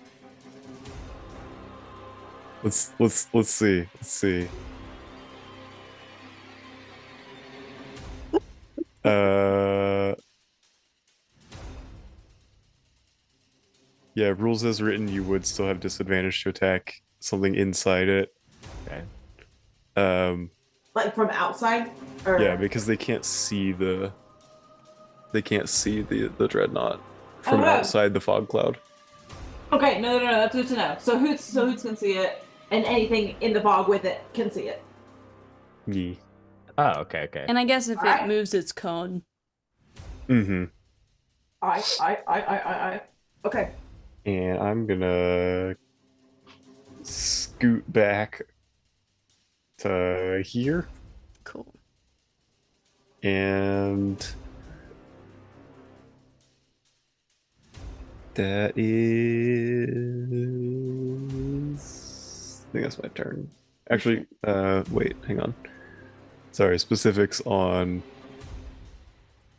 Let's see. Let's see. Yeah, rules as written, you would still have disadvantage to attack something inside it. Okay. Like from outside? Or... Yeah, because they can't see the dreadnought from outside the fog cloud. Okay, no, that's good to know. So Hoots can see it, and anything in the fog with it can see it. Yeah. Oh, okay. And I guess if it moves its cone. Mm-hmm. I. Okay. And I'm gonna scoot back to here. Cool. And that is... I think that's my turn. Actually, wait, hang on. Sorry, specifics on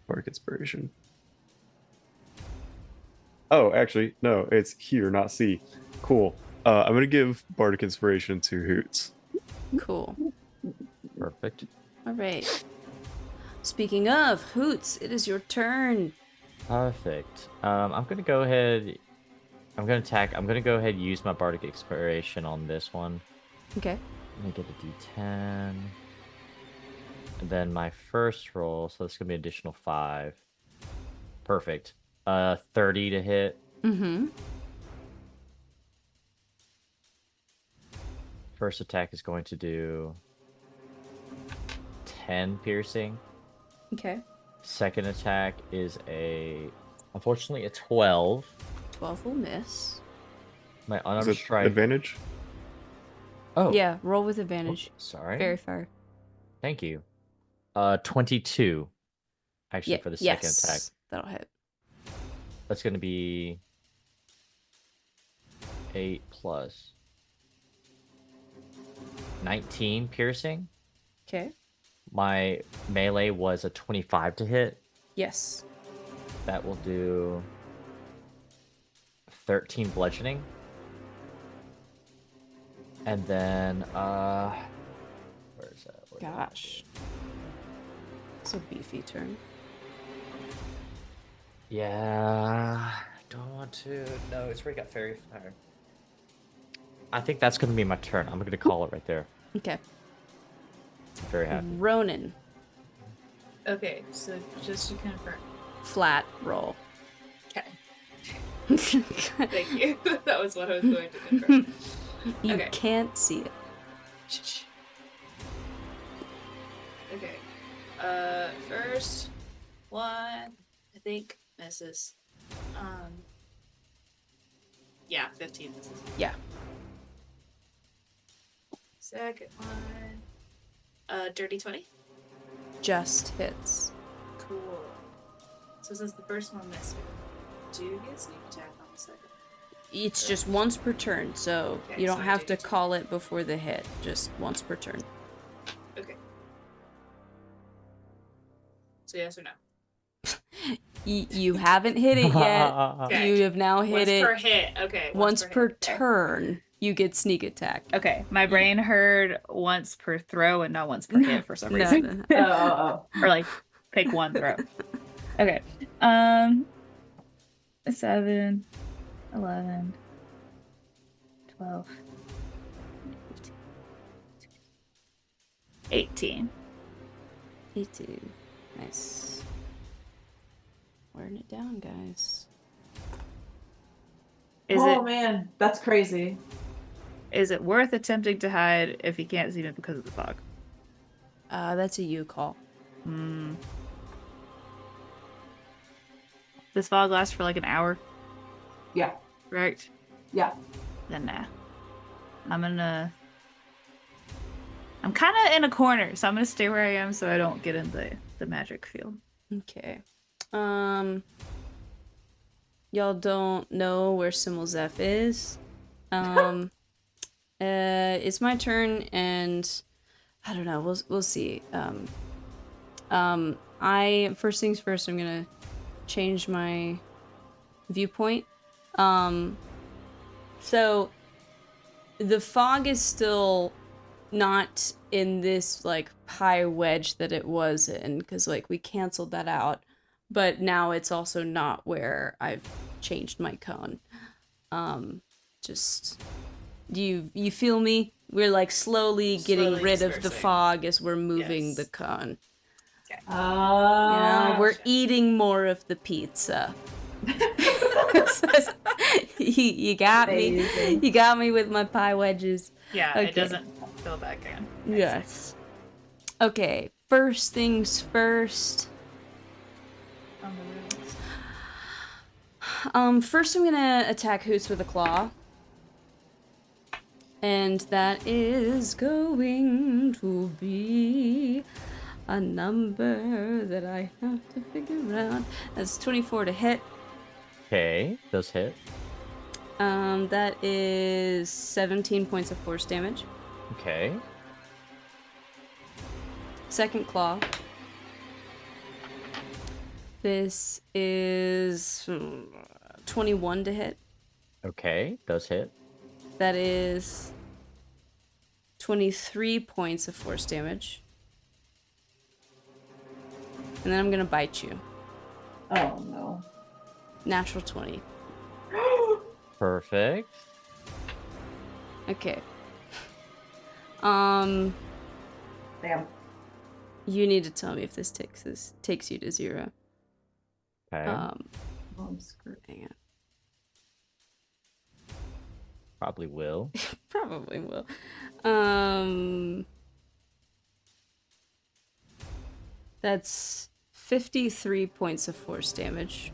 Bardic Inspiration. Oh, actually, no, it's here, not C. Cool. I'm gonna give Bardic Inspiration to Hoots. Cool. Perfect. All right. Speaking of Hoots, it is your turn. Perfect. I'm gonna go ahead. I'm gonna go ahead and use my Bardic Inspiration on this one. Okay. Let me get a D10. And then my first roll, so this is gonna be an additional 5. Perfect. 30 to hit. Mm-hmm. First attack is going to do 10 piercing. Okay. Second attack is unfortunately a 12. 12 will miss. My Is unarmed it strike. advantage? Oh. Yeah, roll with advantage. Sorry. Very fair. Thank you. 22. Actually, for the second attack. That'll hit. That's going to be 8 plus 19 piercing. Okay. My melee was a 25 to hit. Yes. That will do 13 bludgeoning. And then, where is that? Gosh. It's a beefy turn. Yeah. don't want to. No, it's already got fairy fire. I think that's gonna be my turn. I'm gonna call it right there. Okay. I'm very happy. Ronan. Okay, so just to confirm. Flat roll. Okay. Thank you. That was what I was going to confirm. You Okay. can't see it. Okay. First one, I think misses. Yeah, 15 misses. Yeah. Second one, dirty 20. Just hits. Cool. So since the first one missed, do you get sneak attack on the second? It's just once per turn, so Okay, you don't so I have do to get to- call it before the hit. Just once per turn. Okay. So yes or no? You haven't hit it yet. Okay. You have now hit Once it per hit. Okay. once per hit. Okay. turn. You get sneak attack. Okay, my brain heard once per throw and not once per hit for some No, reason. no, no. Oh. Or like pick one throw. Okay. 7, 11, 12, 15, 18. 18. Nice. Wearing it down, guys. Is Man, that's crazy. it worth attempting to hide if he can't see me because of the fog? That's a you call. This fog lasts for like an hour, Yeah. correct? Yeah. Then nah. I'm kind of in a corner, so I'm gonna stay where I am so I don't get in the magic field. Okay. Y'all don't know where Simulzeph is. It's my turn, and I don't know. We'll see. First things first. I'm gonna change my viewpoint. So the fog is still not in this like high wedge that it was in, because like we canceled that out, but now it's also not where I've changed my cone. Just you feel me? We're like slowly getting Slowly rid of the dispersing. fog as we're moving Yes. the cone. Okay. You know, we're eating more of the pizza. You got me. Amazing. You got me with my pie wedges. Yeah, Okay. it doesn't feel that good. Yes. Okay, first things first. On the runes. First I'm gonna attack Hoots with a claw. And that is going to be a number that I have to figure out. That's 24 to hit. Okay, does hit. That is 17 points of force damage. Okay. Second claw. This is 21 to hit. Okay, does hit. That is 23 points of force damage. And then I'm gonna bite you. Oh no. Natural 20. Perfect. Okay. Damn. You need to tell me if this takes you to 0. Okay. Oh, I'm screwed. Hang on. Probably will. Probably will. That's 53 points of force damage.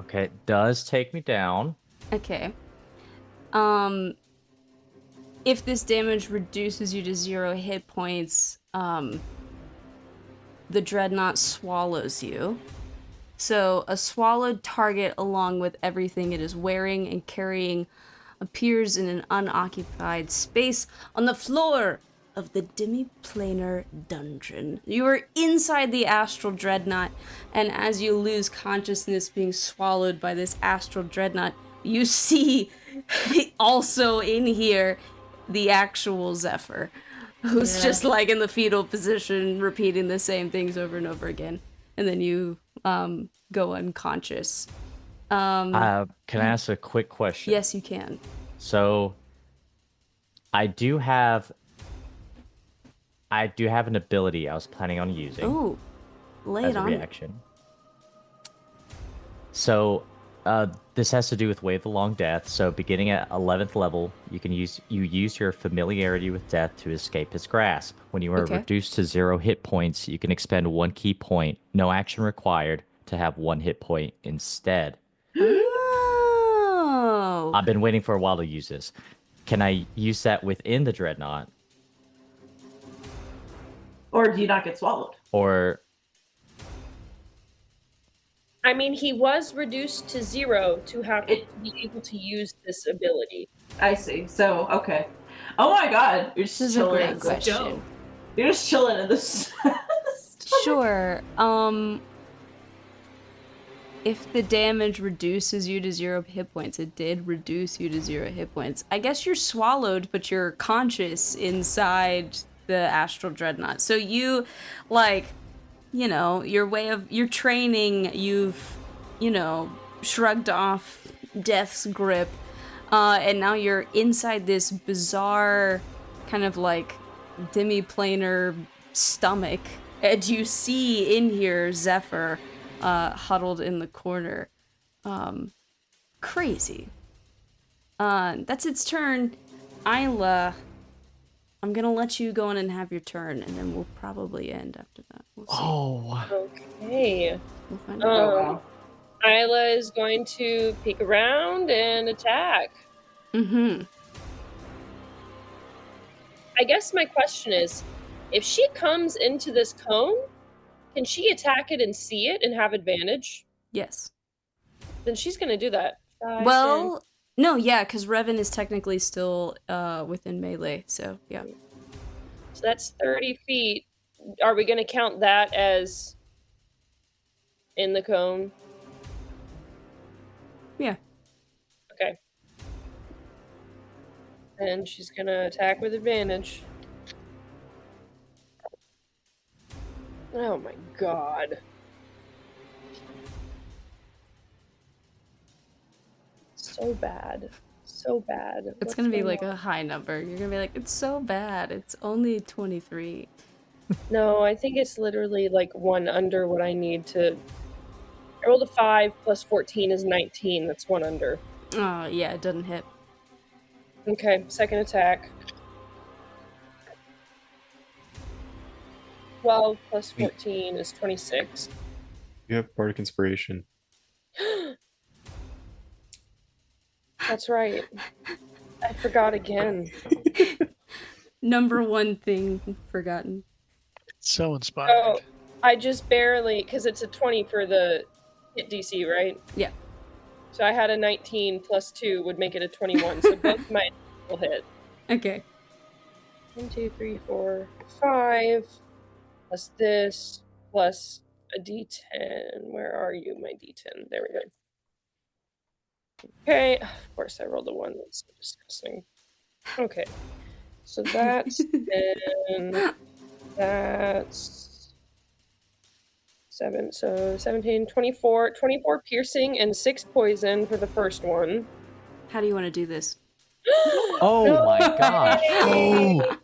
Okay, it does take me down. Okay. If this damage reduces you to 0 hit points, the dreadnought swallows you. So a swallowed target along with everything it is wearing and carrying appears in an unoccupied space on the floor of the demi-planar dungeon. You are inside the astral dreadnought, and as you lose consciousness being swallowed by this astral dreadnought, you see also in here the actual Zephyr, who's just like in the fetal position, repeating the same things over and over again. And then you go unconscious. Can I ask a quick question? Yes, you can. So, I do have an ability I was planning on using Oh, lay as it a on me. reaction. So, this has to do with Way of the Long Death. So, beginning at 11th level, you use your familiarity with death to escape its grasp. When you are Okay. reduced to 0 hit points, you can expend 1 key point, no action required, to have 1 hit point instead. Oh. I've been waiting for a while to use this. Can I use that within the Dreadnought? Or do you not get swallowed? Or I mean, he was reduced to 0 to have to be able to use this ability. I see. So, okay. Oh my god. You're just This is a chilling. great question. You're just chilling in this. Sure. If the damage reduces you to 0 hit points, it did reduce you to 0 hit points. I guess you're swallowed, but you're conscious inside the astral dreadnought. So you, like, you know, your training, you've, you know, shrugged off death's grip, and now you're inside this bizarre kind of like demi-planar stomach, and you see in here Zephyr huddled in the corner. Crazy. That's its turn. Isla, I'm gonna let you go in and have your turn, and then we'll probably end after that. We'll see. oh, Okay. We'll find out. Isla is going to peek around and attack. Mm-hmm. I guess my question is, if she comes into this cone, can she attack it and see it and have advantage? Yes. Then she's going to do that. 5, Well, no, yeah, because Revan is technically still within melee, so yeah. 10. So that's 30 feet. Are we going to count that as in the cone? Yeah. Okay. And she's going to attack with advantage. Oh my god. So bad. So bad. It's What's gonna be going like on? a high number. You're gonna be like, it's so bad. It's only 23. No, I think it's literally like 1 under what I need to. I rolled a 5 plus 14 is 19. That's 1 under. Oh, yeah, it doesn't hit. Okay, second attack. 12 plus 14 is 26. You have Bardic Inspiration. That's right. I forgot again. Number one thing forgotten. So inspired. Oh, I just barely, because it's a 20 for the hit DC, right? Yeah. So I had a 19 plus 2 would make it a 21. So both my will hit. Okay. 1, 2, 3, 4, 5. Plus this, plus a D10. Where are you, my D10? There we go. Okay, of course I rolled a 1. That's so disgusting. Okay, so that's and that's 7. So 17, 24 piercing and 6 poison for the first one. How do you want to do this? oh my gosh! Oh.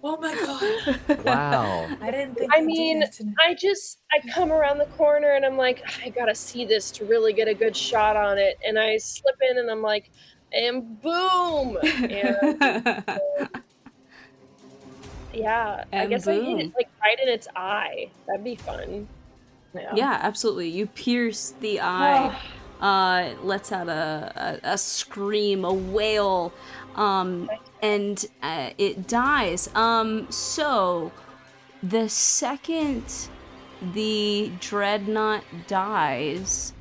Oh my god. Wow. I didn't think I they'd do mean, that tonight. I come around the corner and I'm like, I gotta see this to really get a good shot on it. And I slip in and I'm like, and boom! And yeah, I And guess I hit boom. it like right in its eye. That'd be fun. Yeah, absolutely. You pierce the eye. It lets out a scream, a wail, and it dies. So the second the dreadnought dies,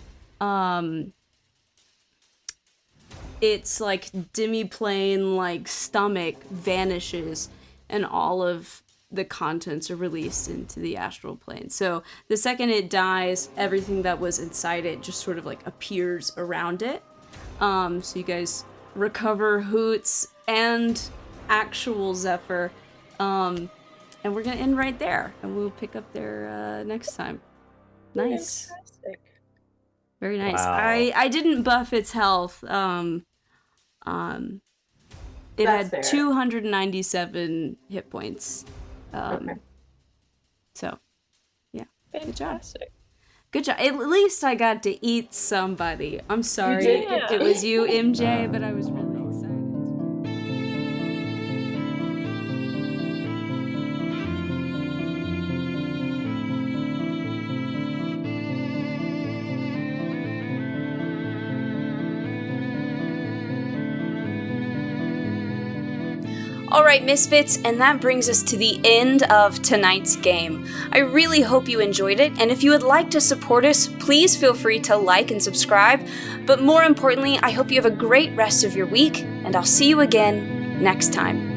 its like demi-plane like stomach vanishes, and all of the contents are released into the astral plane. So the second it dies, everything that was inside it just sort of like appears around it. So you guys recover Hoots and actual Zephyr. And we're gonna end right there, and we'll pick up there next time. Nice. Fantastic. Very nice. Wow. I didn't buff its health. It That's had fair. 297 hit points. Okay. So, yeah. Good job. Fantastic. Good job. At least I got to eat somebody. I'm sorry did. it was you, MJ, but I was really excited. All right, Misfits, and that brings us to the end of tonight's game. I really hope you enjoyed it, and if you would like to support us, please feel free to like and subscribe. But more importantly, I hope you have a great rest of your week, and I'll see you again next time.